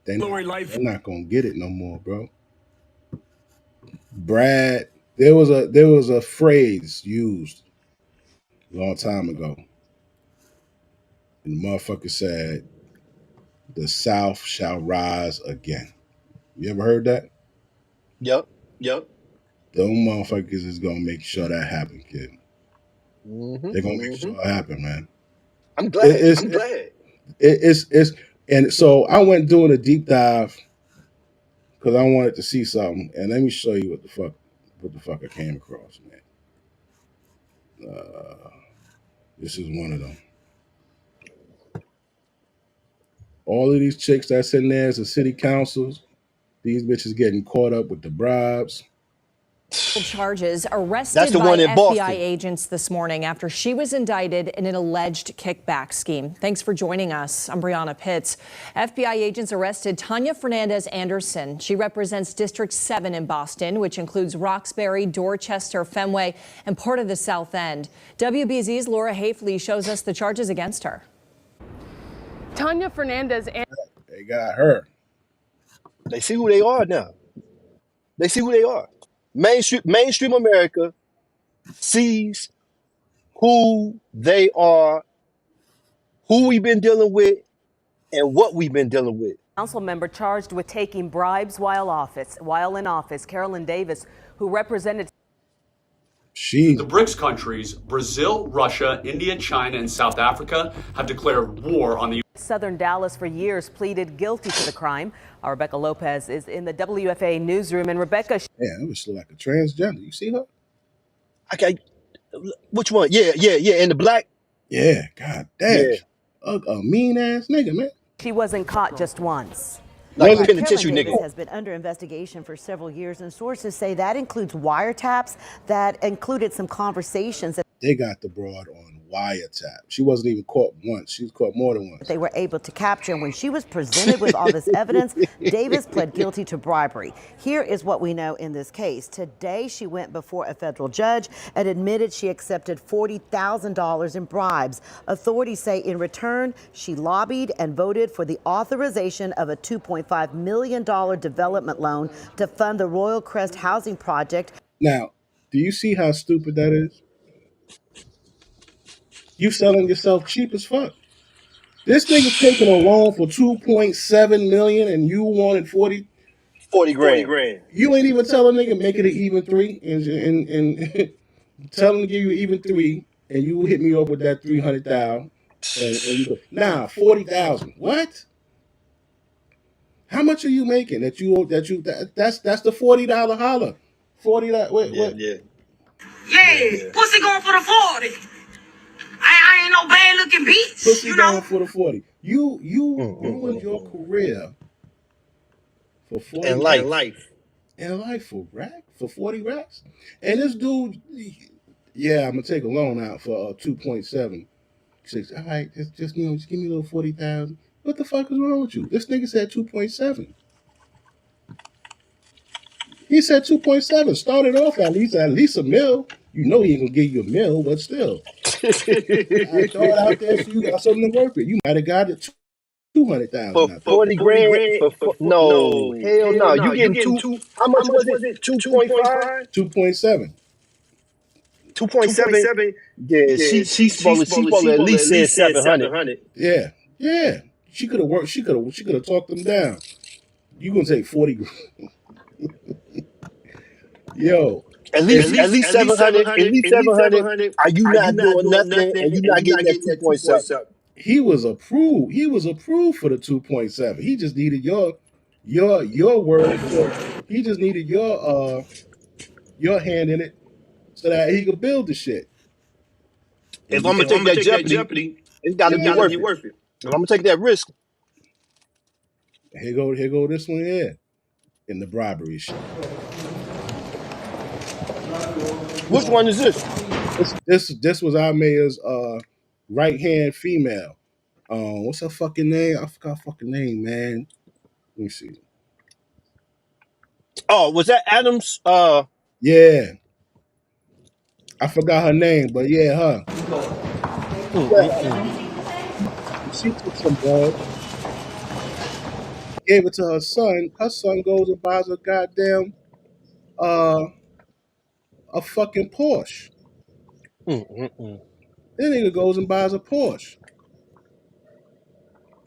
they're not gonna get it no more, bro. Brad, there was a phrase used a long time ago, and the motherfucker said, "The South shall rise again." You ever heard that? Yep. Those motherfuckers is gonna make sure that happen, kid. Mm-hmm. They're gonna make sure it happen, man. I'm glad. It's and so I went doing a deep dive because I wanted to see something, and let me show you what the fuck I came across, man. This is one of them. All of these chicks that's in there as the city councils, these bitches getting caught up with the bribes. Charges arrested That's the by one in FBI Boston. agents this morning after she was indicted in an alleged kickback scheme. Thanks for joining us. I'm Brianna Pitts. FBI agents arrested Tanya Fernandez Anderson. She represents District 7 in Boston, which includes Roxbury, Dorchester, Fenway, and part of the South End. WBZ's Laura Hafley shows us the charges against her. Tanya Fernandez. They got her. They see who they are now. They see who they are. Mainstream America sees who they are, who we've been dealing with, and what we've been dealing with. Council member charged with taking bribes while in office, Carolyn Davis, who represented the BRICS countries, Brazil, Russia, India, China, and South Africa, have declared war on the Southern Dallas for years, pleaded guilty to the crime. Rebecca Lopez is in the WFA newsroom, and Rebecca. Yeah, it was like a transgender. You see her? Okay, which one? Yeah, and the black. Yeah, god damn, Yeah. a mean ass nigga, man. She wasn't caught just once. Like Wasn't- penitentiary Carolyn Davis nigga. has been under investigation for several years, and sources say that includes wiretaps that included some conversations that They got the broad on wiretap. She wasn't even caught once. She was caught more than once. they were able to capture. And when she was presented with all this evidence, Davis pled guilty to bribery. Here is what we know in this case. Today, she went before a federal judge and admitted she accepted $40,000 in bribes. Authorities say in return, she lobbied and voted for the authorization of a $2.5 million development loan to fund the Royal Crest housing project. Now, do you see how stupid that is? You selling yourself cheap as fuck. This nigga's taking a loan for $2.7 million and you wanted 40 grand. You ain't even tell a nigga make it an even 3 and tell him to give you an even 3 and you hit me up with that 300,000 and you go, nah, 40,000. What? How much are you making that's the $40 holler. $40. What? Yeah, pussy going for the 40. I ain't no bad looking bitch. Pussy you going know? for the 40. You ruined your career for 40 And life. And life for 40 racks. And this dude, yeah, I'm gonna take a loan out for 2.7. He says, all right, just give me a little 40,000. What the fuck is wrong with you? This nigga said 2.7. He said 2.7. Started off at least a mil. You know he ain't gonna give you a mil, but still. I throw it out there so you got something to work with. You might have got it 200,000 For 40 grand? No, hell no. You getting two? How much was it? 2.5? 2.7. 2.7. Yeah, she supposed to at least said 700. Yeah. She could have worked. She could have talked them down. You gonna take 40 grand? Yo, At least 700. At least 700. Are you not doing nothing and you not getting that 2.7? He was approved. He was approved for the 2.7. He just needed your word. He just needed your hand in it so that he could build the shit. If I'm gonna take that Jeopardy, it's gotta be worth it. If I'm gonna take that risk. Here go this one here in the bribery shit. Which one is this? This was our mayor's right hand female. What's her fucking name? I forgot her fucking name, man. Let me see. Oh, was that Adams? Yeah, I forgot her name, but yeah, her. She took some bread, gave it to her son. Her son goes and buys a goddamn uh a fucking Porsche. That nigga goes and buys a Porsche.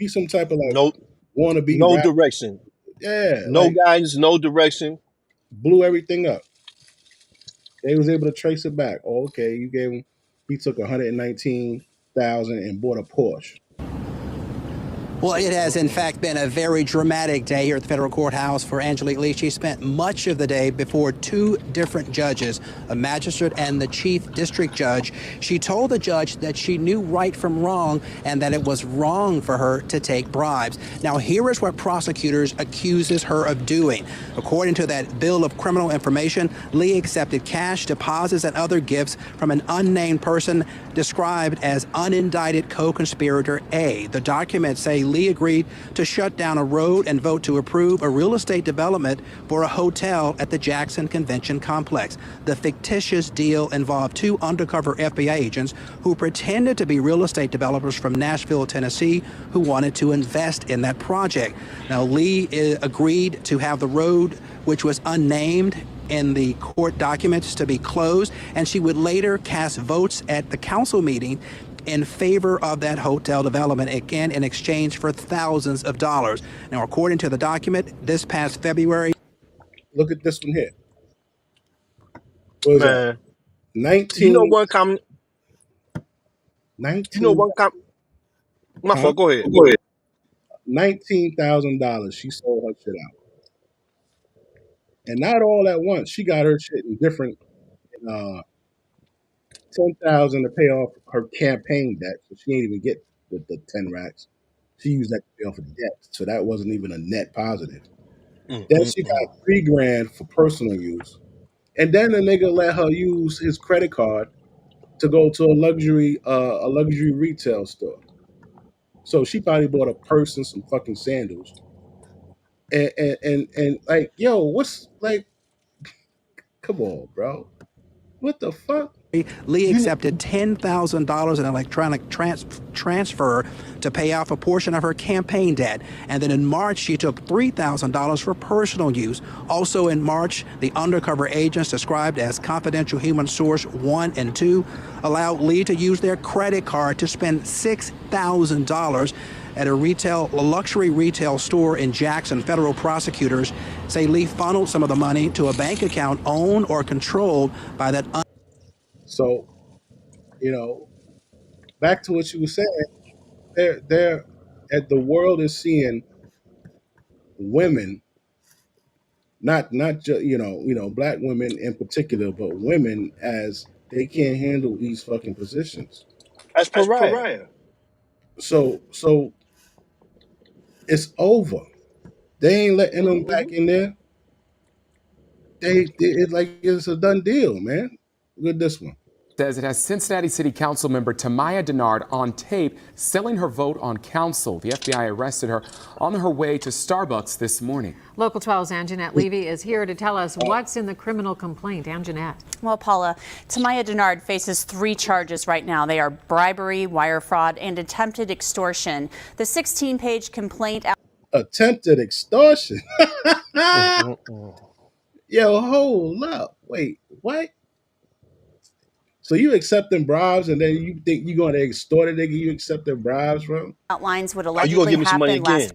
He's some type of like No, wannabe no rap. direction. Yeah, No like guidance, no direction. blew everything up. They was able to trace it back. Oh, okay, you gave him. He took 119,000 and bought a Porsche. Well, it has, in fact, been a very dramatic day here at the federal courthouse for Angelique Lee. She spent much of the day before two different judges, a magistrate and the chief district judge. She told the judge that she knew right from wrong and that it was wrong for her to take bribes. Now, here is what prosecutors accuses her of doing. According to that bill of criminal information, Lee accepted cash, deposits, and other gifts from an unnamed person described as unindicted co-conspirator A. The documents say Lee agreed to shut down a road and vote to approve a real estate development for a hotel at the Jackson Convention Complex. The fictitious deal involved two undercover FBI agents who pretended to be real estate developers from Nashville, Tennessee, who wanted to invest in that project. Now, Lee agreed to have the road, which was unnamed in the court documents, to be closed, and she would later cast votes at the council meeting in favor of that hotel development, again in exchange for thousands of dollars. Now, according to the document, this past February. Look at this one here. What is that? Man, 19. you know one comment. 19. You know one comment. My fault. Go ahead. $19,000. She sold her shit out, and not all at once. She got her shit in different. 10,000 to pay off her campaign debt, so she ain't even get the 10 racks. She used that to pay off the debt, so that wasn't even a net positive. Then she got $3,000 for personal use, and then the nigga let her use his credit card to go to a luxury retail store. So she probably bought a purse and some fucking sandals. And like, yo, what's like? Come on, bro. What the fuck? Lee accepted $10,000 in electronic transfer to pay off a portion of her campaign debt. And then in March, she took $3,000 for personal use. Also in March, the undercover agents described as confidential human source 1 and 2 allowed Lee to use their credit card to spend $6,000 at a luxury retail store in Jackson. Federal prosecutors say Lee funneled some of the money to a bank account owned or controlled by that. So, back to what you were saying, they're at the world is seeing women, not just black women in particular, but women as they can't handle these fucking positions. As pariah. So it's over. They ain't letting them back in there. It's like it's a done deal, man. Look at this one. Says it has Cincinnati City Council member Tamaya Denard on tape selling her vote on council. The FBI arrested her on her way to Starbucks this morning. Local 12's Anjanette Levy is here to tell us what's in the criminal complaint. Anjanette. Well, Paula, Tamaya Denard faces 3 charges right now. They are bribery, wire fraud, and attempted extortion. The 16-page complaint. Attempted extortion. Yo, hold up. Wait, what? So you accepting bribes, and then you think you're going to extort a nigga you accepting bribes from? Outlines would allegedly happen last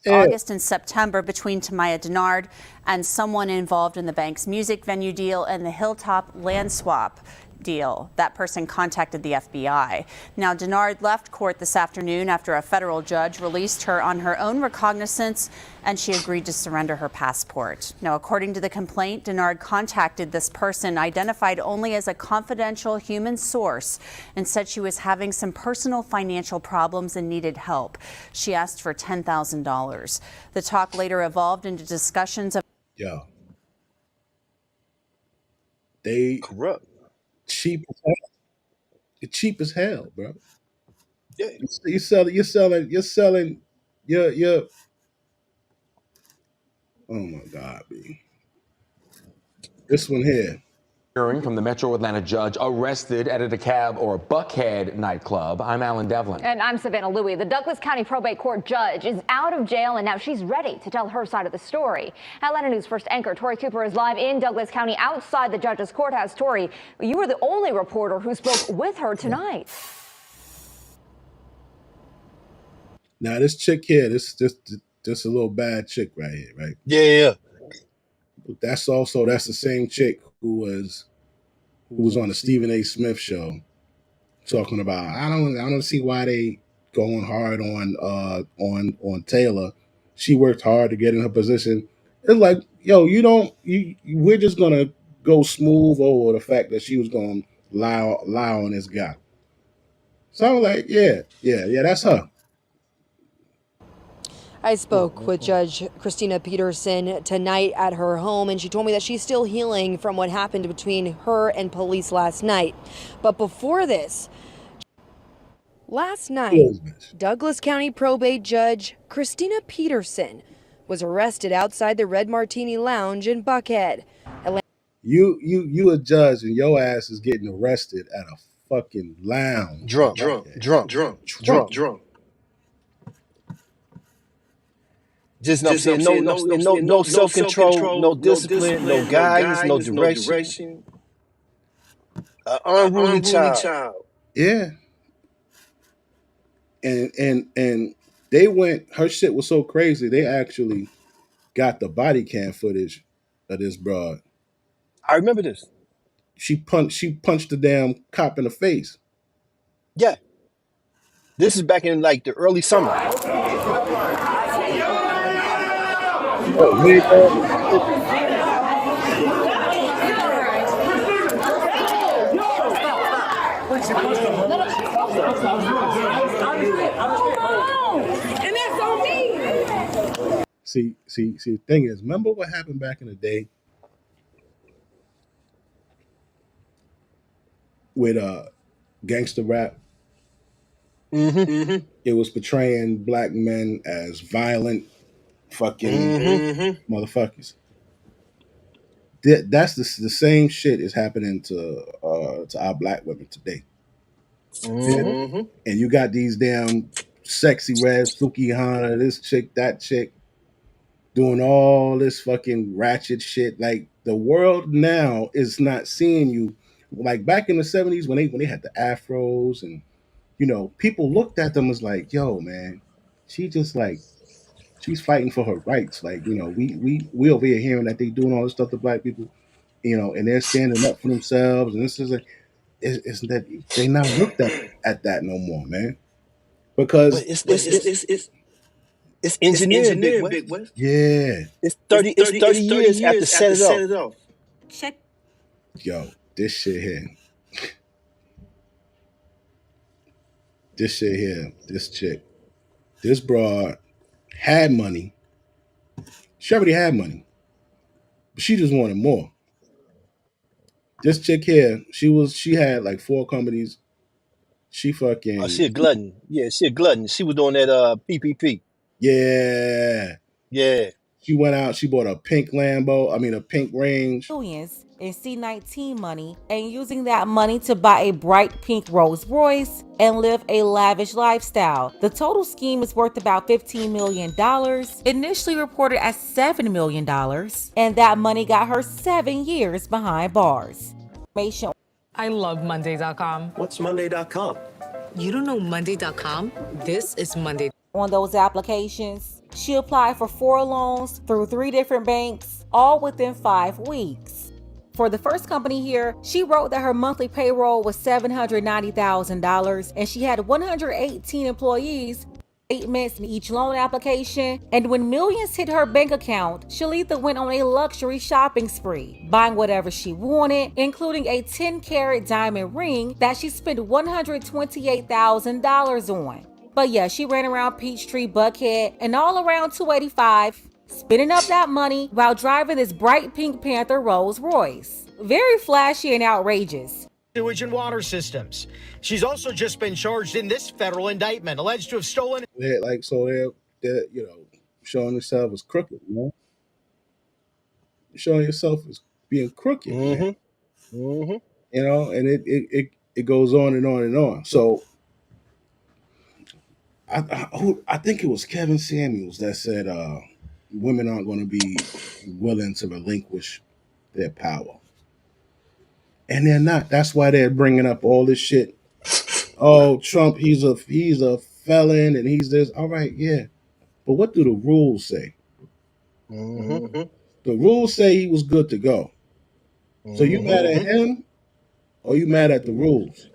August and September between Tamaya Denard and someone involved in the bank's music venue deal and the Hilltop land swap deal. That person contacted the FBI. Now, Denard left court this afternoon after a federal judge released her on her own recognizance, and she agreed to surrender her passport. Now, according to the complaint, Denard contacted this person, identified only as a confidential human source, and said she was having some personal financial problems and needed help. She asked for $10,000. The talk later evolved into discussions of they corrupt. Cheap as hell. It's cheap as hell, bro. Yeah. You're selling your oh my God, B. This one here. Hearing from the Metro Atlanta judge arrested at a DeKalb or Buckhead nightclub. I'm Alan Devlin. And I'm Savannah Louie. The Douglas County Probate Court judge is out of jail, and now she's ready to tell her side of the story. Atlanta News First anchor Tori Cooper is live in Douglas County outside the judge's courthouse. Tori, you were the only reporter who spoke with her tonight. Now this chick here, this a little bad chick right here, right? Yeah. But that's the same chick who was on the Stephen A. Smith show talking about I don't see why they going hard on Taylor. She worked hard to get in her position. It's like, yo, we're just gonna go smooth over the fact that she was gonna lie on this guy. So I was like, yeah, that's her. I spoke with Judge Christina Peterson tonight at her home, and she told me that she's still healing from what happened between her and police last night. But before this, last night, Douglas County Probate Judge Christina Peterson was arrested outside the Red Martini Lounge in Buckhead. You a judge and your ass is getting arrested at a fucking lounge. Drunk. Just no self-control, no discipline, no guidance, no direction. Unruly child. Yeah. And they went, her shit was so crazy, they actually got the body cam footage of this broad. I remember this. She punched the damn cop in the face. Yeah. This is back in like the early summer. See, the thing is, remember what happened back in the day with gangster rap? Mm-hmm. It was portraying black men as violent fucking motherfuckers. That's the same shit is happening to our black women today. Mm-hmm. And you got these damn sexy reds, Suki Hana, this chick, that chick, doing all this fucking ratchet shit. Like, the world now is not seeing you like back in the 70s when they had the afros, and people looked at them as like, yo, man, she's fighting for her rights. Like, we over here hearing that they doing all this stuff to black people, and they're standing up for themselves, and this is isn't that they not looked at that no more, man, because it's engineered, Big West. Yeah. It's 30 years after set it off. Check. Yo, this shit here. This chick, this broad had money. She already had money, but she just wanted more. This chick here, she had like 4 companies. She fucking. Oh, she a glutton. Yeah, she a glutton. She was doing that PPP. Yeah. She went out, she bought a pink a pink Range. Millions in C-19 money and using that money to buy a bright pink Rolls Royce and live a lavish lifestyle. The total scheme is worth about $15 million, initially reported as $7 million, and that money got her 7 years behind bars. I love Monday.com. What's Monday.com? You don't know Monday.com? This is Monday. On those applications, she applied for 4 loans through 3 different banks, all within 5 weeks. For the first company here, she wrote that her monthly payroll was $790,000 and she had 118 employees. Statements in each loan application, and when millions hit her bank account, Shalitha went on a luxury shopping spree, buying whatever she wanted, including a 10-carat diamond ring that she spent $128,000 on. But yeah, she ran around Peachtree, Buckhead, and all around 285, spending up that money while driving this bright pink Panther Rolls Royce. Very flashy and outrageous. Sewage and water systems. She's also just been charged in this federal indictment, alleged to have stolen. They're showing yourself as crooked, showing yourself as being crooked. Man. Mm-hmm. You know, and it goes on and on and on. So I think it was Kevin Samuels that said women aren't going to be willing to relinquish their power, and they're not. That's why they're bringing up all this shit. Oh, Trump, he's a felon and he's this. All right, yeah, but what do the rules say? Mm-hmm. The rules say he was good to go. So you mad at him or you mad at the rules?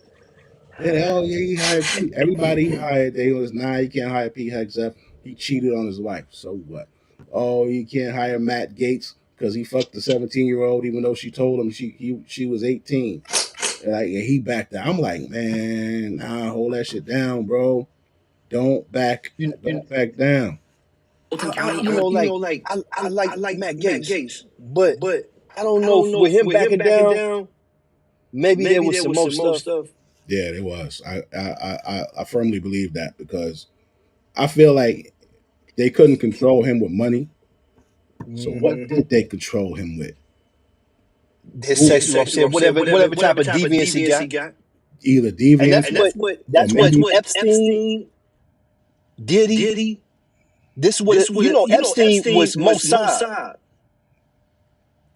Yeah, oh yeah, he hired Pete. Everybody he hired, they was he can't hire Pete Hegseth. He cheated on his wife. So what? Oh, you can't hire Matt Gaetz because he fucked the 17-year-old, even though she told him she was 18. Like, and he backed out. I'm like, man, nah, hold that shit down, bro. Don't back down. I like Matt Gaetz, but I don't know if with him backing down, maybe there was some more stuff. Yeah, there was. I firmly believe that because I feel like they couldn't control him with money. So what did they control him with? His sex, you know what I'm saying? Whatever type of deviance he got. Either deviance, and that's what Epstein, Diddy. This what Epstein was Mossad.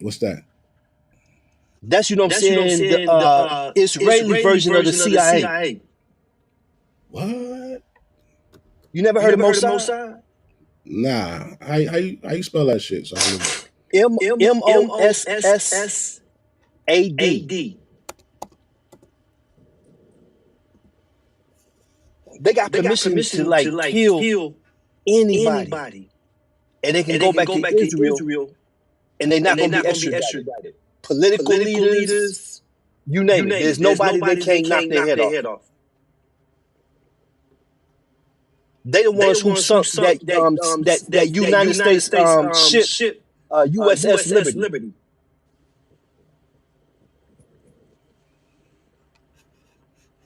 What's that? That's what I'm saying. The Israeli version of the CIA. What? You never heard of Mossad? Nah. How you spell that shit? So Mossad. They got permission to like kill anybody. And they can go back to Israel and they're not going to be extradited. Political leaders, you name it. There's nobody they can't knock their head off. They the ones who sunk that United States ship, USS Liberty.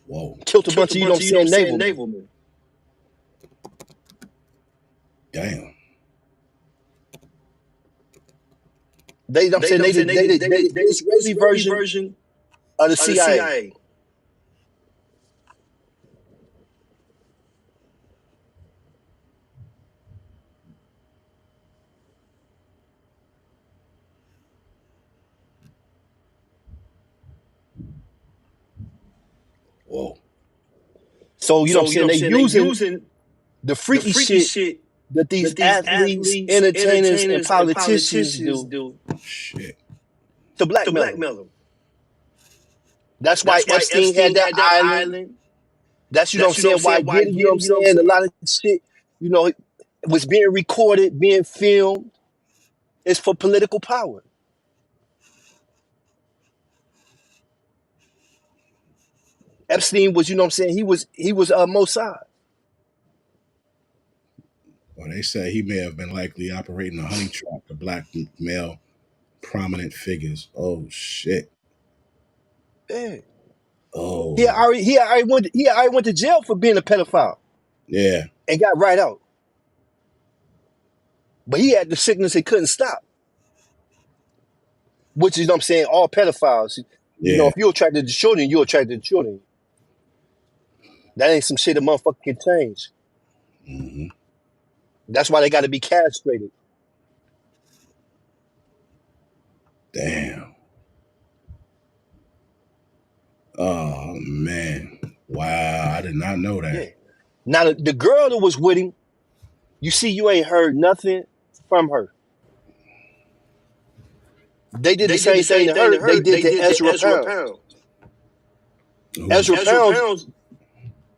Whoa. Killed a bunch of, you know what I'm saying, naval men. Damn. They the Israeli version of the CIA. Whoa. So you know what I'm saying? They using the freaky shit that these athletes, entertainers, and politicians do. Shit. To blackmail them. That's why Epstein had that island. That's, you know what I'm saying, why Diddy, you know what I'm saying, a lot of shit, you know, was being recorded, being filmed. It's for political power. Epstein was, you know what I'm saying, he was Mossad. Well, they say he may have been likely operating a honey trap to blackmail prominent figures. Oh shit. Yeah. Oh. He already went to jail for being a pedophile. Yeah. And got right out. But he had the sickness he couldn't stop. Which is, you know what I'm saying, all pedophiles. You know, if you're attracted to children, you're attracted to children. That ain't some shit a motherfucker can change. Mm-hmm. That's why they got to be castrated. Damn. Oh, man. Wow. I did not know that. Yeah. Now, the girl that was with him, you see, you ain't heard nothing from her. They did the same thing to her. They did to Ezra Pound. Ezra Pound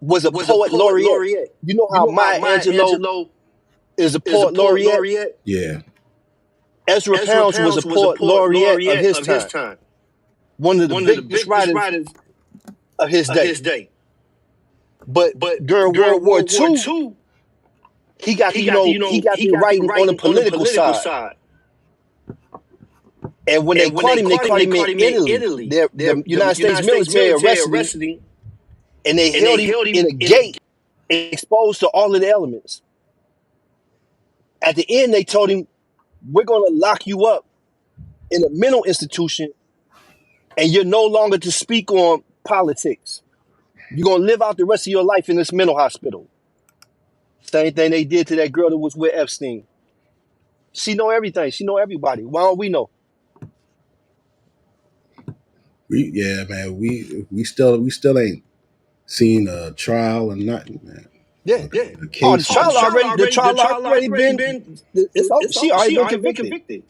was a poet laureate. You know how Maya Angelou is a poet laureate? Yeah. Ezra Pound was a poet laureate of his time. One of the biggest writers of his day. But during World War II, he got the writing on the political side. And when they caught him in Italy. The United States military arrested him, and they held him in a gate exposed to all of the elements. At the end, they told him, we're going to lock you up in a mental institution and you're no longer to speak on politics. You're going to live out the rest of your life in this mental hospital. Same thing they did to that girl that was with Epstein. She know everything. She know everybody. Why don't we know? Man, we still ain't seen a trial or nothing, man. Yeah. The Oh, case. the trial already been. It's over. She already been convicted.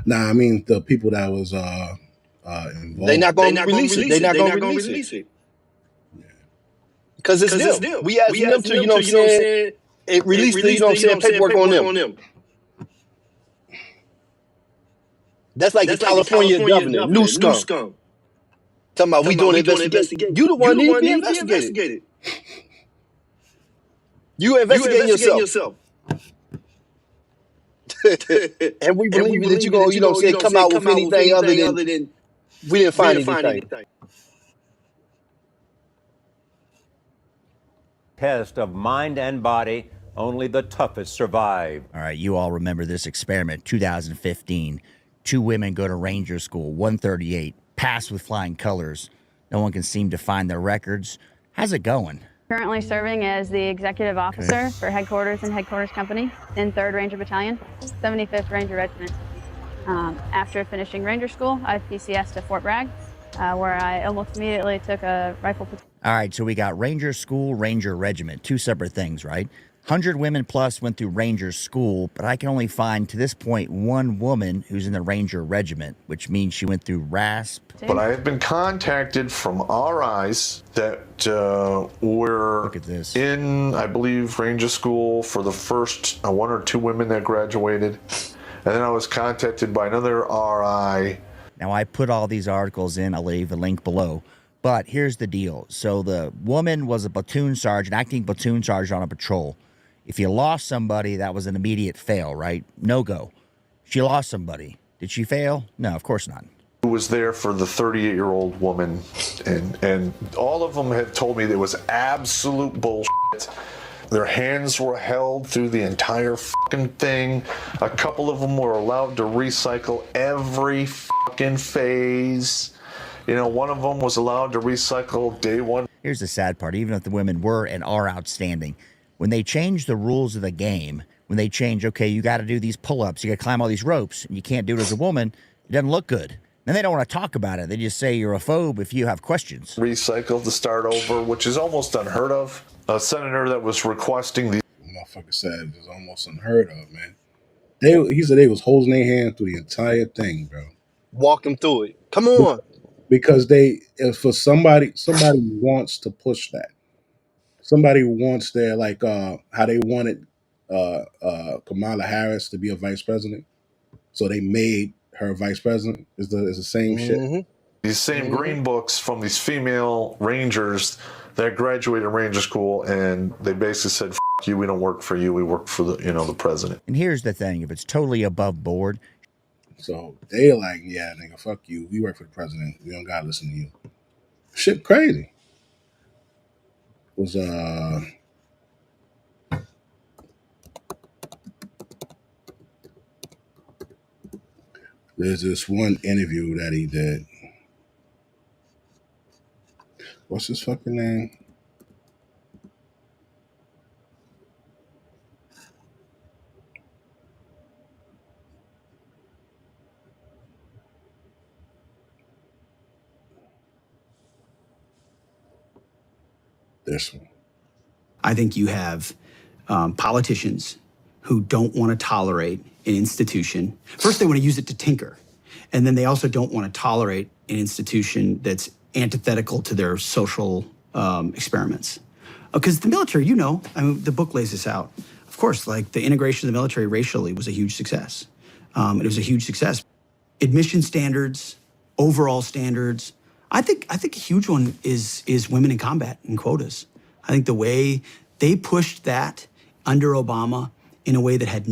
Nah, I mean the people that was involved. They not gonna release it. They not gonna release it. Because it's them. We asking them to, you know what I'm saying, release the, you know what I'm saying, paperwork on them. That's like the California governor, new scum. Talking about we doing an investigation. You the one need to be investigated. You investigating yourself. And we believe that you're going to, you know what I'm saying, come out with anything other than we didn't find anything. Test of mind and body, only the toughest survive. All right, you all remember this experiment, 2015. 2 women go to Ranger School, 138, pass with flying colors. No one can seem to find their records. How's it going? Currently serving as the executive officer for headquarters and headquarters company in 3rd Ranger Battalion, 75th Ranger Regiment. After finishing Ranger School, I PCS'd to Fort Bragg, where I almost immediately took a rifle platoon. All right, so we got Ranger School, Ranger Regiment, 2 separate things, right? 100 women plus went through Ranger School, but I can only find, to this point, 1 woman who's in the Ranger Regiment, which means she went through RASP. But I have been contacted from RIs that were in, I believe, Ranger School for the first 1 or 2 women that graduated. And then I was contacted by another RI. Now, I put all these articles in. I'll leave a link below. But here's the deal. So the woman was a platoon sergeant, acting platoon sergeant on a patrol. If you lost somebody, that was an immediate fail, right? No go. She lost somebody. Did she fail? No, of course not. Who was there for the 38-year-old woman, and all of them had told me there was absolute bullshit. Their hands were held through the entire fucking thing. A couple of them were allowed to recycle every fucking phase. You know, one of them was allowed to recycle day 1. Here's the sad part. Even if the women were and are outstanding, when they change the rules of the game, when they change, okay, you got to do these pull-ups, you got to climb all these ropes, and you can't do it as a woman, it doesn't look good. Then they don't want to talk about it. They just say you're a phobe if you have questions. Recycle to start over, which is almost unheard of. A senator that was requesting the motherfucker said it was almost unheard of, man. He said they was holding their hand through the entire thing, bro. Walk them through it. Come on. Because for somebody wants to push that. Somebody wants their, like, how they wanted Kamala Harris to be a vice president. So they made her vice president. Is the same shit. These same green books from these female rangers that graduated Ranger School, and they basically said, "F you, we don't work for you. We work for the president." And here's the thing: if it's totally above board, so they're like, "Yeah, nigga, fuck you. We work for the president. We don't gotta listen to you." Shit, crazy. Was there's this one interview that he did. What's his fucking name? This one. I think you have politicians who don't want to tolerate an institution. First, they want to use it to tinker. And then they also don't want to tolerate an institution that's antithetical to their social experiments. Because the military, I mean, the book lays this out. Of course, like the integration of the military racially was a huge success. It was a huge success. Admission standards, overall standards. I think a huge one is women in combat and quotas. I think the way they pushed that under Obama in a way that had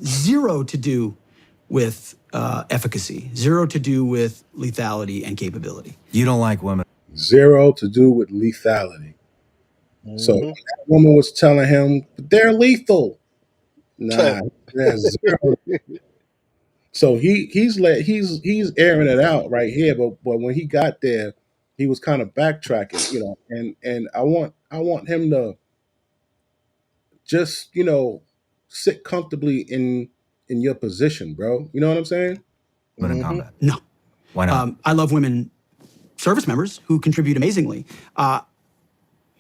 zero to do with efficacy, zero to do with lethality and capability. You don't like women. Zero to do with lethality. So that woman was telling him they're lethal. Nah, that's zero. So he's airing it out right here, but when he got there, he was kind of backtracking, and I want him to just sit comfortably in your position, bro. You know what I'm saying? Women in combat. No. Why not? I love women service members who contribute amazingly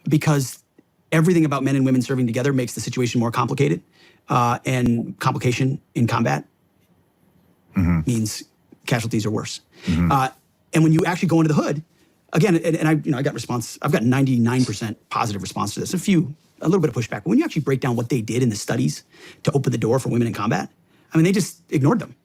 because everything about men and women serving together makes the situation more complicated. And complication in combat means casualties are worse. And when you actually go into the hood, again, and I got response, I've got 99% positive response to this. A little bit of pushback. But when you actually break down what they did in the studies to open the door for women in combat, I mean, they just ignored them.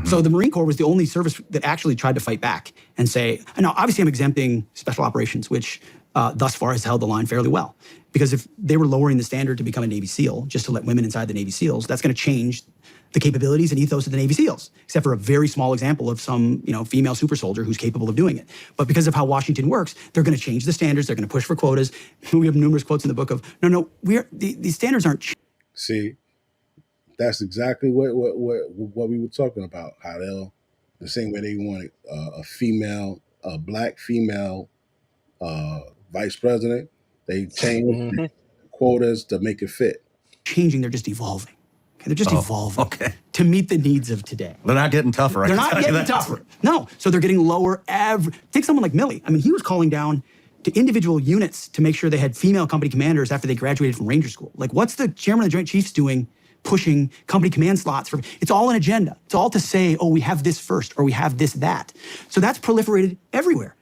So the Marine Corps was the only service that actually tried to fight back and say, and now obviously I'm exempting special operations, which thus far has held the line fairly well. Because if they were lowering the standard to become a Navy SEAL, just to let women inside the Navy SEALs, that's going to change the capabilities and ethos of the Navy SEAls, except for a very small example of some, female super soldier who's capable of doing it. But because of how Washington works, they're going to change the standards. They're going to push for quotas. We have numerous quotes in the book of, no, these standards aren't. See, that's exactly what we were talking about. How the same way they wanted a black female vice president, they changed quotas to make it fit. Changing, they're just evolving. Okay, they're just evolving to meet the needs of today. They're not getting tougher. They're not getting tougher. No, so they're getting lower Take someone like Milley. I mean, he was calling down to individual units to make sure they had female company commanders after they graduated from Ranger School. Like, what's the chairman of the Joint Chiefs doing pushing company command slots for? It's all an agenda. It's all to say, oh, we have this first, or we have this, that. So that's proliferated everywhere.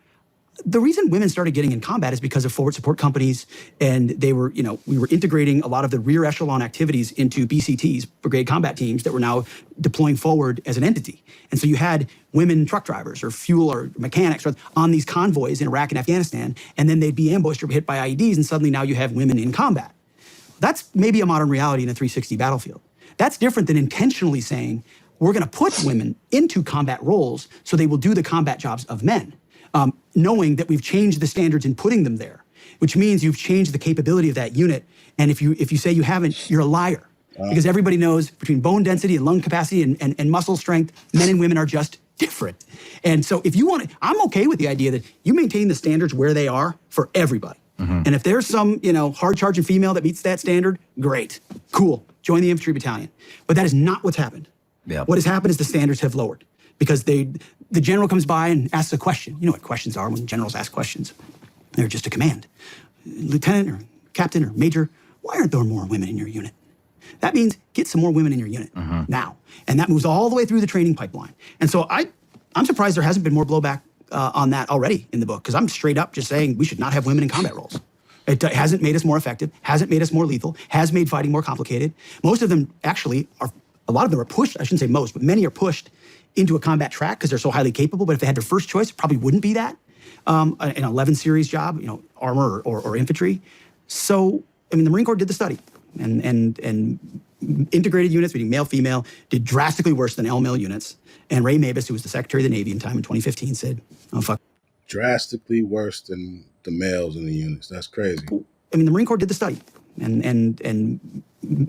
The reason women started getting in combat is because of forward support companies, and they were, we were integrating a lot of the rear echelon activities into BCTs, brigade combat teams, that were now deploying forward as an entity. And so you had women truck drivers or fuel or mechanics on these convoys in Iraq and Afghanistan, and then they'd be ambushed or hit by IEDs, and suddenly now you have women in combat. That's maybe a modern reality in a 360 battlefield. That's different than intentionally saying, we're going to put women into combat roles so they will do the combat jobs of men. Knowing that we've changed the standards in putting them there, which means you've changed the capability of that unit. And if you say you haven't, you're a liar. Because everybody knows between bone density and lung capacity and muscle strength, men and women are just different. And so if you want to, I'm okay with the idea that you maintain the standards where they are for everybody. And if there's some, hard-charging female that meets that standard, great, cool, join the infantry battalion. But that is not what's happened. What has happened is the standards have lowered. Because the general comes by and asks a question. You know what questions are when generals ask questions. They're just a command. Lieutenant or captain or major, why aren't there more women in your unit? That means get some more women in your unit now. And that moves all the way through the training pipeline. And so I'm surprised there hasn't been more blowback on that already in the book, because I'm straight up just saying we should not have women in combat roles. It hasn't made us more effective, hasn't made us more lethal, has made fighting more complicated. Most of them actually are, a lot of them are pushed, I shouldn't say most, but many are pushed into a combat track because they're so highly capable. But if they had their first choice, it probably wouldn't be that. An 11 series job, armor or infantry. So, I mean, the Marine Corps did the study, and integrated units, meaning male, female, did drastically worse than all-male units. And Ray Mabus, who was the Secretary of the Navy in 2015, said, oh, fuck. Drastically worse than the males in the units. That's crazy. I mean, the Marine Corps did the study, and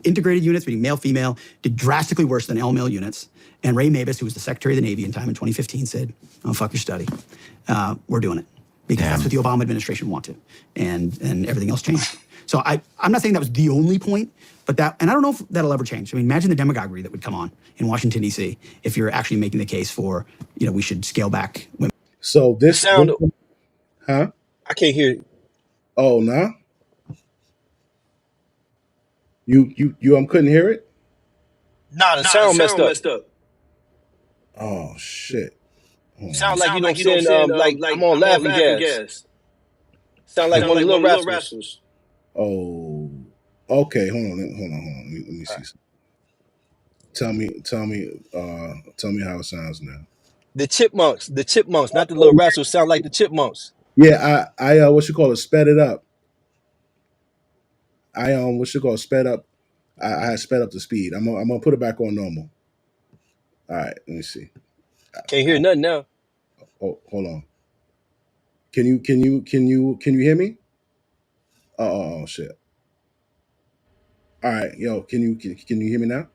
integrated units, meaning male, female, did drastically worse than all-male units. And Ray Mabus, who was the Secretary of the Navy in 2015, said, oh, fuck your study. We're doing it. Because that's what the Obama administration wanted. And everything else changed. So I'm not saying that was the only point, but and I don't know if that'll ever change. I mean, imagine the demagoguery that would come on in Washington, D.C. if you're actually making the case for, we should scale back women. So this sound, huh? I can't hear you. Oh, no? You couldn't hear it? Nah, the sound messed up. Oh shit. Sound like you know what I'm saying, like I'm on laughing gas. Sound like one of the little rascals. Oh, okay. Hold on. Let me see. Tell me how it sounds now. The chipmunks, not the little rascals. Sound like the chipmunks. Yeah, I what you call it, sped it up. Sped up. I had sped up the speed. I'm gonna put it back on normal. All right, let me see. Can't hear nothing now. Oh, hold on. Can you hear me? Oh shit. All right, yo, can you hear me now?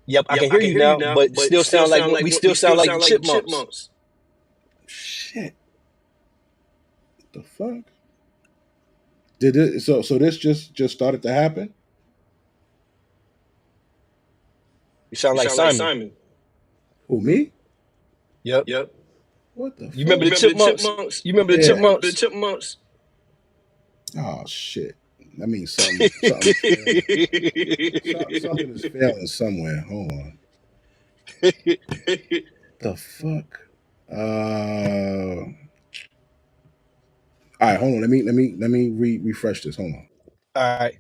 Yep, I can hear you now, but it still sound like we still sound like the chipmunks. Shit. What the fuck? Did it? So this just started to happen? You sound like Simon. Who, me? Yep. What the? You remember the chipmunks? You remember the chipmunks? The chipmunks. Oh shit. That means something. Something is failing somewhere. Hold on. The fuck? All right, hold on. Let me refresh this. Hold on. All right.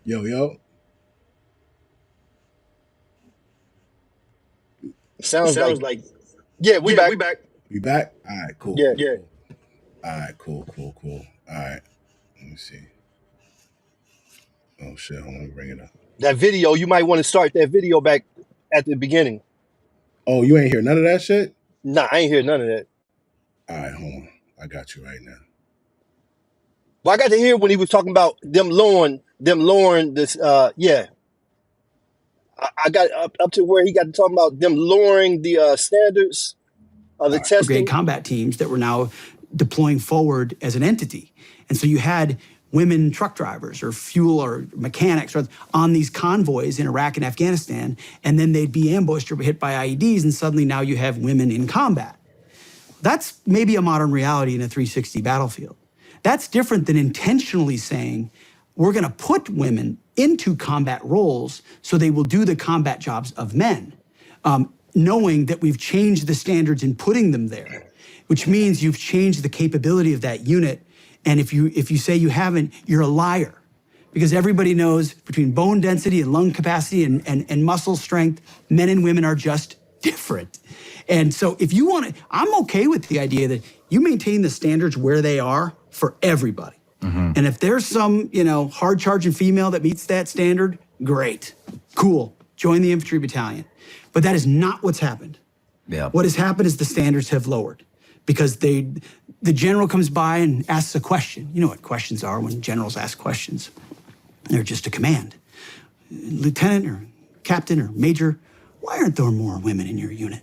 Yo. Sounds like yeah, we back. We back? All right, cool. Yeah. All right, cool. All right. Let me see. Oh shit, hold on, bring it up. That video, you might want to start that video back at the beginning. Oh, you ain't hear none of that shit? Nah, I ain't hear none of that. All right, hold on. I got you right now. Well, I got to hear when he was talking about them lowering this. Yeah, I got up to where he got to talking about them lowering the standards of the testing. Brigade combat teams that were now deploying forward as an entity, and so you had women truck drivers or fuel or mechanics on these convoys in Iraq and Afghanistan, and then they'd be ambushed or hit by IEDs, and suddenly now you have women in combat. That's maybe a modern reality in a 360 battlefield. That's different than intentionally saying, we're gonna put women into combat roles so they will do the combat jobs of men, knowing that we've changed the standards in putting them there, which means you've changed the capability of that unit. And if you say you haven't, you're a liar. Because everybody knows between bone density and lung capacity and muscle strength, men and women are just different. And so if you want to, I'm okay with the idea that you maintain the standards where they are for everybody. Mm-hmm. And if there's some, hard charging female that meets that standard, great, cool, join the infantry battalion. But that is not what's happened. Yeah. What has happened is the standards have lowered because the general comes by and asks a question. You know what questions are when generals ask questions. They're just a command. Lieutenant or captain or major, why aren't there more women in your unit?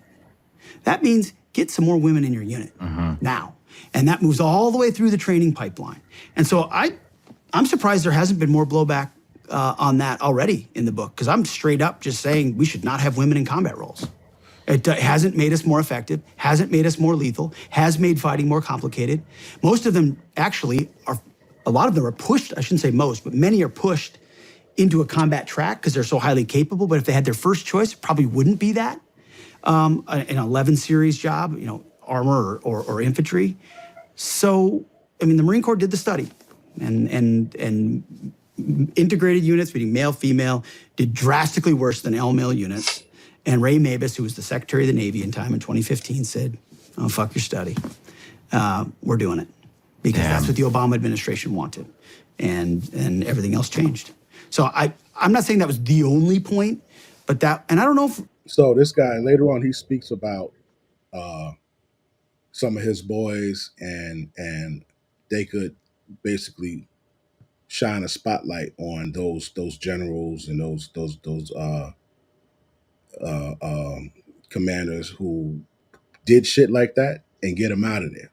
That means get some more women in your unit now. And that moves all the way through the training pipeline. And so I'm surprised there hasn't been more blowback on that already in the book, because I'm straight up just saying we should not have women in combat roles. It hasn't made us more effective, hasn't made us more lethal, has made fighting more complicated. Most of them actually are, a lot of them are pushed, I shouldn't say most, but many are pushed into a combat track because they're so highly capable. But if they had their first choice, it probably wouldn't be that. An 11 series job, armor or infantry. So, the Marine Corps did the study, and integrated units, meaning male, female, did drastically worse than all-male units. And Ray Mabus, who was the Secretary of the Navy in 2015, said, "Oh, fuck your study. We're doing it." Because that's what the Obama administration wanted. And everything else changed. So I'm not saying that was the only point, but that, and I don't know if... So this guy, later on, he speaks about some of his boys and they could basically shine a spotlight on those generals and those commanders who did shit like that and get them out of there.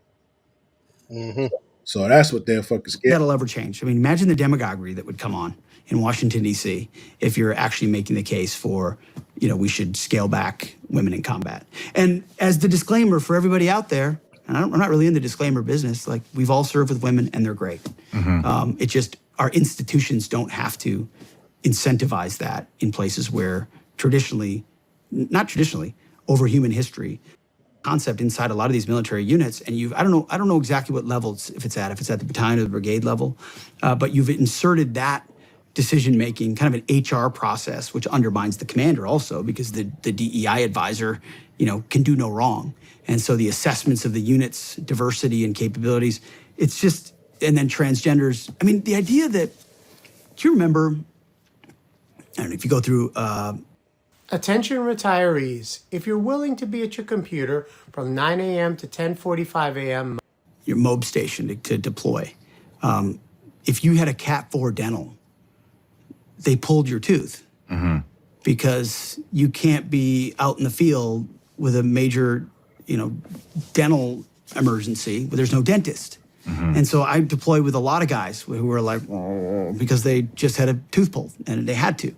Mm-hmm. So that's what they're fucking scared. That'll ever change. Imagine the demagoguery that would come on in Washington, D.C. if you're actually making the case for, we should scale back women in combat. And as the disclaimer for everybody out there, and I'm not really in the disclaimer business, like we've all served with women and they're great. Mm-hmm. It just, our institutions don't have to incentivize that in places where not traditionally, over human history, concept inside a lot of these military units, and I don't know exactly what level if it's at the battalion or the brigade level, but you've inserted that decision-making, kind of an HR process, which undermines the commander also, because the DEI advisor, can do no wrong. And so the assessments of the unit's diversity and capabilities, it's just, and then transgenders. I mean, the idea that, do you remember, I don't know if you go through, Attention retirees, if you're willing to be at your computer from 9 a.m. to 10:45 a.m. your MOB station to deploy. If you had a Cat 4 dental, they pulled your tooth because you can't be out in the field with a major, dental emergency where there's no dentist. And so I deployed with a lot of guys who were like, oh, because they just had a tooth pulled and they had to.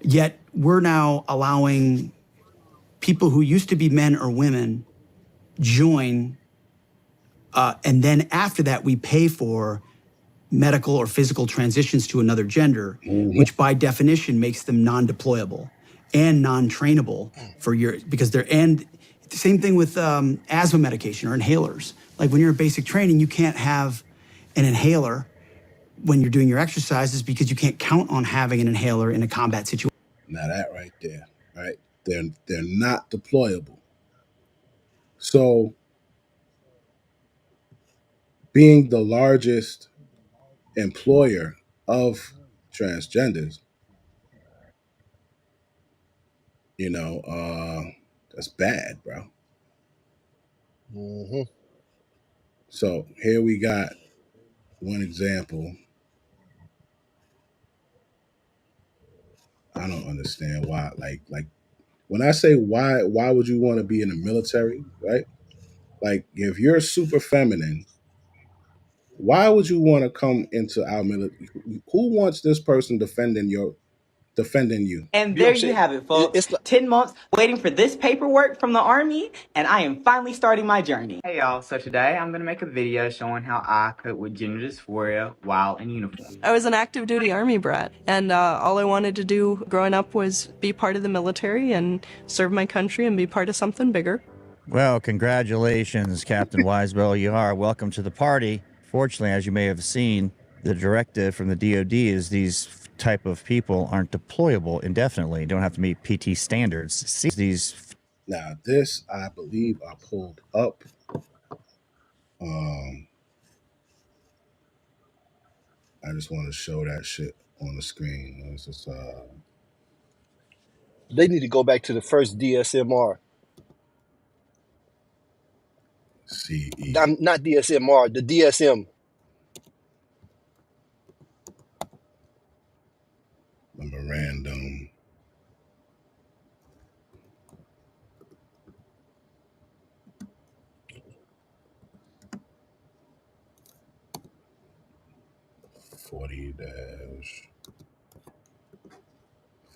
Yet we're now allowing people who used to be men or women join, and then after that we pay for medical or physical transitions to another gender, which by definition makes them non-deployable and non-trainable because they're, and the same thing with asthma medication or inhalers. Like when you're in basic training, you can't have an inhaler when you're doing your exercises because you can't count on having an inhaler in a combat situation. Now that right there, right? They're not deployable. So being the largest employer of transgenders, that's bad, bro. So here we got one example. I don't understand why, like when I say why would you want to be in the military, right? Like if you're super feminine, why would you want to come into our military? Who wants this person defending you? And there you have it, folks. It's like, 10 months waiting for this paperwork from the Army, and I am finally starting my journey. Hey, y'all. So today I'm going to make a video showing how I cope with gender dysphoria while in uniform. I was an active duty Army brat, and all I wanted to do growing up was be part of the military and serve my country and be part of something bigger. Well, congratulations, Captain Weisbell. You are welcome to the party. Fortunately, as you may have seen, the directive from the DOD is these type of people aren't deployable indefinitely. Don't have to meet PT standards. Now this, I believe, I pulled up. I just want to show that shit on the screen. It's just, they need to go back to the first DSMR. CE. Not DSMR, the DSM. Memorandum.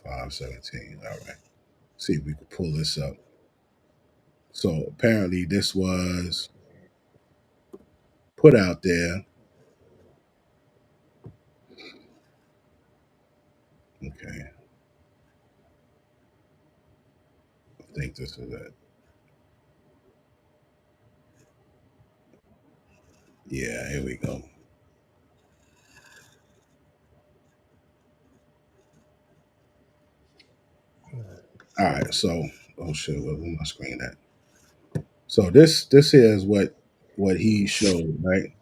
-517. All right. See if we can pull this up. So apparently this was put out there. Okay. I think this is it. Yeah, here we go. All right, so oh shit, where's my screen at? So this here is what he showed, right?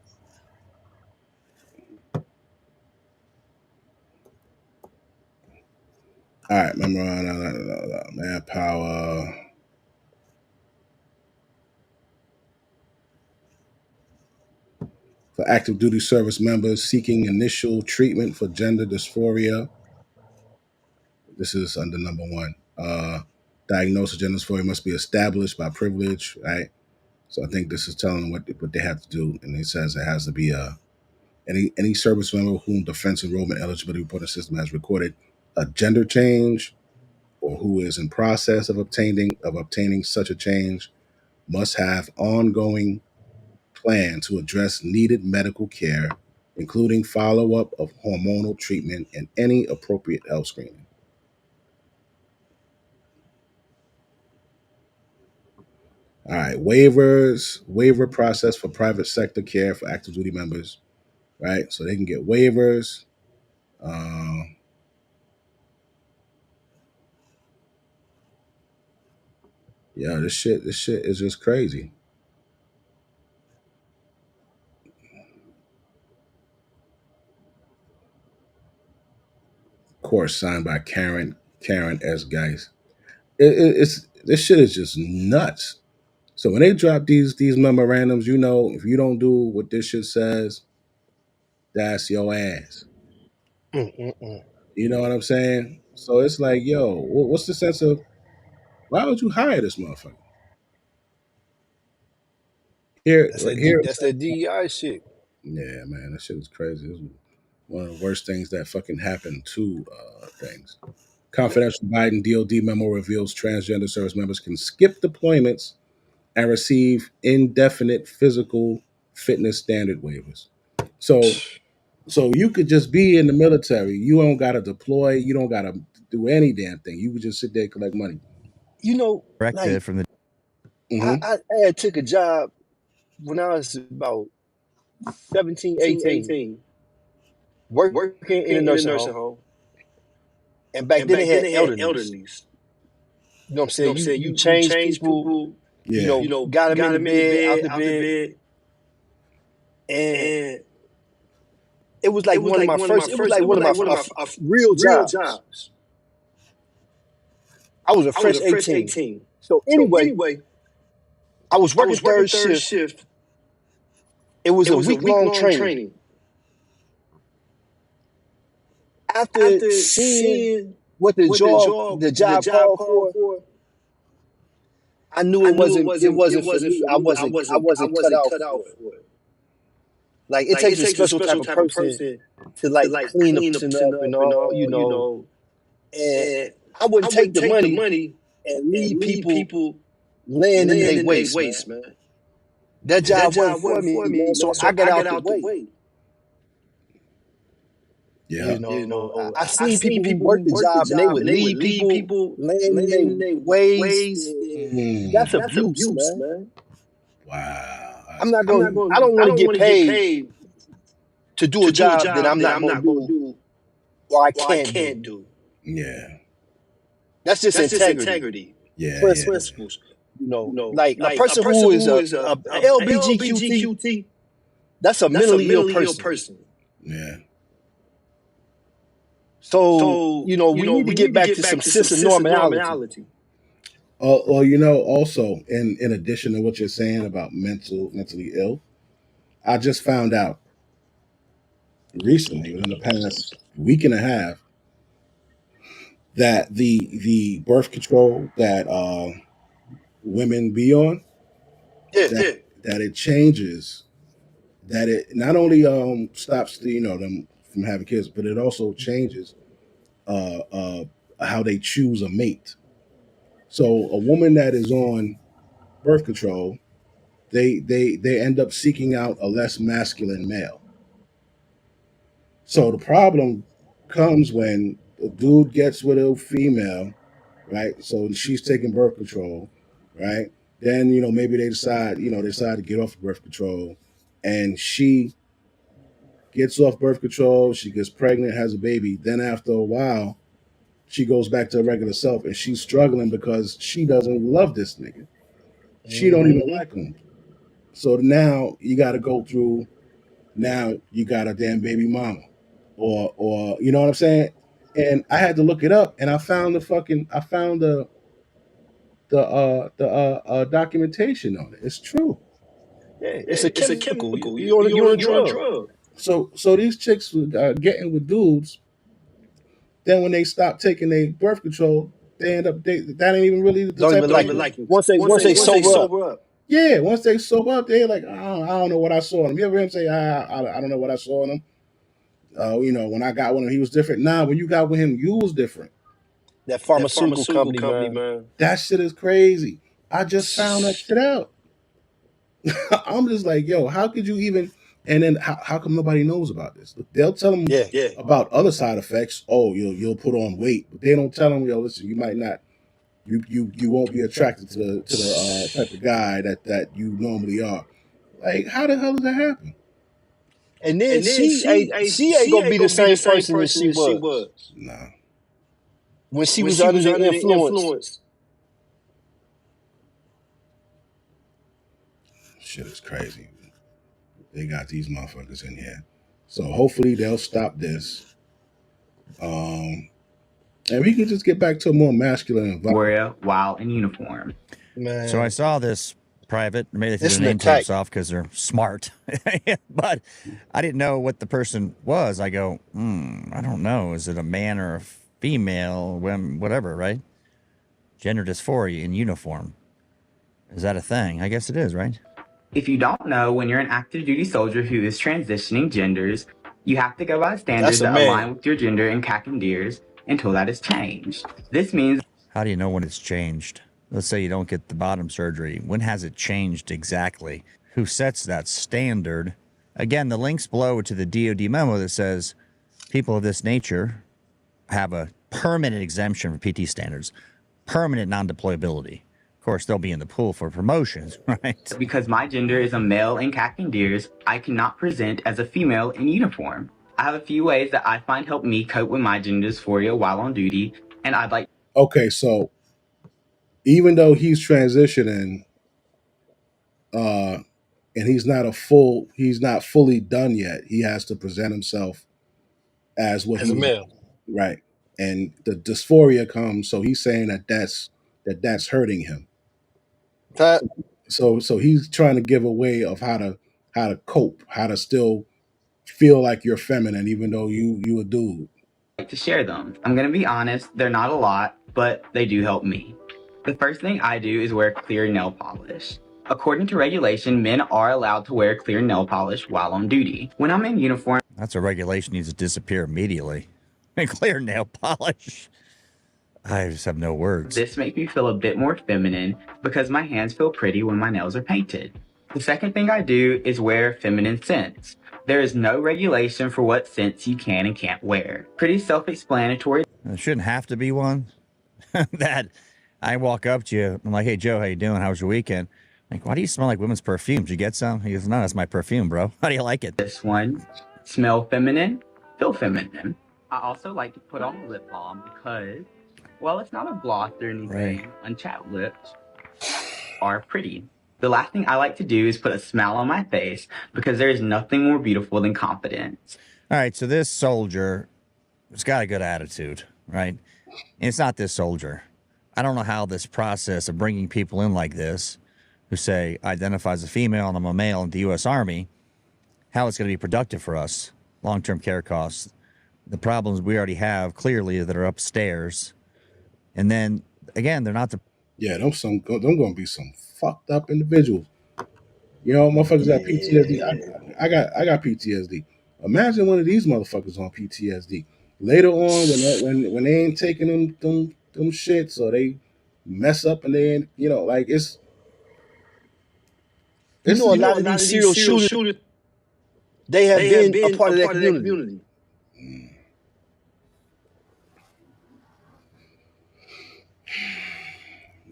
All right, manpower. For active duty service members seeking initial treatment for gender dysphoria. This is under number 1. Diagnosis of gender dysphoria must be established by privilege, right? So I think this is telling them what they have to do, and it says it has to be any service member whom Defense Enrollment Eligibility Reporting System has recorded a gender change, or who is in process of obtaining such a change, must have ongoing plan to address needed medical care, including follow-up of hormonal treatment and any appropriate health screening. All right, waiver process for private sector care for active duty members, right? So they can get waivers. Yeah, this shit is just crazy. Of course, signed by Karen S. Geis. It's this shit is just nuts. So when they drop these memorandums, you know, if you don't do what this shit says, that's your ass. You know what I'm saying? So it's like, yo, what's the sense of why would you hire this motherfucker? Here, That's that DEI shit. yeah, man, that shit was crazy. It was one of the worst things that fucking happened to things. Confidential Biden DOD memo reveals transgender service members can skip deployments and receive indefinite physical fitness standard waivers. So you could just be in the military. You don't gotta deploy. You don't gotta do any damn thing. You could just sit there and collect money. You know, Directive from the. I had took a job when I was about 17, 18, working in a nursing home. And back then they had elderlies. You know what I'm saying? You change people, Yeah. you know, got them in the bed, out the bed. And it was like one of my first, it was like one of my real jobs. I was a fresh 18. So anyway, I was working third shift. It was a week-long training. After seeing what the job called for, I knew it wasn't for me. I wasn't cut out for it. Like it takes a special type of person to like clean a person up and all, you know. And I wouldn't take the money and leave people laying in their waste, man. That job wasn't for me, man. So I got out the way. Yeah. You know, I seen people who worked the job and they would leave people laying in their waste. That's abuse, man. Wow. I don't want to get paid to do a job that I'm not going to do or I can't do. Yeah. That's just integrity. Yeah. Principles. You know, like a person who is a LBGQT, that's a mentally ill person. Yeah. So, you know, we need to get back to some sense of normality. Well, you know, also in addition to what you're saying about mentally ill, I just found out recently, within the past week and a half, that the birth control that women be on, that it changes, that it not only stops them from having kids, but it also changes how they choose a mate. So a woman that is on birth control, they end up seeking out a less masculine male. So the problem comes when a dude gets with a female, right? So she's taking birth control, right? Then, you know, maybe they decide to get off of birth control, and she gets off birth control, she gets pregnant, has a baby. Then after a while, she goes back to her regular self, and she's struggling because she doesn't love this nigga. She don't even like him. So now you got to go through. Now you got a damn baby mama, or you know what I'm saying. And I had to look it up, and I found the documentation on it. It's true. Yeah, it's a chemical. You're on a drug. So these chicks getting with dudes. Then when they stop taking their birth control, they end up that ain't even really the don't type even like it. Once they sober up. Yeah, once they sober up, they're like, I don't know what I saw in him. You ever hear him say, I don't know what I saw in him? You know, when I got with him, he was different. Nah, when you got with him, you was different. That pharmaceutical company, man. That shit is crazy. I just found that shit out. I'm just like, yo, how could you even? And then how come nobody knows about this? They'll tell them about other side effects. Oh, you'll put on weight, but they don't tell them, yo, listen, you might not. You won't be attracted to the type of guy that you normally are. Like, how the hell does that happen? And then she ain't gonna be the same person that she was. Nah. When she was under the influence. shit is crazy. They got these motherfuckers in here. So hopefully they'll stop this. And we can just get back to a more masculine environment. While in uniform. Man. So I saw this private. Maybe they took It's their an name attack. tapes off because they're smart. But I didn't know what the person was. I go, I don't know. Is it a man or a female? Whatever, right? Gender dysphoria in uniform. Is that a thing? I guess it is, right? If you don't know, when you're an active duty soldier who is transitioning genders, you have to go by standards that align with your gender and CAC and DEERS until that is changed. This means... How do you know when it's changed? Let's say you don't get the bottom surgery. When has it changed exactly? Who sets that standard? Again, the link's below to the DoD memo that says people of this nature have a permanent exemption from PT standards, permanent non-deployability. Of course, they'll be in the pool for promotions, right? Because my gender is a male in CAC and DEERS, I cannot present as a female in uniform. I have a few ways that I find help me cope with my gender dysphoria while on duty, and I'd like... Okay, so even though he's transitioning, and he's not fully done yet, he has to present himself as a male. Right. And the dysphoria comes, so he's saying that's hurting him. So he's trying to give a way of how to cope, how to still feel like you're feminine, even though you a dude. to share them. I'm gonna be honest, they're not a lot, but they do help me. The first thing I do is wear clear nail polish. According to regulation, men are allowed to wear clear nail polish while on duty. When I'm in uniform... That's a regulation needs to disappear immediately. And clear nail polish. I just have no words. This makes me feel a bit more feminine because my hands feel pretty when my nails are painted. The second thing I do is wear feminine scents. There is no regulation for what scents you can and can't wear. Pretty self-explanatory. There shouldn't have to be one. That I walk up to you, I'm like, hey Joe, how you doing? How was your weekend? Like, why do you smell like women's perfume? Did you get some? He goes, no, that's my perfume, bro. How do you like it? This one, smell feminine, feel feminine. I also like to put on lip balm because, well, it's not a gloss or anything. Unchapped lips are pretty. The last thing I like to do is put a smile on my face because there is nothing more beautiful than confidence. All right, so this soldier has got a good attitude, right? And it's not this soldier. I don't know how this process of bringing people in like this, who say, identify as a female and I'm a male in the U.S. Army, how it's going to be productive for us. Long-term care costs. The problems we already have, clearly, that are upstairs. And then, again, they're not the... Yeah, them going to be some fucked up individuals. You know, motherfuckers got PTSD. I got PTSD. Imagine one of these motherfuckers on PTSD. Later on, when they ain't taking them shits, or they mess up and they ain't, you know, like it's... You know, a lot of these serial shooters, they have been a part of that community.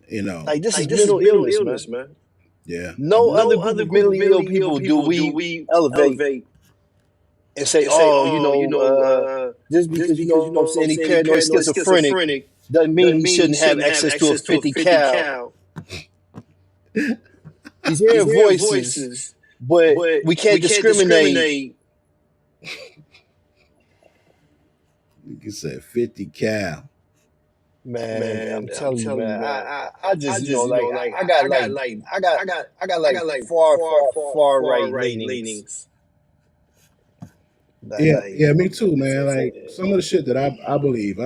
You know, like this is mental illness, man. Yeah. No other group of mentally ill people do we elevate and say, just because you know what I'm saying, he paranoid schizophrenic doesn't mean he shouldn't have access to a 50 cal. He's hearing voices, but we can't discriminate. You can say 50 cal. Man, I'm telling you, man. I just you know, like I got far right leanings. Yeah, me too, man. Like some of the shit that I believe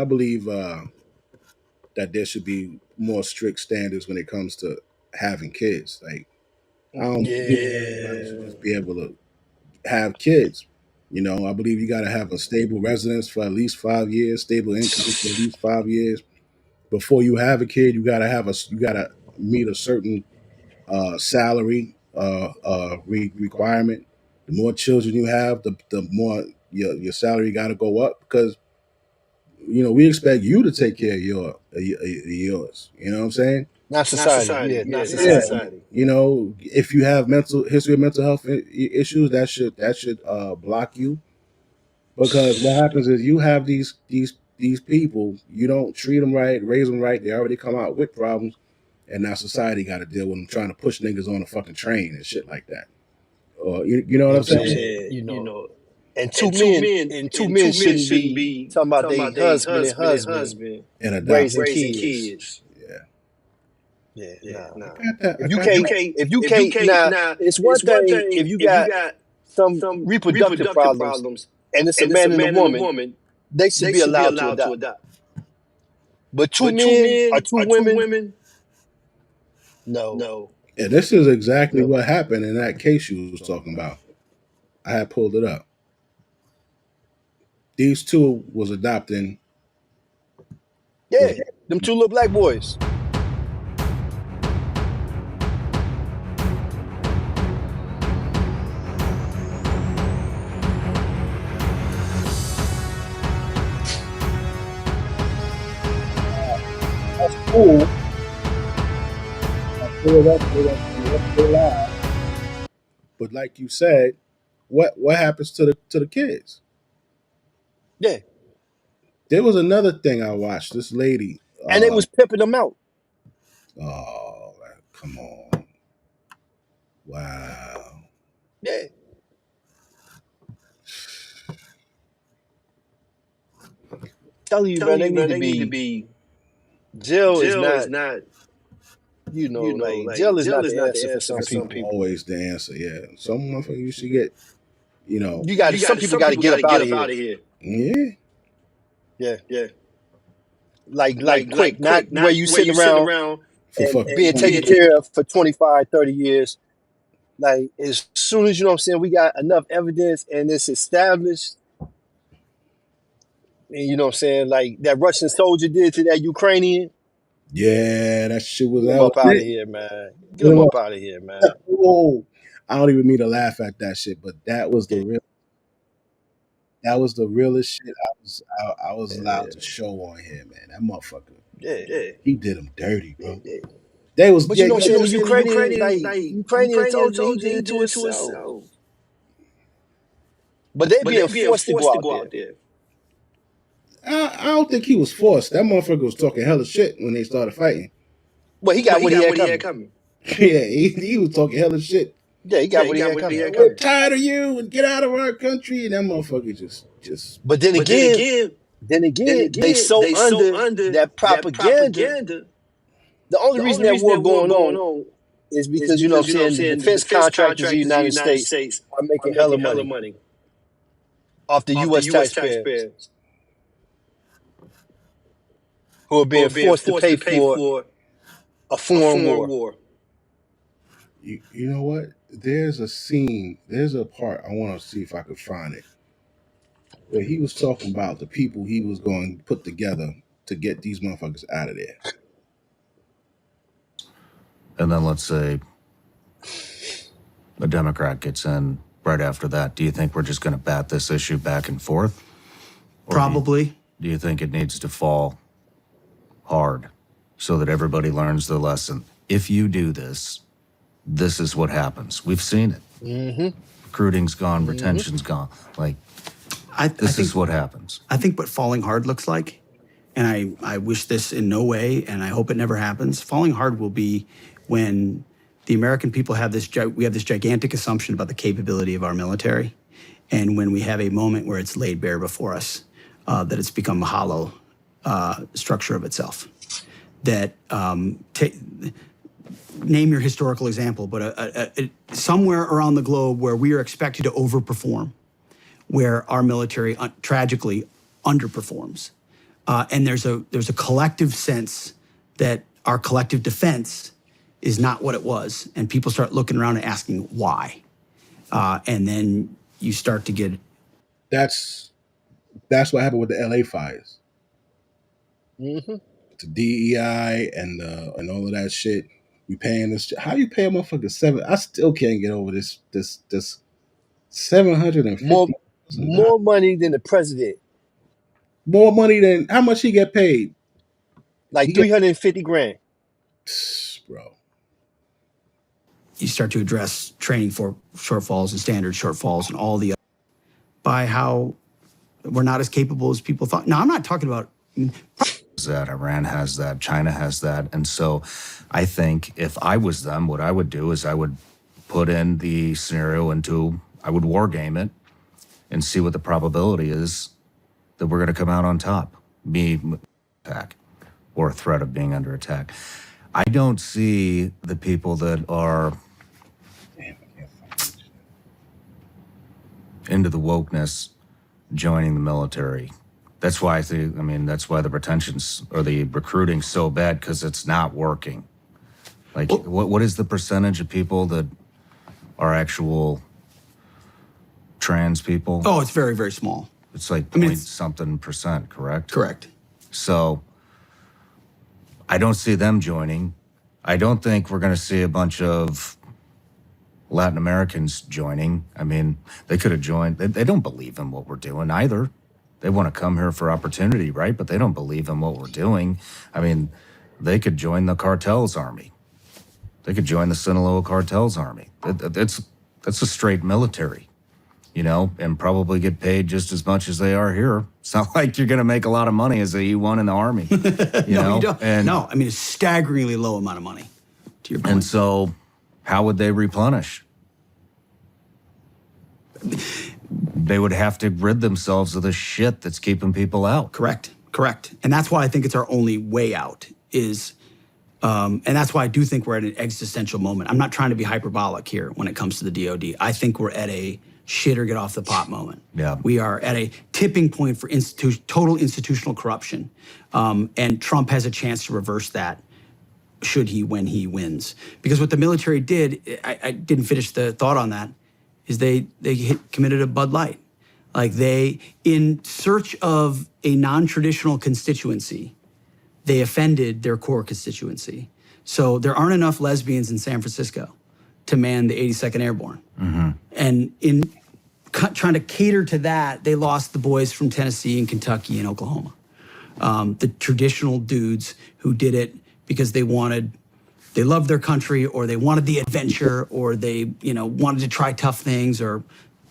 that there should be more strict standards when it comes to having kids. Like I don't believe everybody should just be able to have kids. You know, I believe you got to have a stable residence for at least 5 years, stable income for at least 5 years. Before you have a kid, you gotta meet a certain salary requirement. The more children you have, the more your salary got to go up, because you know we expect you to take care of yours. You know what I'm saying? Not society. Not society. You know, if you have history of mental health issues, that should block you, because what happens is you have these people, you don't treat them right, raise them right, they already come out with problems, and now society got to deal with them trying to push niggas on a fucking train and shit like that. Or you know what I'm saying? You know, and two men shouldn't be talking about their husband And raising adopting. kids. Yeah, nah. If you can't, now it's one thing if you got some reproductive problems and it's a man and a woman, they should be allowed to adopt. But two men or two women, no. Yeah, this is exactly what happened in that case you was talking about. I had pulled it up. These two was adopting. Yeah, them two little black boys. That's cool. I pulled it up. But like you said, what happens to the kids? Yeah. There was another thing I watched. This lady, and they was pimping them out. Oh, come on! Wow. Yeah. Telling you, man, they need to be. Jail is not. Like jail is not the answer for some people. Always the answer, yeah. Some motherfuckers you should get. Some people got to get up out of here. Yeah. Like quick, not where you sitting around being taken care of for 25, 30 years. Like as soon as we got enough evidence and it's established. And like that Russian soldier did to that Ukrainian. Yeah, that shit was out. Get him up out of here, man. Get him up out of here, man. Oh, I don't even mean to laugh at that shit, but that was the real. That was the realest shit I was allowed to show on here, man. That motherfucker. Yeah. He did him dirty, bro. They was. But Ukrainian soldier, he did it to himself. But they being forced to go out there. I don't think he was forced. That motherfucker was talking hella shit when they started fighting. Well, he got what he had coming. Yeah, he was talking hella shit. Yeah, he got what he had coming. We're tired of you and get out of our country. And that motherfucker just. But then again, they so under that propaganda. The only reason that war going on is because the defense contractors in the United States are making hella money off the U.S. taxpayers. Who are being forced to pay for a foreign war. You know what? There's a scene, there's a part, I want to see if I could find it, where he was talking about the people he was going to put together to get these motherfuckers out of there. And then let's say a Democrat gets in right after that. Do you think we're just going to bat this issue back and forth? Or Probably. Do you think it needs to fall hard so that everybody learns the lesson? If you do this, this is what happens. We've seen it. Mm-hmm. Recruiting's gone, retention's gone. Like, this is what happens. I think what falling hard looks like, and I wish this in no way, and I hope it never happens, falling hard will be when the American people have this gigantic assumption about the capability of our military, and when we have a moment where it's laid bare before us, that it's become a hollow structure of itself. That name your historical example, but somewhere around the globe where we are expected to overperform, where our military tragically underperforms, and there's a collective sense that our collective defense is not what it was, and people start looking around and asking why, and then you start to get. That's what happened with the LA fires. Mm-hmm. The DEI and all of that shit. We paying this. How you pay a motherfucker $7? I still can't get over this $750. More money than the president. More money than how much he get paid? Like $350,000. Bro. You start to address training for shortfalls and standard shortfalls and all the other by how we're not as capable as people thought. Now, I'm not talking about that, Iran has that, China has that. And so I think if I was them, what I would do is I would put in the scenario I would war game it and see what the probability is that we're going to come out on top, be attack or a threat of being under attack. I don't see the people that are into the wokeness joining the military. That's why that's why the retentions or the recruiting's so bad, because it's not working. Like, what is the percentage of people that are actual trans people? Oh, it's very, very small. It's like something percent, correct? Correct. So I don't see them joining. I don't think we're going to see a bunch of Latin Americans joining. I mean, they could have joined. They don't believe in what we're doing either. They want to come here for opportunity, right? But they don't believe in what we're doing. I mean, they could join the cartel's army. They could join the Sinaloa cartel's army. That's a straight military, and probably get paid just as much as they are here. It's not like you're going to make a lot of money as a E1 in the army. No, you don't. No, I mean, a staggeringly low amount of money, to your point. And so how would they replenish? They would have to rid themselves of the shit that's keeping people out. Correct. And that's why I think it's our only way out is, and that's why I do think we're at an existential moment. I'm not trying to be hyperbolic here when it comes to the DOD. I think we're at a shit or get off the pot moment. Yeah. We are at a tipping point for total institutional corruption. And Trump has a chance to reverse that when he wins. Because what the military did, I didn't finish the thought on that, is they committed a Bud Light. Like in search of a non-traditional constituency, they offended their core constituency. So there aren't enough lesbians in San Francisco to man the 82nd Airborne. Mm-hmm. And in trying to cater to that, they lost the boys from Tennessee and Kentucky and Oklahoma. The traditional dudes who did it because they loved their country, or they wanted the adventure, or they, wanted to try tough things, or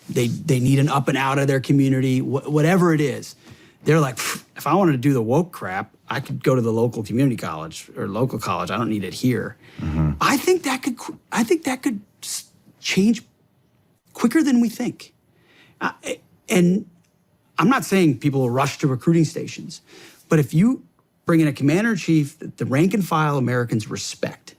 they need an up and out of their community, whatever it is. They're like, if I wanted to do the woke crap, I could go to the local community college or local college. I don't need it here. Mm-hmm. I think that could change quicker than we think. And I'm not saying people will rush to recruiting stations, but if you bring in a commander-in-chief that the rank and file Americans respect,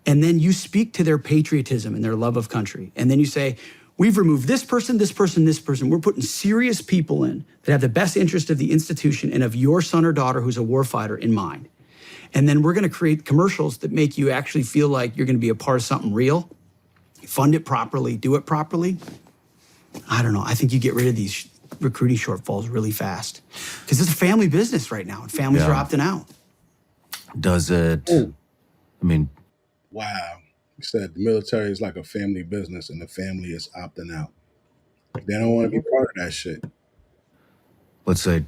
and then you speak to their patriotism and their love of country, and then you say, we've removed this person, this person, this person. We're putting serious people in that have the best interest of the institution and of your son or daughter who's a warfighter in mind. And then we're going to create commercials that make you actually feel like you're going to be a part of something real, fund it properly, do it properly. I don't know. I think you get rid of these recruiting shortfalls really fast, because it's a family business right now, and families are opting out. Does it? Wow. You said the military is like a family business and the family is opting out. They don't want to be part of that shit. Let's say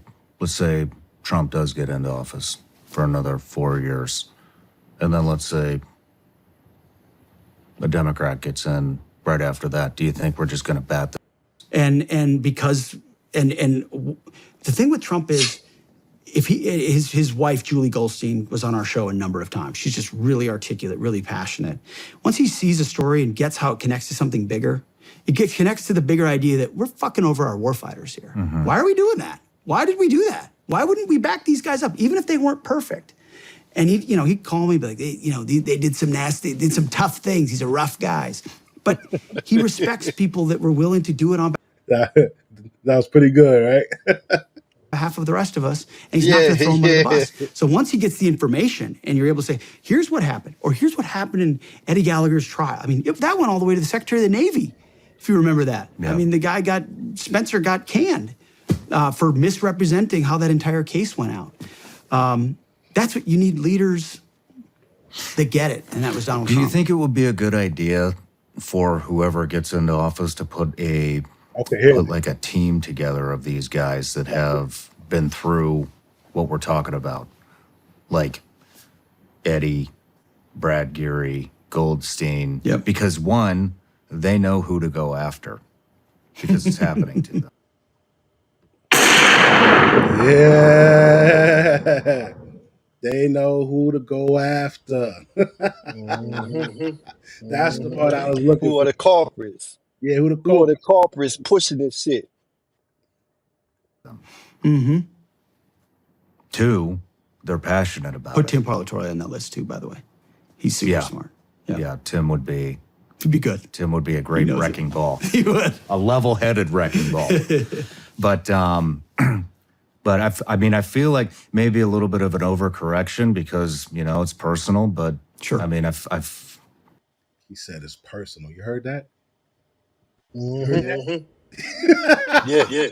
Trump does get into office for another 4 years. And then let's say a Democrat gets in right after that. Do you think we're just going to bat the... And because the thing with Trump is, if his wife, Julie Goldstein, was on our show a number of times. She's just really articulate, really passionate. Once he sees a story and gets how it connects to something bigger, connects to the bigger idea that we're fucking over our warfighters here. Mm-hmm. Why are we doing that? Why did we do that? Why wouldn't we back these guys up, even if they weren't perfect? And he'd call me, be like, they did some tough things. These are rough guys. But he respects people that were willing to do it on that was pretty good, right? behalf of the rest of us, and he's not going to throw him under the bus. So once he gets the information and you're able to say, here's what happened, or here's what happened in Eddie Gallagher's trial. I mean, that went all the way to the Secretary of the Navy, if you remember that. Yeah. I mean, Spencer got canned for misrepresenting how that entire case went out. That's what you need, leaders that get it, and that was Donald Trump. Do you think it would be a good idea for whoever gets into office to put like a team together of these guys that have been through what we're talking about, like Eddie, Brad Geary, Goldstein? Yep. Because one, they know who to go after because it's happening to them. Yeah. They know who to go after. That's the part I was looking Who are for. the culprits? Yeah, who the Who are the culprits? culprits pushing this shit? Mm-hmm. 2, they're passionate about Put it. Tim Parlatore on that list too, by the way. He's super smart. Yeah, Tim would be. He'd be good. Tim would be a great wrecking ball. He would. A level-headed wrecking ball. But I mean, I feel like maybe a little bit of an overcorrection because, you know, it's personal, but sure. I mean, He said it's personal. You heard that? Yeah.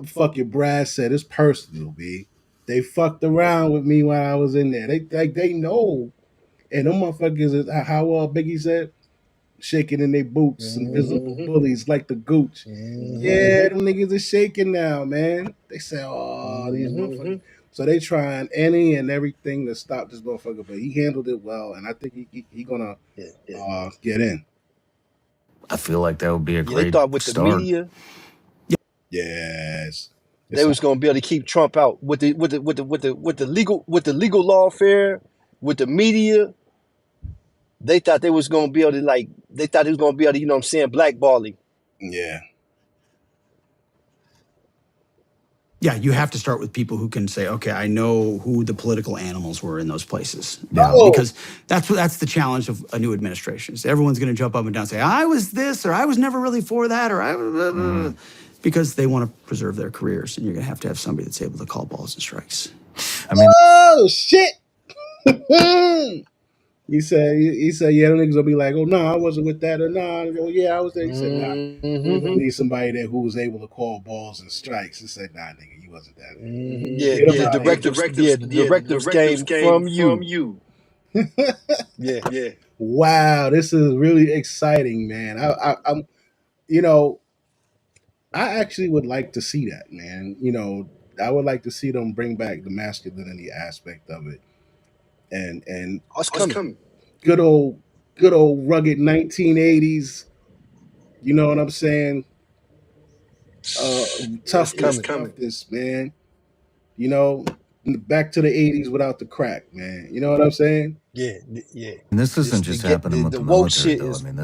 Fucking Brad said it's personal, B. They fucked around with me while I was in there. They know. And them motherfuckers is how Biggie said, shaking in their boots, invisible bullies like the gooch. Yeah, them niggas are shaking now, man. They say, oh, these motherfuckers. So they trying any and everything to stop this motherfucker, but he handled it well, and I think he gonna get in. I feel like that would be a They great thought with start. the media, Yes, they was gonna be able to keep Trump out with the legal lawfare, with the media. They thought they was gonna be able to you know what I'm saying, blackball him. Yeah. Yeah, you have to start with people who can say, okay, I know who the political animals were in those places. Yeah. Because that's the challenge of a new administration. Is everyone's going to jump up and down and say, I was this, or I was never really for that, or I was... Because they want to preserve their careers, and you're going to have somebody that's able to call balls and strikes. I mean, oh, shit! He said, yeah, them niggas will be like, oh, no, I wasn't with that, or no, oh, yeah, I was there. He said, nah, we're going to need somebody there who was able to call balls and strikes. He said, nah, nigga, you wasn't that. The directives came from you. Yeah. Wow, this is really exciting, man. I'm, you know, I actually would like to see that, man. You know, I would like to see them bring back the masculinity aspect of it. And coming. Good old rugged 1980s. You know what I'm saying? Toughness, man. You know, back to the 80s without the crack, man. You know what I'm saying? Yeah. And this isn't just happening with the military, though. I mean,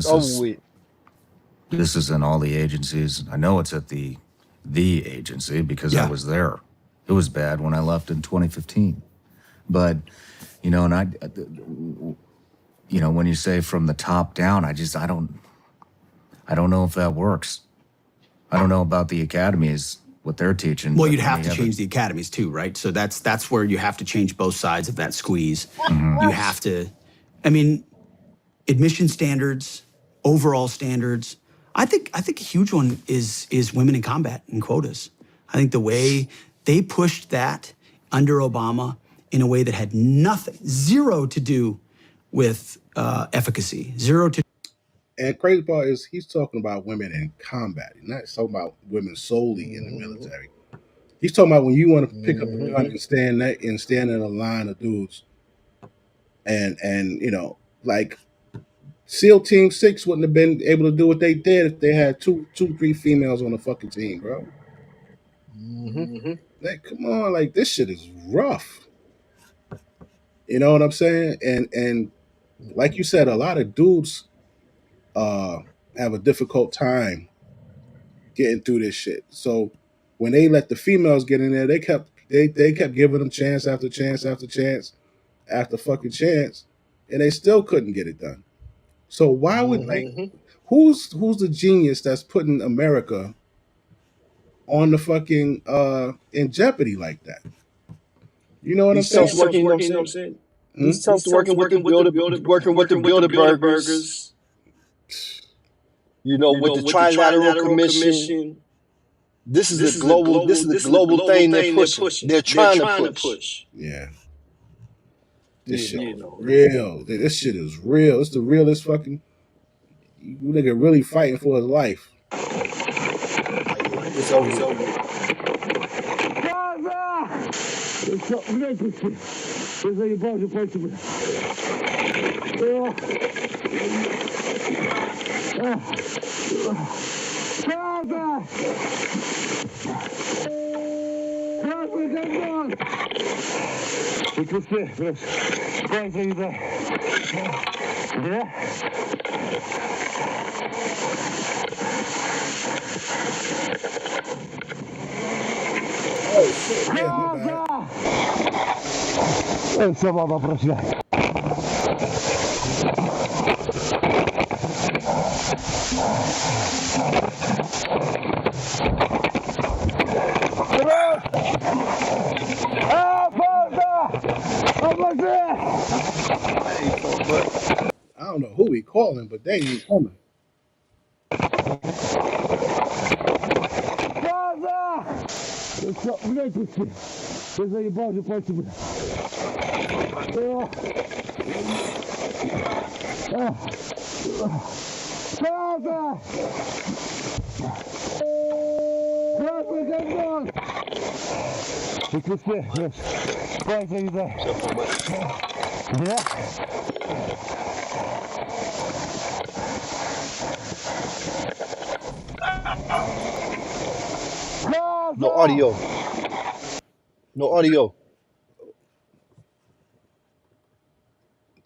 this is in all the agencies. I know it's at the agency because I was there. It was bad when I left in 2015. But, you know, and you know, when you say from the top down, I don't know if that works. I don't know about the academies, what they're teaching. Well, you'd have to change the academies too, right? So that's where you have to change both sides of that squeeze. You have to, I mean, admission standards, overall standards. I think a huge one is women in combat and quotas. I think the way they pushed that under Obama in a way that had zero to do with efficacy, zero to. And crazy part is he's talking about women in combat. He's not talking about women solely in the military. He's talking about when you want to pick up a gun and stand in a line of dudes. And you know, like SEAL Team 6 wouldn't have been able to do what they did if they had two, 3 females on the fucking team, bro. Like, come on, like this shit is rough. You know what I'm saying? And like you said, a lot of dudes have a difficult time getting through this shit. So when they let the females get in there, they kept giving them chance after chance after chance after fucking chance, and they still couldn't get it done. So why would who's the genius that's putting America on the fucking in jeopardy like that? You know what I'm saying? He's working with the Bilderbergers. You know, with the Trilateral Commission. This is a global thing they're pushing. They're trying to push. Yeah. This shit is real. This shit is real. It's the realest fucking nigga really fighting for his life. It's over. Oh shit, yeah, my bad. I don't know who we calling, but they ain't coming. No audio. No audio.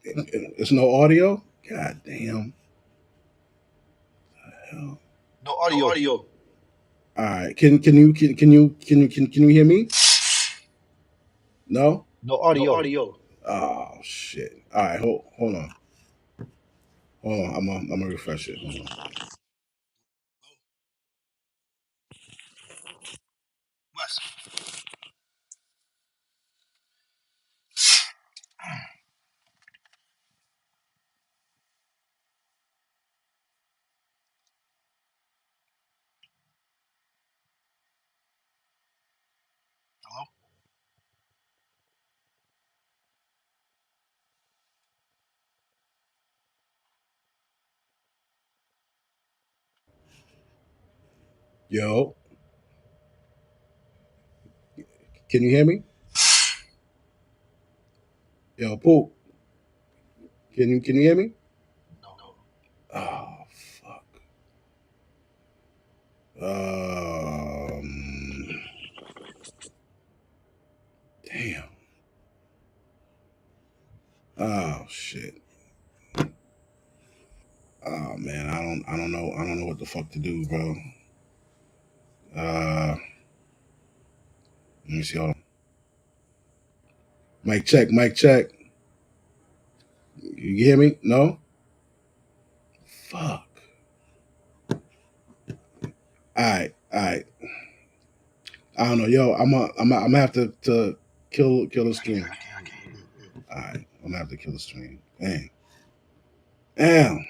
It's no audio? God damn. Hell. No audio. All right. Can you hear me? No? No audio. Oh shit. All right, hold on. Hold on. I'm gonna refresh it. Hold on. Wes. Hello? Yo, can you hear me? Yo, Poop. Can you hear me? Oh fuck. Damn. Oh shit. Oh man, I don't know what the fuck to do, bro. Let me see. Hold on. Mic check, mic check. You hear me? No? Fuck. Alright. I don't know. Yo, I'm gonna have to kill the stream. Alright. I'm gonna have to kill the stream. Damn.